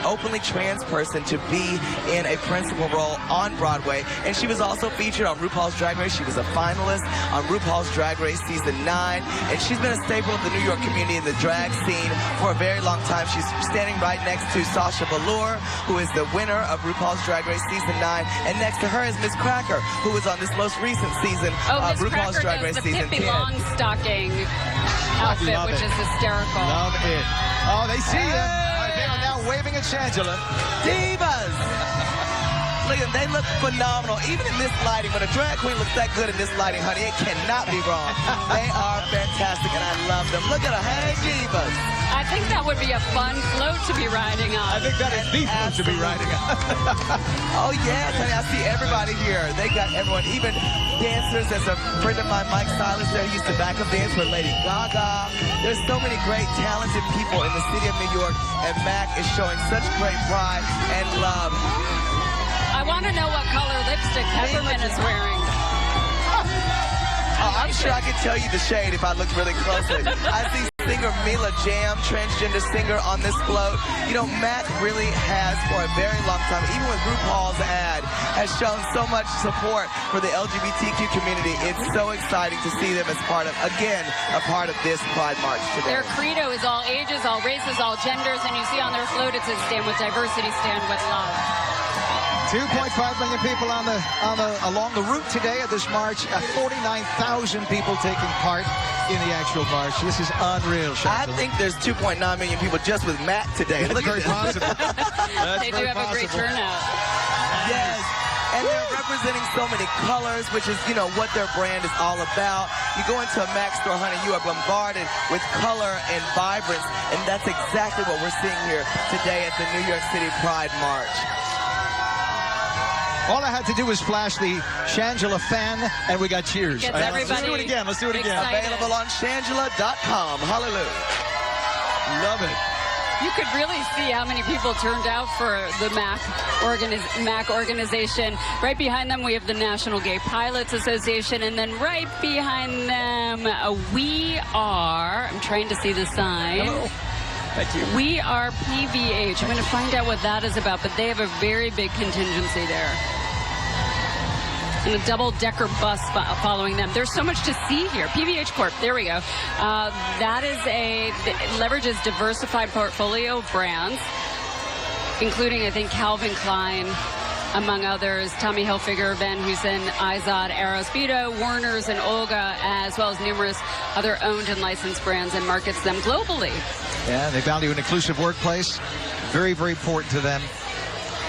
openly trans person to be in a principal role on Broadway. And she was also featured on RuPaul's Drag Race. She was a finalist finalist on RuPaul's Drag Race Season 9, and she's been a staple of the New York community in the drag scene for a very long time. She's standing right next to Sasha Velour, who is the winner of RuPaul's Drag Race Season 9, and next to her is Miss Cracker, who was on this most recent season of RuPaul's Drag Race Season 10. Pippi Longstocking outfit, which is hysterical. Love it. Oh, they see you. They are now waving at Shangela. Divas! Look at them, they look phenomenal. Even in this lighting, when a drag queen looks that good in this lighting, honey, it cannot be wrong. They are fantastic, and I love them. Look at them. Hey, divas. I think that would be a fun float to be riding on. I think that is the float to be riding on. Oh, yes, honey, I see everybody here. They got everyone, even dancers. There's a friend of mine, Mike Silas, there. He used to back up dance for Lady Gaga. There's so many great, talented people in the city of New York, and Mac is showing such great pride and love. I want to know what color lipstick Peppermint is wearing. Oh, I'm sure I could tell you the shade if I looked really closely. I see singer Mila Jam, transgender singer, on this float. You know, Mac really has, for a very long time, even with RuPaul's ad, has shown so much support for the LGBTQ community. It's so exciting to see them as part of, again, a part of this Pride March today. Their credo is all ages, all races, all genders, and you see on their float it says stand with diversity, stand with love. 2.5 million people along the route today at this march. 49,000 people taking part in the actual march. This is unreal, I think there's 2.9 million people just with Matt today. That's very possible. They do have a great turnout. Yes. And they're representing so many colors, which is, you know, what their brand is all about. You go into a Mac store, honey, you are bombarded with color and vibrance, and that's exactly what we're seeing here today at the New York City Pride March. All I had to do was flash the Shangela fan, and we got cheers. Let's do it again. Let's do it again. Available on Shangela.com. Hallelujah. Love it. You could really see how many people turned out for the MAC organization. Right behind them, we have the National Gay Pilots Association, and then right behind them, we are, I'm trying to see the sign. Hello. Thank you. We are PVH. I'm going to find out what that is about, but they have a very big contingency there. And a double-decker bus following them. There's so much to see here. PVH Corp, there we go. That is leverages diversified portfolio of brands, including, I think, Calvin Klein, among others, Tommy Hilfiger, Van Heusen, Izod, Aerospeedo, Warner's, and Olga, as well as numerous other owned and licensed brands, and markets them globally. Yeah, they value an inclusive workplace. Very, very important to them.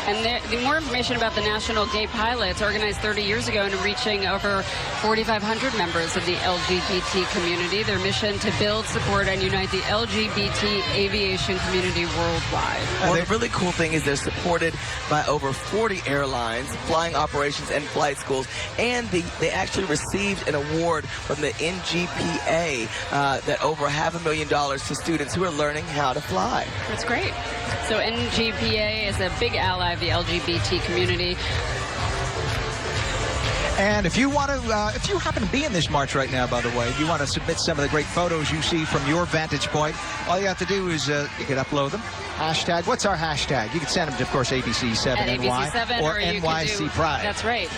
And the more information about the National Gay Pilots, organized 30 years ago and reaching over 4,500 members of the LGBT community. Their mission to build, support, and unite the LGBT aviation community worldwide. Well, the really cool thing is they're supported by over 40 airlines, flying operations, and flight schools. And they actually received an award from the NGPA that over $500,000 to students who are learning how to fly. That's great. So NGPA is a big ally of the LGBT community. And if you want to, if you happen to be in this march right now, by the way, you want to submit some of the great photos you see from your vantage point, all you have to do is you can upload them. Hashtag, what's our hashtag? You can send them to, of course, ABC7NY ABC7, or NYC Pride. That's right.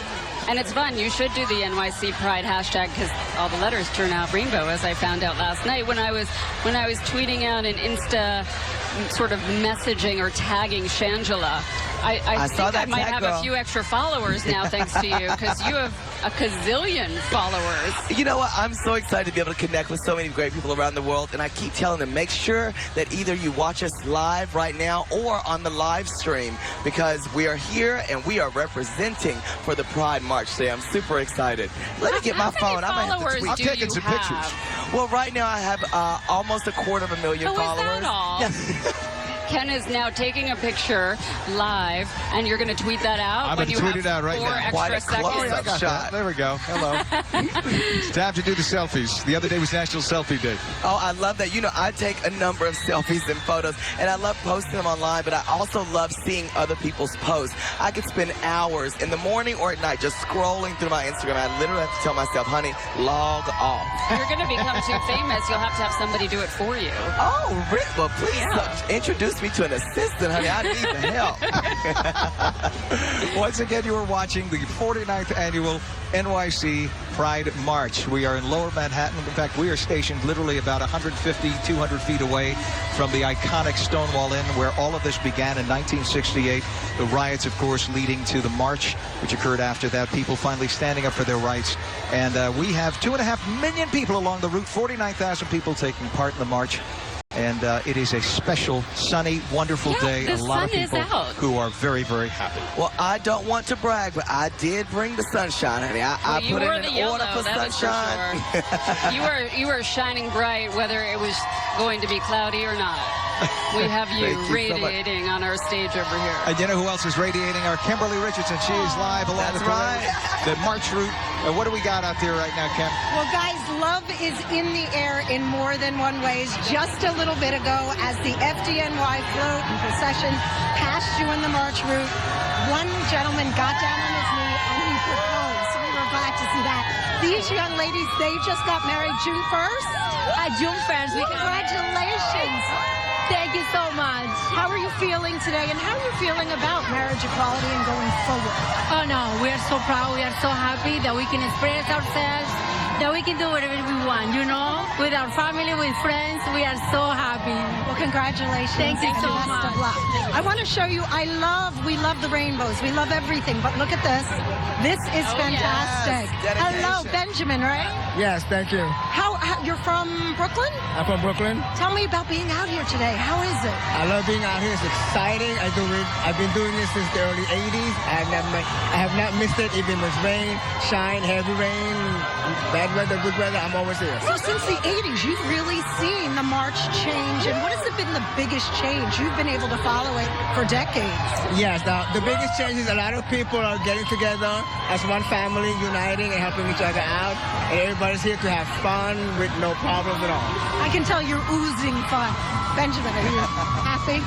And it's fun. You should do the NYC Pride hashtag because all the letters turn out rainbow, as I found out last night when I was tweeting out an Insta sort of messaging or tagging Shangela. I think I might have a few extra followers now thanks to you because you have a gazillion followers. You know what? I'm so excited to be able to connect with so many great people around the world, and I keep telling them, make sure that either you watch us live right now or on the live stream because we are here and we are representing for the Pride March today. I'm super excited. Let me get my phone. I'm taking some pictures. Well, right now I have almost 250,000 followers. Is that all? Ken is now taking a picture live, and you're going to tweet that out. I'm going to tweet it out right now. Quite a close-up shot. There we go. Hello. It's time to do the selfies. The other day was National Selfie Day. Oh, I love that. You know, I take a number of selfies and photos, and I love posting them online, but I also love seeing other people's posts. I could spend hours in the morning or at night just scrolling through my Instagram. I literally have to tell myself, honey, log off. You're going to become too famous. You'll have to have somebody do it for you. Oh, Rick, well, please introduce introduce me to an assistant, honey. I need the help. Once again, you are watching the 49th annual NYC Pride March. We are in Lower Manhattan. In fact, we are stationed literally about 150, 200 feet away from the iconic Stonewall Inn, where all of this began in 1968. The riots, of course, leading to the march, which occurred after that. People finally standing up for their rights. And we have 2.5 million people along the route, 49,000 people taking part in the march. And it is a special, sunny, wonderful day. A lot of people who are very, very happy. Well, I don't want to brag, but I did bring the sunshine, honey. I put in an order for sunshine. You were shining bright, whether it was going to be cloudy or not. We have you radiating on our stage over here. And you know who else is radiating? Our Kimberly Richardson. She is live along with the march route. And what do we got out there right now, Kim? Well, guys, love is in the air in more than one ways. Just a little bit ago, as the FDNY float and procession passed you in the march route, one gentleman got down on his knee and he proposed. We were glad to see that. These young ladies, they just got married June 1st. June 1st. Congratulations. Thank you so much. How are you feeling today, and how are you feeling about marriage equality and going forward? Oh, no, we are so proud. We are so happy that we can express ourselves, that we can do whatever we want, you know? With our family, with friends, we are so happy. Well, congratulations. Thank you so much. much. Best of luck. I want to show you, we love the rainbows. We love everything, but look at this. This is fantastic. Yes. Hello, Benjamin, right? Yes, thank you. You're from Brooklyn? I'm from Brooklyn. Tell me about being out here today. How is it? I love being out here. It's exciting. I've been doing this since the early 80s. I have not missed it, even with rain, shine, heavy rain, bad weather, good weather. I'm always here. So since the 80s, you've really seen the march change. And what has been the biggest change? You've been able to follow it for decades. Yes, the biggest change is a lot of people are getting together as one family, uniting and helping each other out. And everybody's here to have fun with no problems at all. I can tell you're oozing fun. Benjamin, are you happy?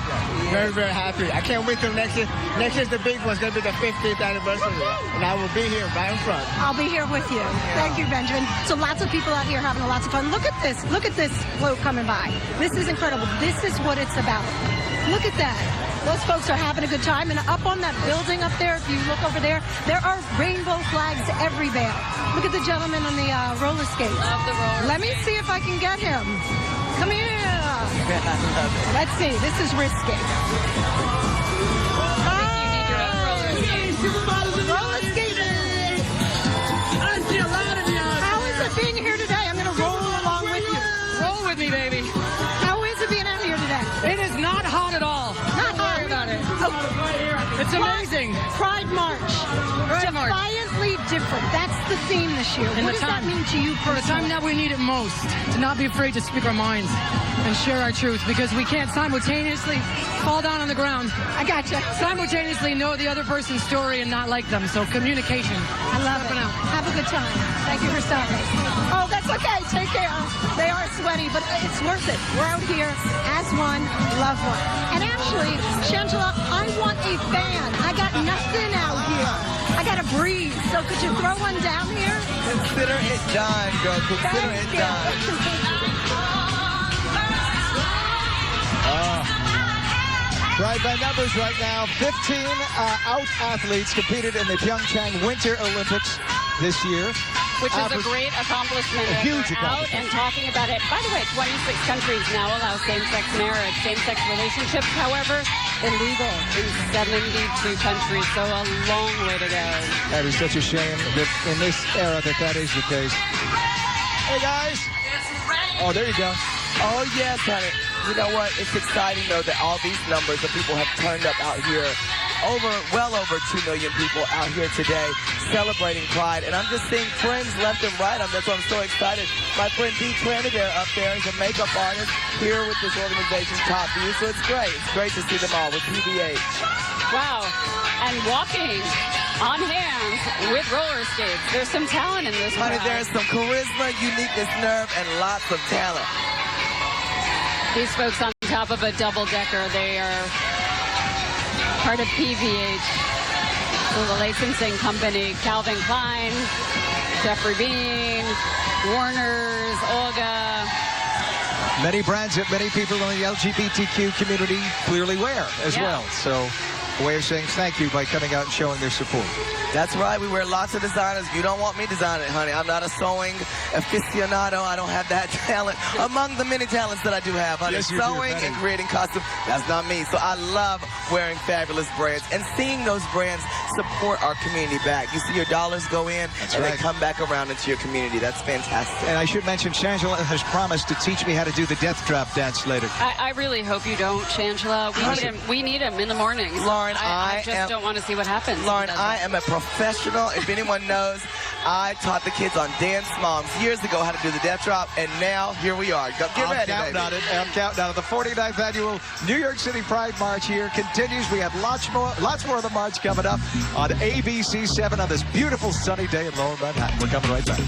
Very, very happy. I can't wait till next year. Next year's the big one. It's going to be the 50th anniversary. And I will be here right in front. I'll be here with you. Thank you, Benjamin. So lots of people out here having lots of fun. Look at this. Look at this float coming by. This is incredible. This is what it's about. Look at that. Those folks are having a good time. And up on that building up there, if you look over there, there are rainbow flags everywhere. Look at the gentleman on the roller skates. Love the roller Let me see if I can get him. Come here. Let's see. This is risky. Roller skating. I see a lot of you. How is it being here today? I'm going to roll along with you. Roll with me, baby. How is it being out here today? It is not hot at all. Not hot. Worry about it. Oh. It's amazing. Pride March. Defiantly different. That's the theme this year. What does that mean to you personally? The time that we need it most, to not be afraid to speak our minds and share our truth, because we can't simultaneously fall down on the ground. I gotcha. Simultaneously know the other person's story and not like them. So communication. I love it. Have a good time. Thank you for stopping. Oh, that's okay. Take care. They are sweaty, but it's worth it. We're out here as one, love one. And actually, Shangela, I want a fan. I got nothing out here. I got to breathe. So could you throw one down here? Consider it done, girl. Consider it done. Right by numbers right now, 15 out athletes competed in the Pyeongchang Winter Olympics this year. Which is a great accomplishment. A huge accomplishment. Out and talking about it. By the way, 26 countries now allow same-sex marriage, same-sex relationships, however, illegal in 72 countries. So a long way to go. That is such a shame that in this era that is the case. Hey, guys. Oh, there you go. Oh, yes, honey. You know what? It's exciting, though, that all these numbers of people have turned up out here. Well over 2 million people out here today celebrating Pride. And I'm just seeing friends left and right. That's why I'm so excited. My friend Dee Tranagere up there is a makeup artist here with this organization's Top View. So it's great. It's great to see them all with PVH. Wow. And walking on hands with roller skates. There's some talent in this crowd. Honey, there's some charisma, uniqueness, nerve, and lots of talent. These folks on top of a double-decker, they are part of PVH, so the licensing company, Calvin Klein, Jeffrey Bean, Warner's, Olga. Many brands that many people in the LGBTQ community clearly wear as well. So a way of saying thank you by coming out and showing their support. That's right. We wear lots of designers. You don't want me designing it, honey. I'm not a sewing aficionado. I don't have that talent. Among the many talents that I do have, honey. Yes, you sewing do, and creating costumes, that's not me. So I love wearing fabulous brands and seeing those brands support our community back. You see your dollars go in and they come back around into your community. That's fantastic. And I should mention, Shangela has promised to teach me how to do the death drop dance later. I really hope you don't, Shangela. We need him in the mornings. Lauren, I just don't want to see what happens. Lauren, I am a professional. If anyone knows, I taught the kids on Dance Moms years ago how to do the death drop, and now here we are. Get ready, baby. I'm counting on it. The 49th annual New York City Pride March here continues. We have lots more of the march coming up on ABC 7 on this beautiful sunny day in Lower Manhattan. We're coming right back.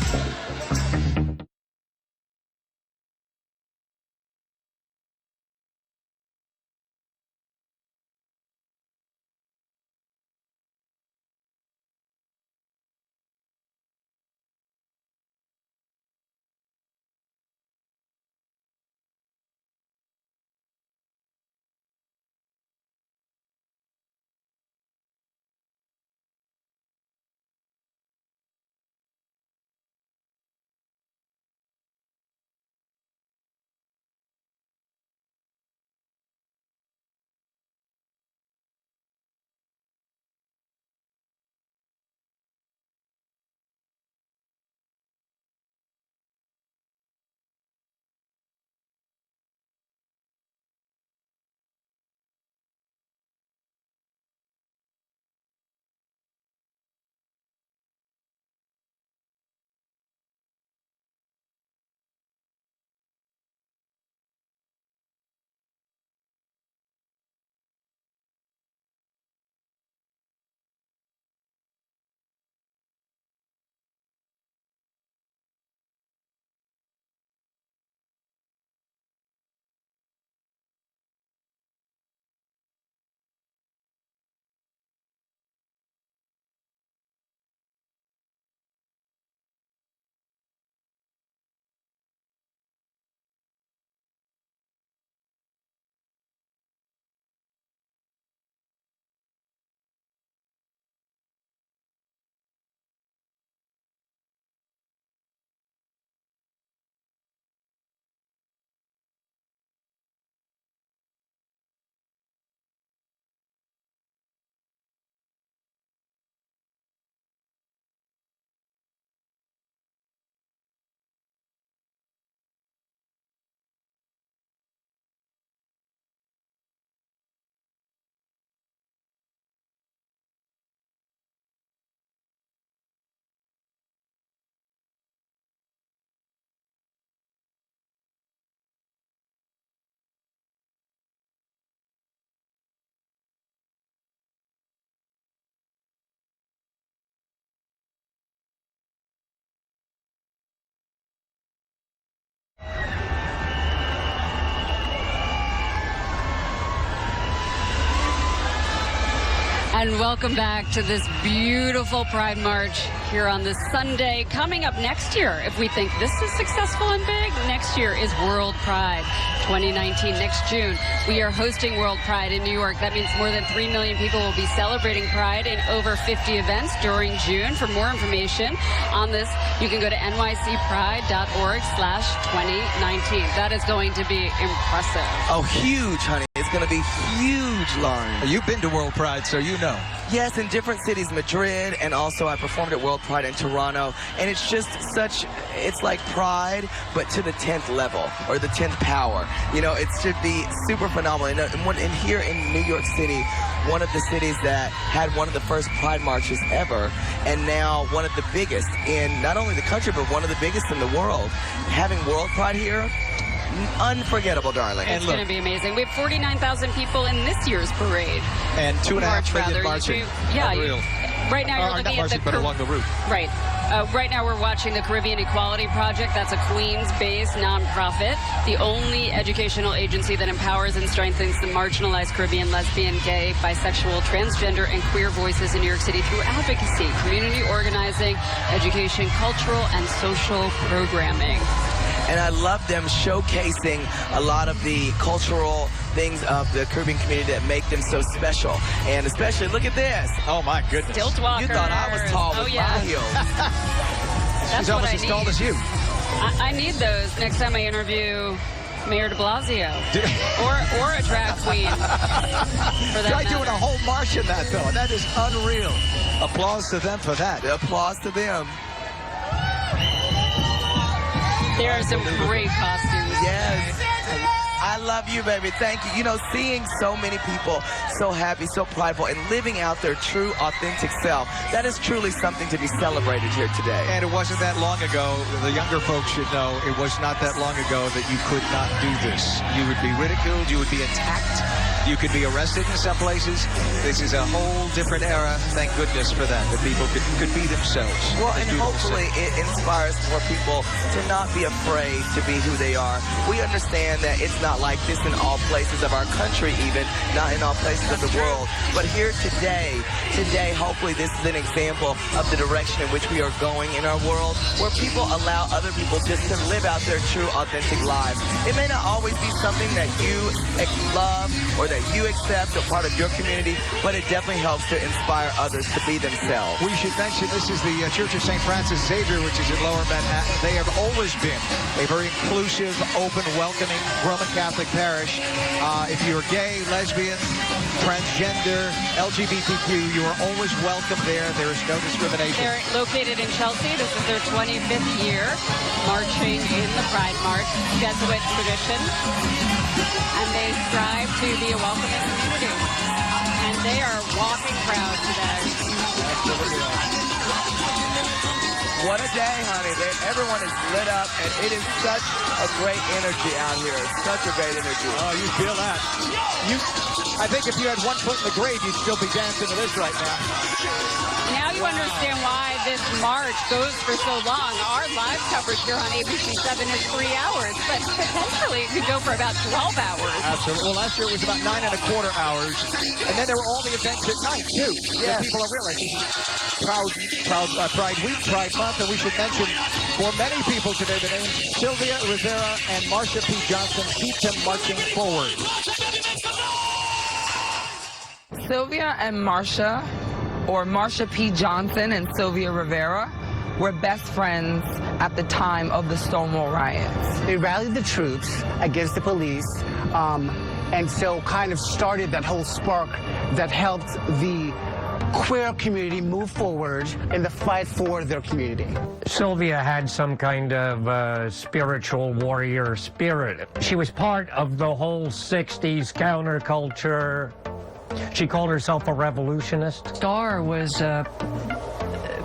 And welcome back to this beautiful Pride March here on this Sunday. Coming up next year, if we think this is successful and big, next year is World Pride 2019, next June. We are hosting World Pride in New York. That means more than 3 million people will be celebrating Pride in over 50 events during June. For more information on this, you can go to nycpride.org/2019. That is going to be impressive. Oh, huge, honey. It's going to be huge, Lauren. You've been to World Pride, so you know. Yes, in different cities, Madrid, and also I performed at World Pride in Toronto. And it's just it's like Pride, but to the 10th level, or the 10th power. You know, it should be super phenomenal. And here in New York City, one of the cities that had one of the first Pride marches ever, and now one of the biggest in not only the country, but one of the biggest in the world. Having World Pride here, unforgettable, darling. It's going to be amazing. We have 49,000 people in this year's parade. And 2.5 million marching. Right now you're looking at but along the route. Right. Right now we're watching the Caribbean Equality Project. That's a Queens-based nonprofit, the only educational agency that empowers and strengthens the marginalized Caribbean, lesbian, gay, bisexual, transgender, and queer voices in New York City through advocacy, community organizing, education, cultural, and social programming. And I love them showcasing a lot of the cultural things of the Caribbean community that make them so special. And especially, look at this. Oh, my goodness. Stilt walkers. You thought I was tall with my heels. She's almost as tall as you. I need those next time I interview Mayor de Blasio or a drag queen. Try doing a whole march in that, though. That is unreal. Applause to them for that. Applause to them. There are some great costumes. Yes. I love you, baby. Thank you. You know, seeing so many people so happy, so prideful, and living out their true, authentic self, that is truly something to be celebrated here today. And it wasn't that long ago, the younger folks should know, it was not that long ago that you could not do this. You would be ridiculed, you would be attacked, you could be arrested in some places. This is a whole different era, thank goodness for that people could be themselves. Well, and hopefully it inspires more people to not be afraid to be who they are. We understand that it's not like this in all places of our country even, not in all places of the world. But here today, hopefully this is an example of the direction in which we are going in our world, where people allow other people just to live out their true, authentic lives. It may not always be something that you love or that you accept or part of your community, but it definitely helps to inspire others to be themselves. We should mention this is the Church of St. Francis Xavier, which is in Lower Manhattan. They have always been a very inclusive, open, welcoming Roman Catholic parish. If you're gay, lesbian, transgender, LGBTQ, you are always welcome there. There is no discrimination. They're located in Chelsea. This is their 25th year marching in the Pride March, Jesuit tradition. And they strive to be a welcoming community. And they are walking proud today. What a day, honey. Everyone is lit up, and it is such a great energy out here. Such a great energy. Oh, you feel that. I think if you had one foot in the grave, you'd still be dancing to this right now. Now you understand why this march goes for so long. Our live coverage here on ABC7 is 3 hours, but potentially it could go for about 12 hours. Absolutely. Well, last year it was about 9.25 hours, and then there were all the events at night, too. Yeah. People are realizing Pride Week, Pride Month, and we should mention for many people today the names Sylvia Rivera and Marsha P. Johnson. Keep them marching forward. Sylvia and Marsha, or Marsha P. Johnson and Sylvia Rivera, were best friends at the time of the Stonewall riots. They rallied the troops against the police, and so kind of started that whole spark that helped the queer community move forward in the fight for their community. Sylvia had some kind of spiritual warrior spirit. She was part of the whole 60s counterculture. She called herself a revolutionist. Star was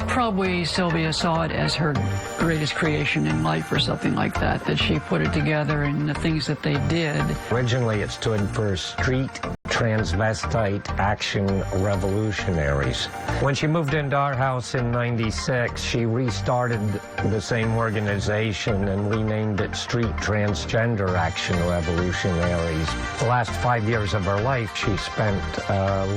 probably Sylvia saw it as her greatest creation in life or something like that, that she put it together and the things that they did. Originally it stood for Street Transvestite Action Revolutionaries. When she moved into our house in '96, she restarted the same organization and renamed it Street Transgender Action Revolutionaries. The last 5 years of her life she spent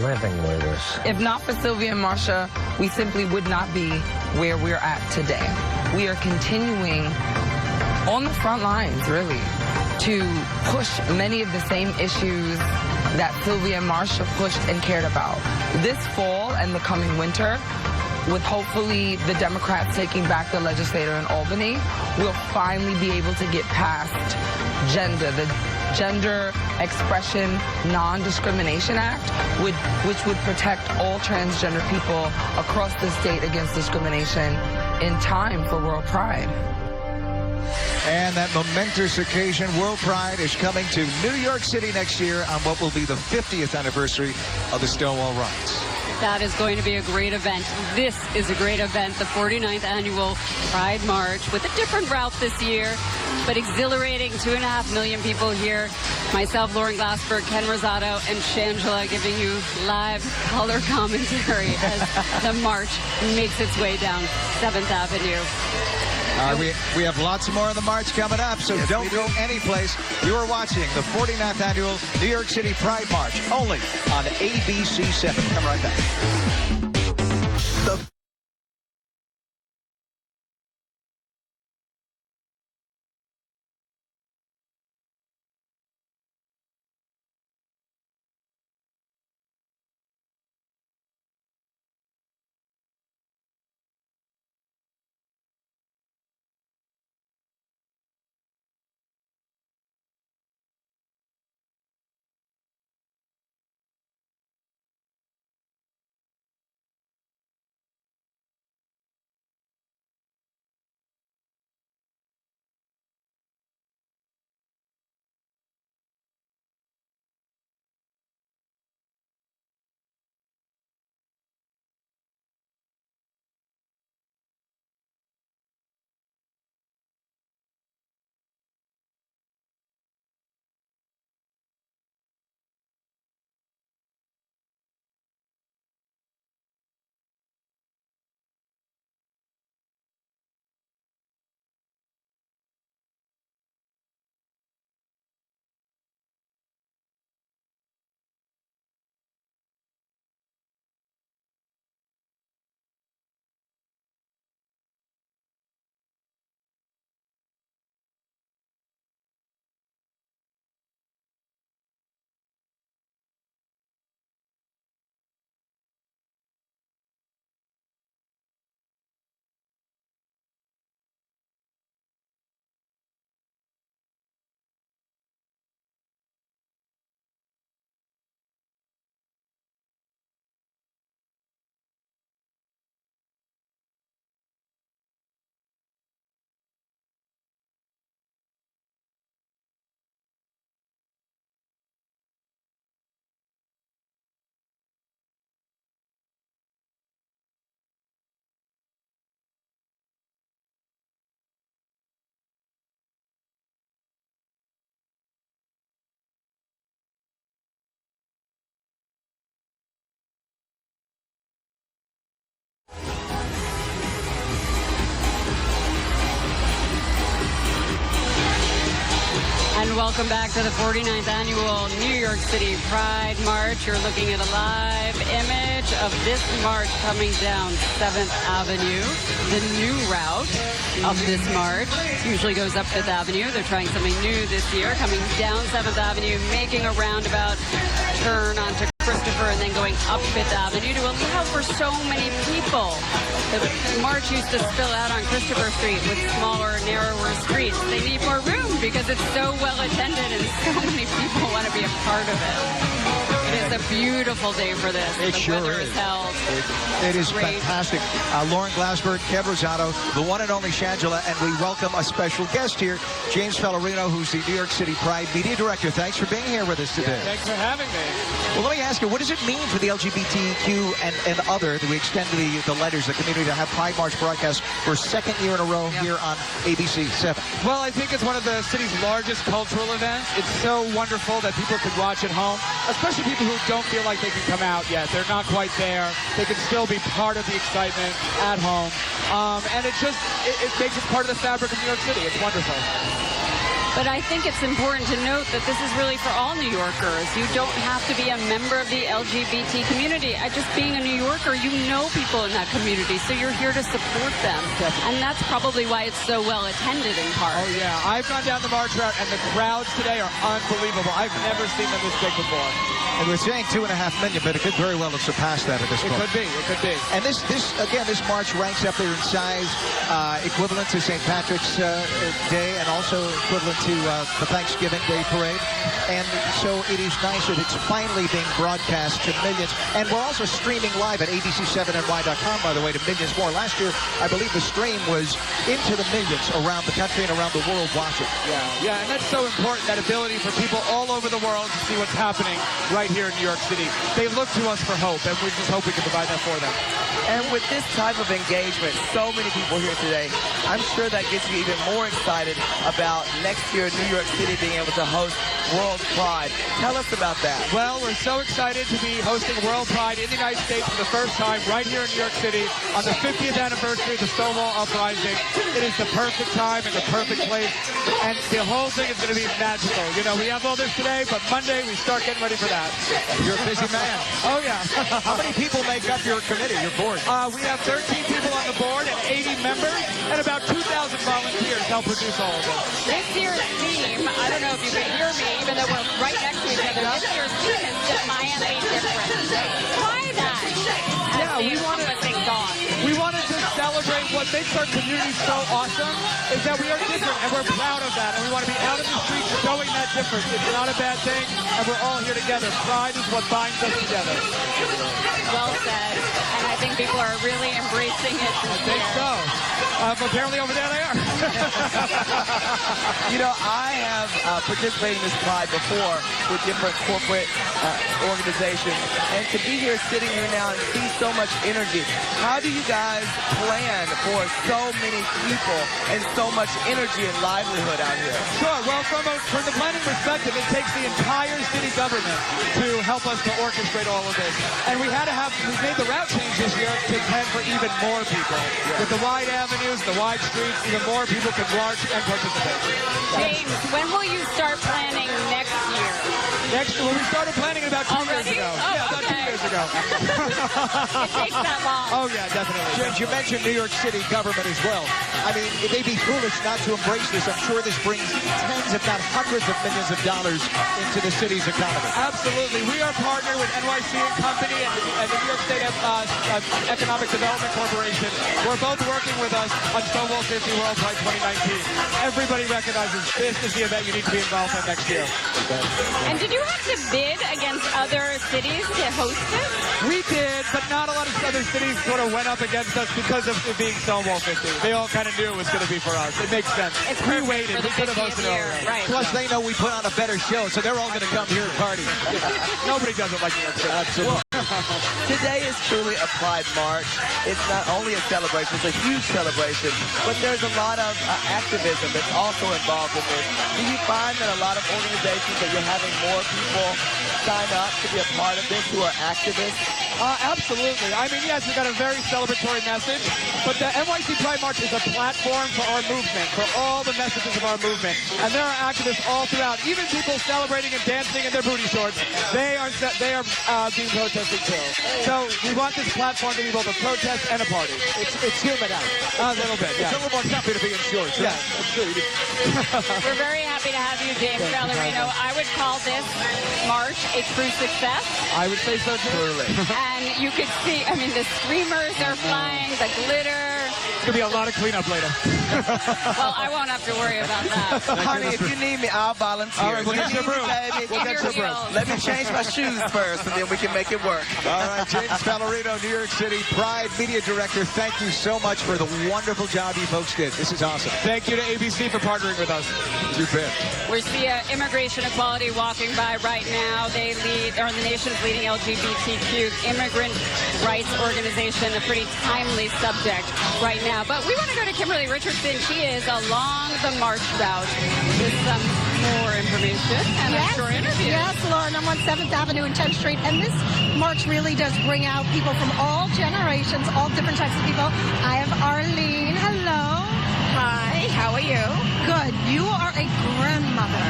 living with us. If not for Sylvia and Marsha, we simply would not be where we're at today. We are continuing on the front lines, really, to push many of the same issues that Sylvia and Marsha pushed and cared about. This fall and the coming winter, with hopefully the Democrats taking back the legislature in Albany, we'll finally be able to get past gender, the Gender Expression Non-Discrimination Act, which would protect all transgender people across the state against discrimination in time for World Pride. And that momentous occasion, World Pride, is coming to New York City next year on what will be the 50th anniversary of the Stonewall riots. That is going to be a great event. This is a great event, the 49th annual Pride March, with a different route this year, but exhilarating. 2.5 million people here. Myself, Lauren Glassberg, Ken Rosato, and Shangela giving you live color commentary as the march makes its way down 7th Avenue. We have lots more of the march coming up, so don't go anyplace. You are watching the 49th annual New York City Pride March, only on ABC7. Come right back. and welcome back to the 49th annual New York City Pride March. You're looking at a live image of this march coming down 7th Avenue. The new route of this march usually goes up 5th Avenue. They're trying something new this year, coming down 7th Avenue, making a roundabout turn onto Christopher and then going up 5th Avenue to allow for so many people. The march used to spill out on Christopher Street with smaller, narrower streets. They need more room because it's so well attended and so many people want to be a part of it. It is a beautiful day for this. It the sure weather is. held. It is Great. fantastic. Lauren Glassberg, Kev Rosado, the one and only Shangela, and we welcome a special guest here, James Pellerino, who's the New York City Pride Media Director. Thanks for being here with us today. Thanks for having me. Well, let me ask you, what does it mean for the LGBTQ and other that we extend the letters, the community, to have Pride March broadcast for a second year in a row here on ABC 7? Well, I think it's one of the city's largest cultural events. It's so wonderful that people can watch at home, especially people who don't feel like they can come out yet. They're not quite there. They can still be part of the excitement at home. And it makes it part of the fabric of New York City. It's wonderful. But I think it's important to note that this is really for all New Yorkers. You don't have to be a member of the LGBT community. Just being a New Yorker, you know people in that community, so you're here to support them. And that's probably why it's so well attended in part. Oh, yeah. I've gone down the March route, and the crowds today are unbelievable. I've never seen them this big before. And we're saying 2.5 million, but it could very well have surpassed that at this point. It could be. And this march ranks up there in size, equivalent to St. Patrick's Day, and also equivalent to the Thanksgiving Day Parade. And so it is nice that it's finally being broadcast to millions. And we're also streaming live at abc7ny.com, by the way, to millions more. Last year, I believe the stream was into the millions around the country and around the world watching. Yeah, and that's so important, that ability for people all over the world to see what's happening right here in New York City. They look to us for hope, and we just hope we can provide that for them. And with this type of engagement, so many people here today, I'm sure that gets you even more excited about next year New York City being able to host World Pride. Tell us about that. Well, we're so excited to be hosting World Pride in the United States for the first time right here in New York City on the 50th anniversary of the Stonewall Uprising. It is the perfect time and the perfect place, and the whole thing is going to be magical. You know, we have all this today, but Monday we start getting ready for that. You're a busy man. Oh, yeah. How many people make up your committee, your board? We have 13 people on the board and 80 members, and about 2,000 volunteers help produce all of this. This year's theme, I don't know if you can hear me, even though we're right next to each other, this year's theme is Define a Difference. Why that? Yeah, we wanted to celebrate what makes our community so awesome is that we are different, and we're proud of that, and we want to be out in the streets showing that difference. It's not a bad thing, and we're all here together. Pride is what binds us together. Well said, and I think people are really embracing it. I think so. Apparently over there they are. You know, I have participated in this Pride before with different corporate organizations, and to be here sitting here now and see so much energy, how do you guys plan for so many people and so much energy and livelihood out here? Sure. Well, from the planning perspective, it takes the entire city government to help us to orchestrate all of this. And we made the route change this year to plan for even more people. With the wide avenues, the wide streets, even more people can march and participate. James, when will you start planning next year? Well, we started planning about 2 years ago. Oh, yeah, about 2 years ago. It takes that long. Oh, yeah, definitely. James, you mentioned New York City government as well. I mean, they'd be foolish not to embrace this. I'm sure this brings tens, if not hundreds of millions of dollars into the city's economy. Absolutely. We are partnered with NYC Company and the New York State Economic Development Corporation. We're both working with us on Stonewall 50 World Pride 2019. Everybody recognizes this is the event you need to be involved in next year. And did you have to bid against other cities to host it? We did, but not a lot of other cities sort of went up against us because of it being Stonewall 50. They all kind of knew it was going to be for us. It makes sense. We waited. We could have hosted it earlier. Right. Plus, they know we put on a better show, so they're all going to come here and party. Nobody does it like New York City. Absolutely. Today is truly a Pride March. It's not only a celebration, it's a huge celebration, but there's a lot of activism that's also involved in this. Do you find that a lot of organizations that you're having more people sign up to be a part of this who are activists? Absolutely. I mean, yes, we've got a very celebratory message, but the NYC Pride March is a platform for our movement, for all the messages of our movement. And there are activists all throughout, even people celebrating and dancing in their booty shorts. They are being protesting too. So we want this platform to be both a protest and a party. It's human out. A little bit, yeah. It's a little more comfy to be in shorts. Yeah, absolutely. We're very happy to have you, James Ballerino. I would call this march a true success. I would say so too. And you could see, I mean, the streamers are flying, the glitter. It's going to be a lot of cleanup later. Well, I won't have to worry about that. Honey, if you need me, I'll volunteer. All right, we'll get you a broom. We'll get you a broom. Let me change my shoes first, and then we can make it work. All right, James Ballerino, New York City Pride Media Director, thank you so much for the wonderful job you folks did. This is awesome. Thank you to ABC for partnering with us. You bet. We see Immigration Equality walking by right now. They are the nation's leading LGBTQ immigrant rights organization, a pretty timely subject right now. But we want to go to Kimberly Richardson. She is along the march route with some more information and a short interview. Yes, Lauren, I'm on 7th Avenue and 10th Street, and this march really does bring out people from all generations, all different types of people. I have Arlene. Hello. Hi, how are you? Good. You are a grandmother.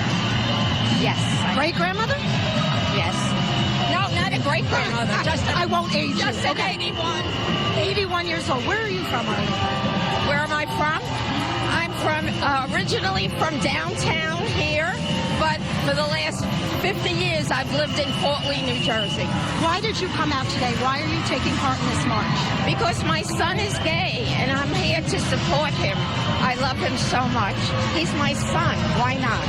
Yes. Great-grandmother? Yes. No, not a great-grandmother. I won't age you. Just an 81. 81 years old. Where are you from, Arlene? Where am I from? I'm from originally from downtown here, but for the last 50 years I've lived in Fort Lee, New Jersey. Why did you come out today? Why are you taking part in this march? Because my son is gay, and I'm here to support him. I love him so much. He's my son. Why not?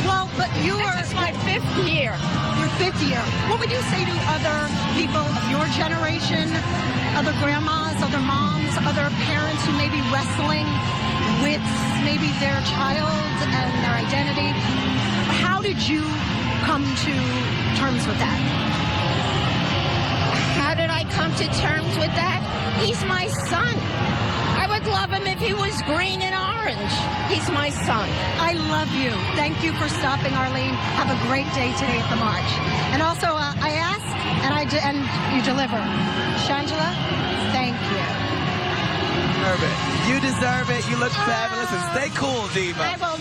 Well, but This is my 5th year. Your 5th year. What would you say to other people of your generation, other grandmas, other moms, other parents who may be wrestling with maybe their child and their identity? How did you come to terms with that? How did I come to terms with that? He's my son. I would love him if he was green and orange. He's my son. I love you. Thank you for stopping, Arlene. Have a great day today at the march. And also, I ask, and you deliver. Shangela, thank you. You deserve it. You look fabulous. And stay cool, Diva. I will.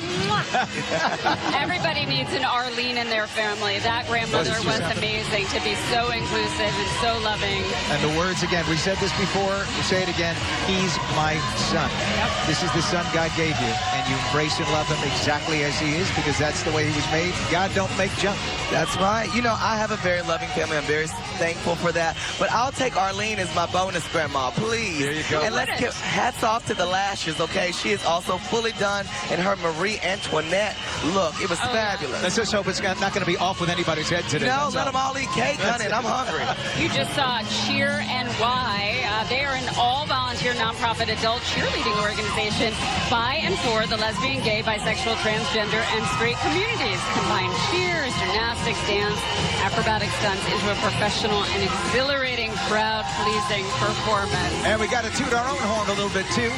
Everybody needs an Arlene in their family. That grandmother was amazing to be so inclusive and so loving. And the words again, we said this before, we say it again, he's my son. Yep. This is the son God gave you, and you embrace and love him exactly as he is, because that's the way he was made. God don't make junk. That's right. You know, I have a very loving family. I'm very thankful for that. But I'll take Arlene as my bonus grandma, please. There you go. And let's give hats off to the lashes, okay? She is also fully done in her Marie Antoinette look. It was fabulous. Let's just hope it's not going to be off with anybody's head today. No, let them all eat cake, honey, and I'm hungry. You just saw Cheer NY. They are an all-volunteer nonprofit adult cheerleading organization by and for the lesbian, gay, bisexual, transgender, and straight communities. Combine cheers, gymnastics, dance, acrobatic stunts into a professional and exhilarating, crowd-pleasing performance. And we got to toot our own horn a little bit, too.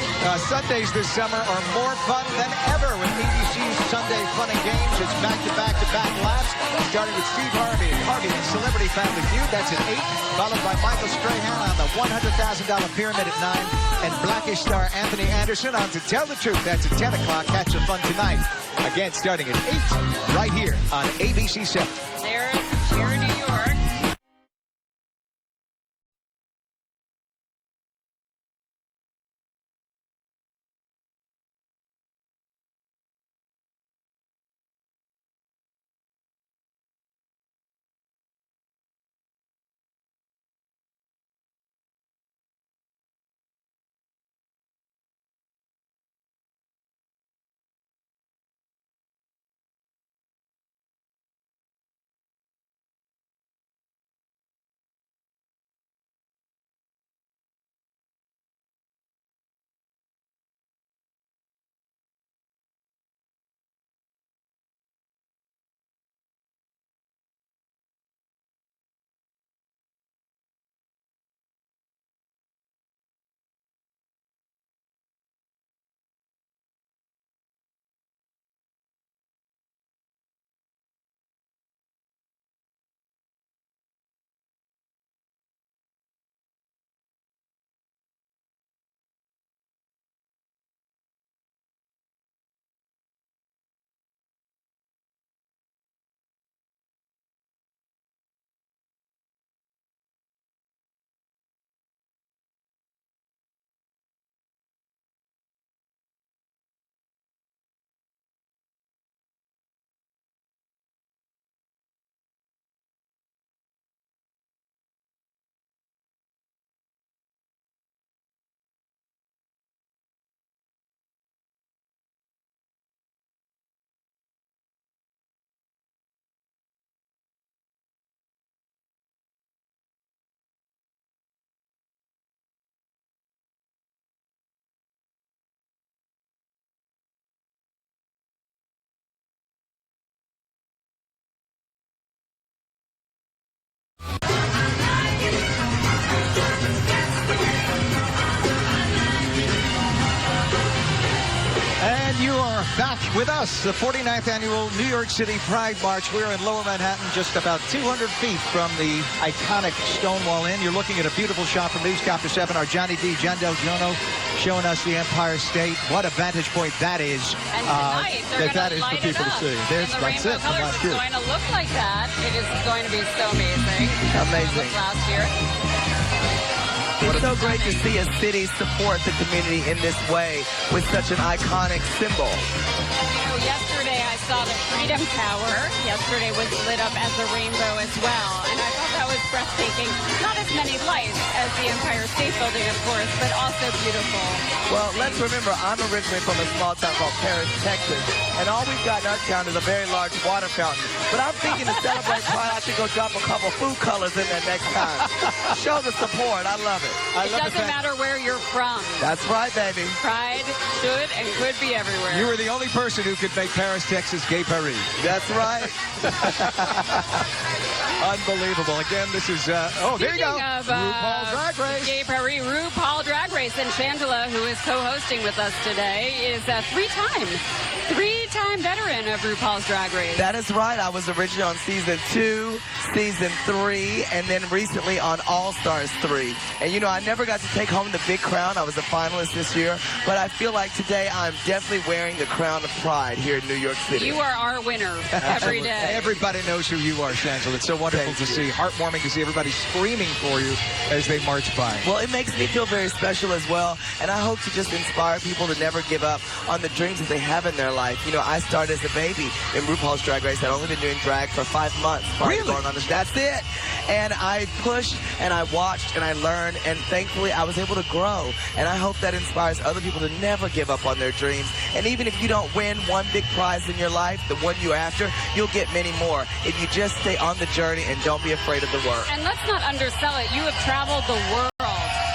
Sundays this summer are more fun than ever with ABC's Sunday Fun and Games. It's back-to-back-to-back laps, starting with Steve Harvey and Celebrity Family Feud. That's at 8, followed by Michael Strahan on the $100,000 pyramid at 9, and Blackish star Anthony Anderson on To Tell the Truth. That's at 10 o'clock. Catch the fun tonight. Again, starting at 8, right here on ABC 7. There is Cheer New York. back with us, the 49th annual New York City Pride March. We're in Lower Manhattan, just about 200 feet from the iconic Stonewall Inn. You're looking at a beautiful shot from Newscopter 7. Our Johnny D, John Del Giono, showing us the Empire State. What a vantage point that is. And tonight, they're going to light it up. There's the rainbow colors, it's going to look like that. It is going to be so amazing. Amazing. Last year. It's so great to see a city support the community in this way with such an iconic symbol. You know, yesterday I saw the Freedom Tower. Yesterday was lit up as a rainbow as well. And I thought that was breathtaking. Not as many lights as the Empire State Building, of course, but also beautiful. Well, let's remember, I'm originally from a small town called Paris, Texas. And all we've got in our town is a very large water fountain. But I'm thinking to celebrate Pride, I should go drop a couple food colors in there next time. Show the support. I love it. It doesn't matter where you're from. That's right, baby. Pride should and could be everywhere. You were the only person who could make Paris, Texas gay Paris. That's right. Unbelievable. Again, this is, oh, there you go. Of, RuPaul Drag Race. Gay Paris, RuPaul Drag Race. And Shangela, who is co-hosting with us today, is a three-time veteran of RuPaul's Drag Race. That is right. I was originally on season 2, season 3, and then recently on All-Stars 3. And, you know, I never got to take home the big crown. I was a finalist this year. But I feel like today I'm definitely wearing the crown of pride here in New York City. You are our winner every day. Everybody knows who you are, Shangela. It's so wonderful to see, heartwarming to see everybody screaming for you as they march by. Well, it makes me feel very special as well, and I hope to just inspire people to never give up on the dreams that they have in their life. You know, I started as a baby in RuPaul's Drag Race. I'd only been doing drag for 5 months. Really? Going on this. That's it. And I pushed, and I watched, and I learned, and thankfully I was able to grow. And I hope that inspires other people to never give up on their dreams. And even if you don't win one big prize in your life, the one you're after, you'll get many more if you just stay on the journey and don't be afraid of the work. And let's not undersell it. You have traveled the world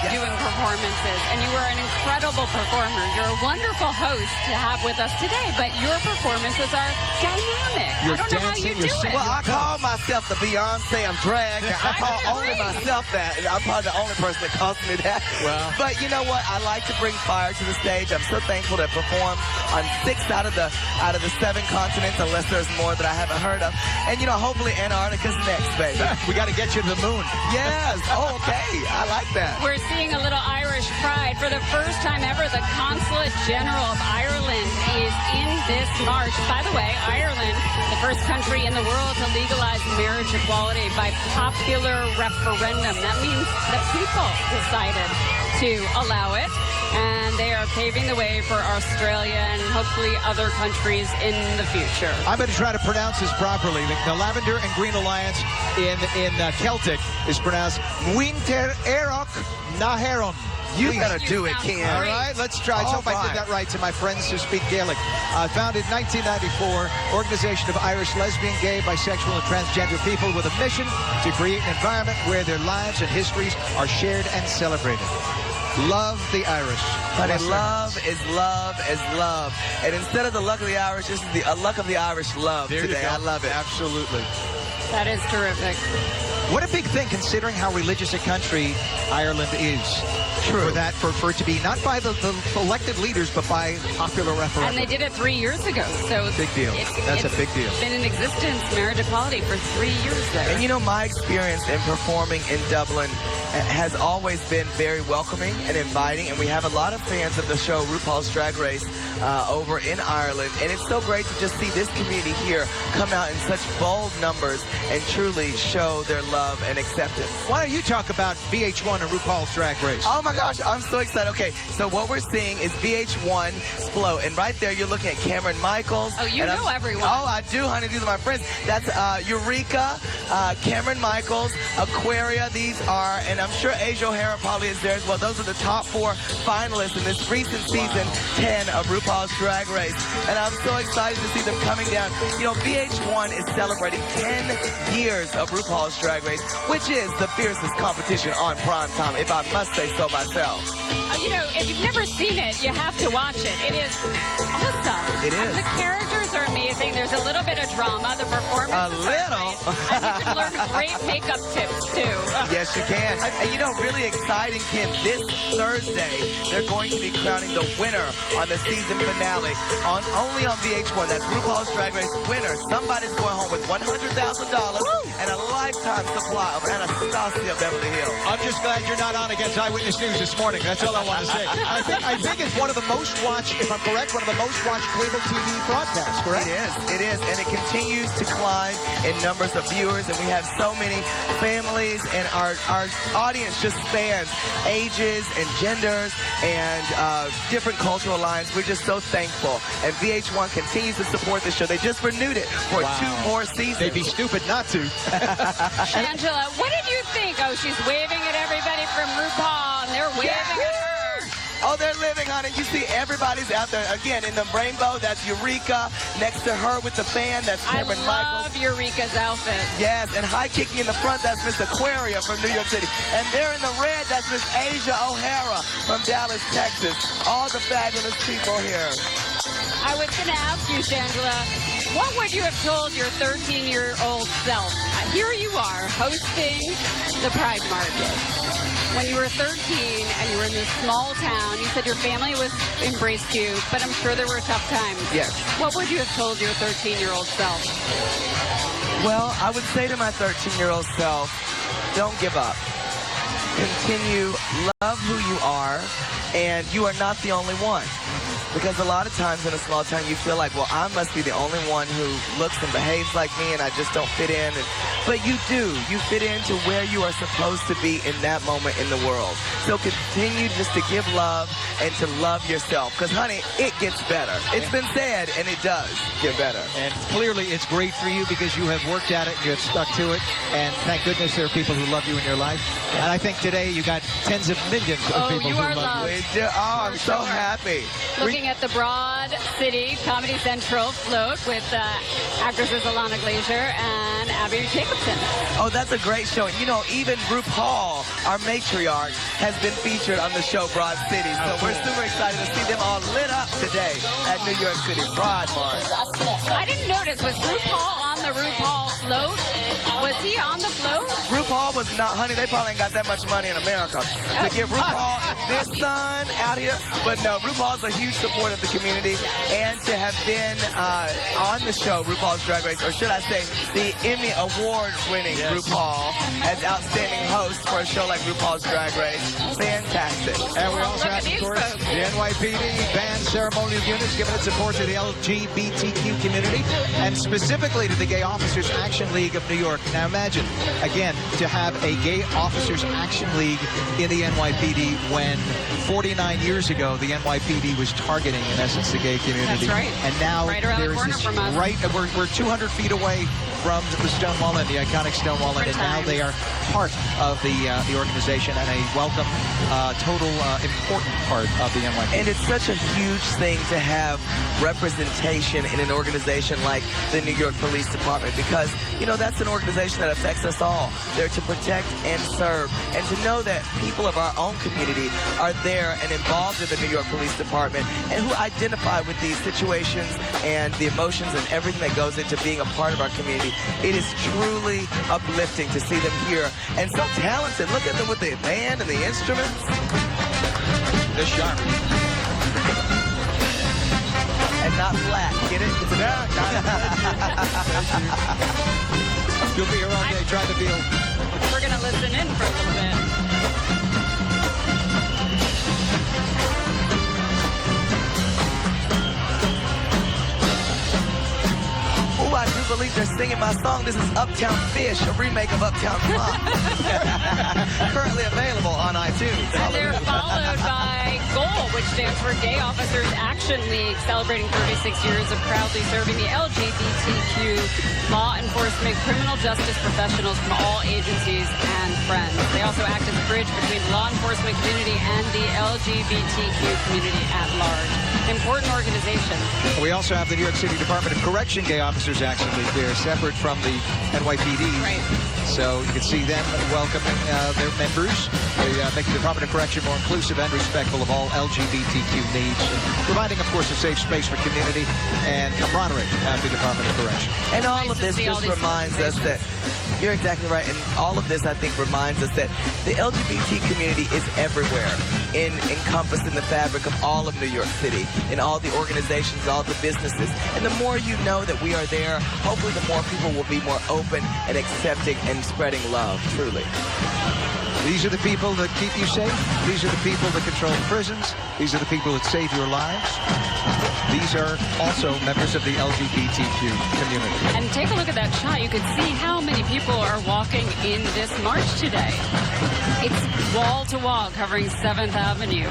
doing performances, and you are an incredible performer. You're a wonderful host to have with us today, but your performances are dynamic. You're I don't know how you do it. Well, I call myself the Beyonce of drag. I call only myself that. I'm probably the only person that calls me that. Well. But you know what? I like to bring fire to the stage. I'm so thankful to perform on 6 out of the 7 continents, unless there's more that I haven't heard of. And you know, hopefully Antarctica's next, baby. We got to get you to the moon. Yes. Oh, okay. I like that. We're seeing a little Irish pride. For the first time ever, the Consulate General of Ireland is in this march. By the way, Ireland, the first country in the world to legalize marriage equality by popular referendum. That means the people decided to allow it, and they are paving the way for Australia and hopefully other countries in the future. I'm going to try to pronounce this properly. The Lavender and Green Alliance in Celtic is pronounced Winter Erok Naheron. You better do it, Ken. All right, let's try. So if I did that right to my friends who speak Gaelic. Founded 1994, organization of Irish lesbian, gay, bisexual, and transgender people with a mission to create an environment where their lives and histories are shared and celebrated. Love the Irish. Honey, love is love is love. And instead of the luck of the Irish, this is the luck of the Irish love there today. I love it. Absolutely. That is terrific. What a big thing, considering how religious a country Ireland is. True. For that, for it to be not by the elected leaders, but by popular referendum. And they did it 3 years ago, so big deal. That's a big deal. It's been in existence, marriage equality, for 3 years there. And you know, my experience in performing in Dublin has always been very welcoming and inviting, and we have a lot of fans of the show RuPaul's Drag Race over in Ireland, and it's so great to just see this community here come out in such bold numbers and truly show their love and acceptance. Why don't you talk about VH1 and RuPaul's Drag Race? Oh my gosh, I'm so excited. Okay, so what we're seeing is VH1 Flow, and right there you're looking at Cameron Michaels. Oh, you know everyone. Oh, I do, honey. These are my friends. That's Eureka, Cameron Michaels, Aquaria. These are, and I'm sure Asia O'Hara probably is there as well. Those are the top 4 finalists in this recent season 10 of RuPaul's Drag Race. And I'm so excited to see them coming down. You know, VH1 is celebrating 10 years of RuPaul's Drag Race, which is the fiercest competition on prime time, if I must say so myself. myself. You know, if you've never seen it, you have to watch it. It is awesome. It is. The characters are amazing. There's a little bit of drama. The performance A little. And you can learn great makeup tips, too. Yes, you can. And you know, really exciting, Kim, this Thursday, they're going to be crowning the winner on the season finale only on VH1. That's RuPaul's Drag Race winner. Somebody's going home with $100,000 and a lifetime supply of Anastasia Beverly Hills. I'm just glad you're not on against Eyewitness News this morning. That's all I want to say. I think it's one of the most watched, if I'm correct, one of the most watched cable TV broadcasts, correct? It is, and it continues to climb in numbers of viewers, and we have so many families, and our audience just spans ages and genders and different cultural lines. We're just so thankful, and VH1 continues to support the show. They just renewed it for 2 more seasons. They'd be stupid not to. Shangela, what did you think? Oh, she's waving at everybody from RuPaul, and they're waving at her. Oh, they're living on it. You see everybody's out there. Again, in the rainbow, that's Eureka. Next to her with the fan, that's Cameron Michaels. I love Eureka's outfit. Yes, and high kicking in the front, that's Miss Aquaria from New York City. And there in the red, that's Miss Asia O'Hara from Dallas, Texas. All the fabulous people here. I was going to ask you, Shangela, what would you have told your 13-year-old self? Here you are, hosting the Pride March. When you were 13 and you were in this small town, you said your family embraced you, but I'm sure there were tough times. Yes. What would you have told your 13-year-old self? Well, I would say to my 13-year-old self, don't give up. Continue, love who you are, and you are not the only one. Because a lot of times in a small town, you feel like, well, I must be the only one who looks and behaves like me, and I just don't fit in. But you do. You fit into where you are supposed to be in that moment in the world. So continue just to give love and to love yourself. Because, honey, it gets better. It's been said, and it does get better. And clearly it's great for you because you have worked at it, you have stuck to it, and thank goodness there are people who love you in your life. And I think today you got tens of millions of people who love you. I'm so happy. Looking at the Broad City Comedy Central float with actresses Alana Glazer and Abby Jacobson. Oh, that's a great show. You know, even RuPaul, our matriarch, has been featured on the show Broad City. So we're super excited to see them all lit up today at New York City Pride March. I didn't notice. Was RuPaul on the RuPaul float? Was he on the float? RuPaul was not, honey, they probably ain't got that much money in America to get RuPaul this son out here. But no, RuPaul's a huge supporter of the community, and to have been on the show RuPaul's Drag Race, or should I say the Emmy Award-winning RuPaul as outstanding host for a show like RuPaul's Drag Race. Fantastic. And we also have, of course, the NYPD band ceremonial units giving its support to the LGBTQ community, and specifically to the Gay Officers Action League of New York. Now imagine, again, to have a Gay Officers Action League in the NYPD when 49 years ago the NYPD was targeting, in essence, the gay community. That's right. And now right around there the corner is this, from us. right, we're 200 feet away from the Stonewall Inn, the iconic Stonewall Inn, and now they are part of the organization and a welcome, total important part of the NYPD. And it's such a huge thing to have representation in an organization like the New York Police Department, because, you know, that's an organization that affects us all. They're to protect and serve, and to know that people of our own community are there and involved in the New York Police Department and who identify with these situations and the emotions and everything that goes into being a part of our community. It is truly uplifting to see them here, and so talented. Look at them with the band and the instruments. They're sharp. And not flat, get it? It's You'll be here all day, try the deal. We're going to listen in for a little bit. Oh, I do believe they're singing my song. This is Uptown Fish, a remake of Uptown Funk. Currently available on iTunes. And they're followed by Goal, which stands for Gay Officers Action League, celebrating 36 years of proudly serving the LGBTQ law enforcement, criminal justice professionals from all agencies and friends. They also act as a bridge between the law enforcement community and the LGBTQ community at large. Important organization. We also have the New York City Department of Correction Gay Officers Action League. They're separate from the NYPD. Right. So you can see them welcoming their members. They make the Department of Correction more inclusive and respectful of all LGBTQ needs, and providing, of course, a safe space for community and camaraderie at the Department of Correction. And all of this just reminds us that, you're exactly right, and all of this, I think, reminds us that the LGBT community is everywhere, encompassed in the fabric of all of New York City, in all the organizations, all the businesses. And the more you know that we are there, hopefully the more people will be more open and accepting and spreading love, truly. These are the people that keep you safe. These are the people that control prisons. These are the people that save your lives. These are also members of the LGBTQ community. And take a look at that shot. You can see how many people are walking in this march today. It's wall to wall covering 7th Avenue.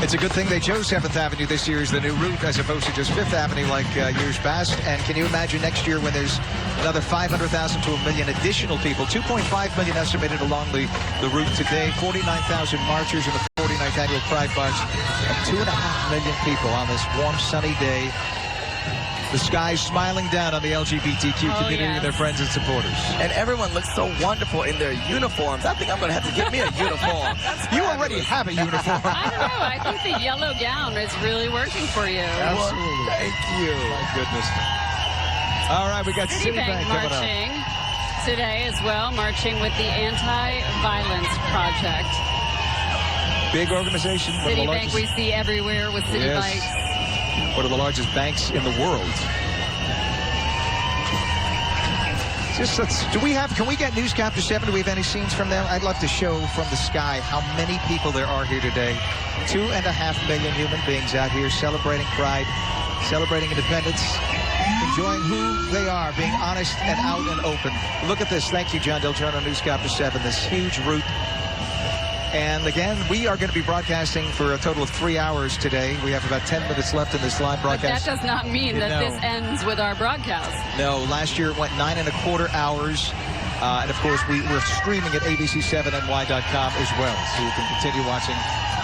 It's a good thing they chose 7th Avenue this year as the new route as opposed to just 5th Avenue like years past. And can you imagine next year when there's another 500,000 to a million additional people, 2.5 million estimated along the route today, 49,000 marchers in the 49th Annual Pride March, and 2.5 million people on this warm, sunny day. The sky's smiling down on the LGBTQ community and their friends and supporters. And everyone looks so wonderful in their uniforms. I think I'm going to have to get me a uniform. You already have a uniform. I don't know. I think the yellow gown is really working for you. Absolutely. Thank you. My goodness. All right, we got Citibank marching today as well, marching with the Anti-Violence Project. Big organization. Citibank we see everywhere with Citi Bikes. One of the largest banks in the world. Can we get Newscapter 7? Do we have any scenes from them? I'd love to show from the sky how many people there are here today. 2.5 million human beings out here celebrating Pride, celebrating independence, enjoying who they are, being honest and out and open. Look at this. Thank you, John Del Giorno, Newscapter 7, this huge route. And again, we are going to be broadcasting for a total of 3 hours today. We have about 10 minutes left in this live broadcast. But that does not mean that this ends with our broadcast. No, last year it went 9.25 hours. And of course, we're streaming at abc7ny.com as well. So you can continue watching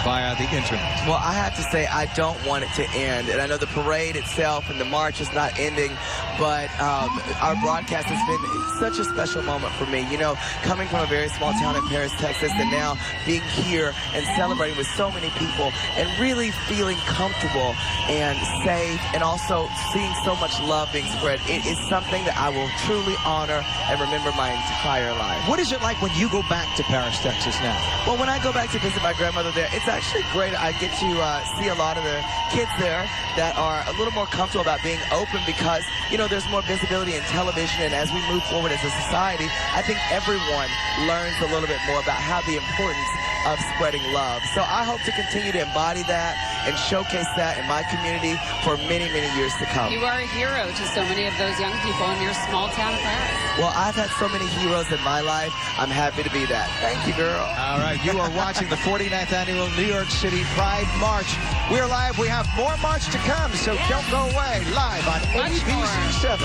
via the internet. Well, I have to say, I don't want it to end. And I know the parade itself and the march is not ending, but our broadcast has been such a special moment for me. You know, coming from a very small town in Paris, Texas, and now being here and celebrating with so many people and really feeling comfortable and safe and also seeing so much love being spread. It is something that I will truly honor and remember my entire life. What is it like when you go back to Paris, Texas now? Well, when I go back to visit my grandmother there, it's actually great. I get to see a lot of the kids there that are a little more comfortable about being open because, you know, there's more visibility in television, and as we move forward as a society, I think everyone learns a little bit more about how the importance of spreading love. So I hope to continue to embody that and showcase that in my community for many, many years to come. You are a hero to so many of those young people in your small town of Paris. Well, I've had so many heroes in my life. I'm happy to be that. Thank you, girl. All right, you are watching the 49th Annual New York City Pride March. We're live. We have more march to come, so don't go away. Live on ABC 7.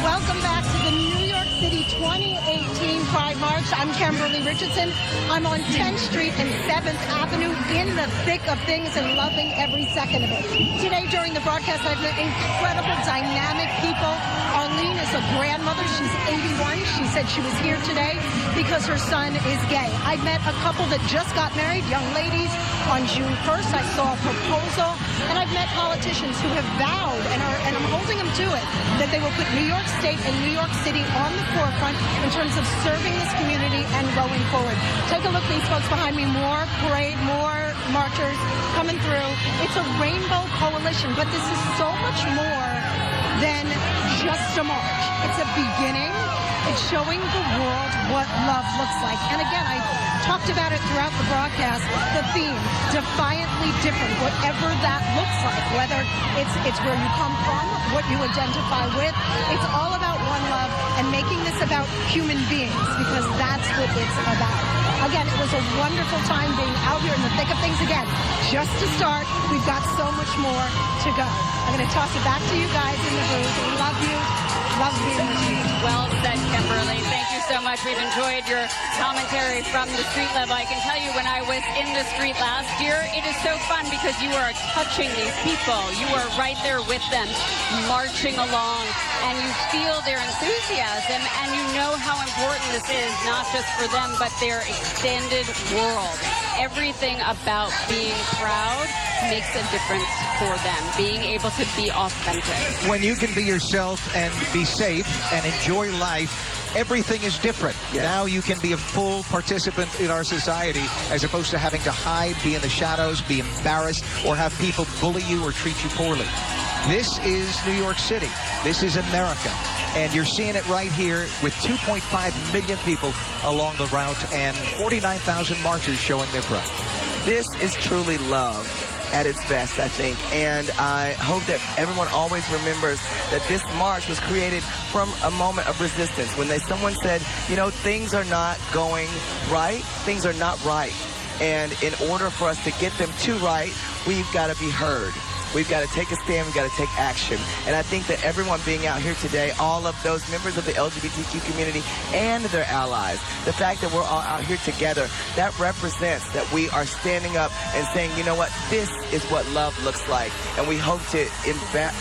Welcome back to the New York City 2018 Pride March. I'm Kimberly Richardson. I'm on 10th Street and 7th Avenue in the thick of things and loving every second of it. Today during the broadcast, I've met incredible, dynamic people. Arlene is a grandmother. She's 81. She said she was here today because her son is gay. I met a couple that just got married, young ladies, on June 1st. I saw a proposal. And I've met politicians who have vowed, and I'm holding them to it, that they will put New York State and New York City on the forefront in terms of serving this community and going forward. Take a look, these folks behind me, more parade, more marchers coming through. It's a rainbow coalition, but this is so much more than just a march. It's a beginning. It's showing the world what love looks like. And again, I talked about it throughout the broadcast, the theme, defiantly different, whatever that looks like, whether it's where you come from, what you identify with. It's all about one love and making this about human beings, because that's what it's about. Again, it was a wonderful time being out here in the thick of things again. Just to start, we've got so much more to go. I'm going to toss it back to you guys in the booth. Love you. Love being with you. Well said, Kimberly. Thank you so much. We've enjoyed your commentary from the street level. I can tell you when I was in the street last year, it is so fun because you are touching these people. You are right there with them, marching along, and you feel their enthusiasm, and you know how important this is, not just for them, but their extended world. Everything about being proud makes a difference for them, being able to be authentic. When you can be yourself and be safe and enjoy life, everything is different. Yes. Now you can be a full participant in our society as opposed to having to hide, be in the shadows, be embarrassed, or have people bully you or treat you poorly. This is New York City. This is America. And you're seeing it right here with 2.5 million people along the route and 49,000 marchers showing their pride. This is truly love at its best, I think. And I hope that everyone always remembers that this march was created from a moment of resistance. When someone said, you know, things are not going right, things are not right. And in order for us to get them to right, we've got to be heard. We've got to take a stand. We've got to take action. And I think that everyone being out here today, all of those members of the LGBTQ community and their allies, the fact that we're all out here together, that represents that we are standing up and saying, you know what, this is what love looks like. And we hope to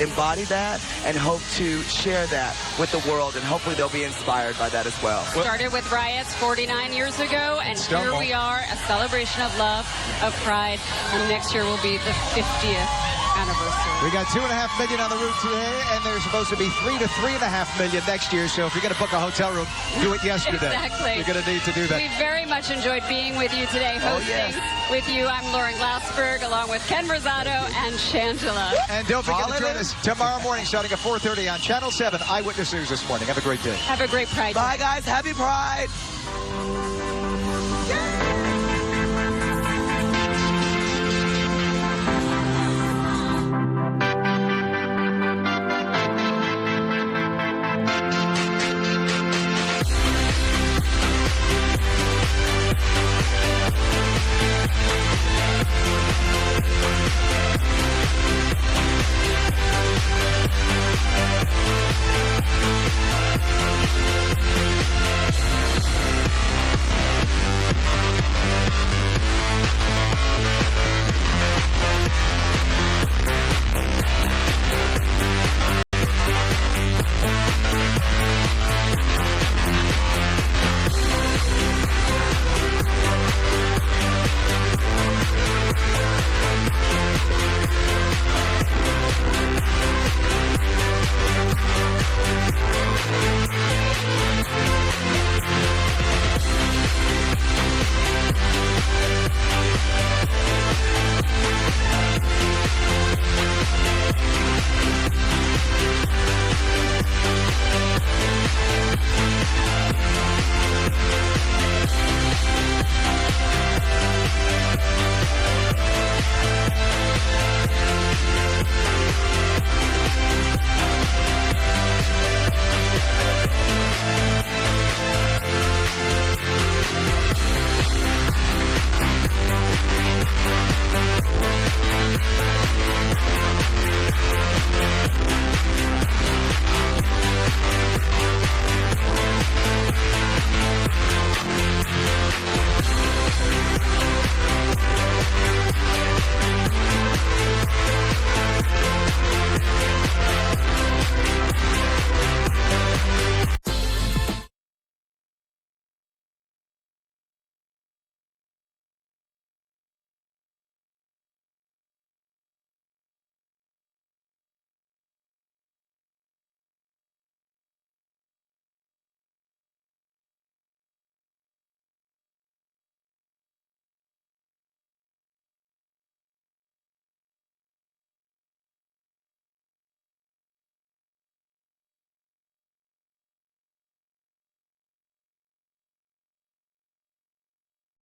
embody that and hope to share that with the world. And hopefully they'll be inspired by that as well. Started with riots 49 years ago, and here we are, a celebration of love, of pride. And next year will be the 50th. Anniversary. We got 2.5 million on the route today, and there's supposed to be 3 to 3.5 million next year. So if you're going to book a hotel room, do it yesterday. Exactly. You're going to need to do that. We very much enjoyed being with you today, hosting with you. I'm Lauren Glassberg, along with Ken Rosado and Shangela. And don't forget to join us tomorrow morning, starting at 4:30 on Channel 7 Eyewitness News this morning. Have a great day. Have a great Pride. Bye, guys. Happy Pride.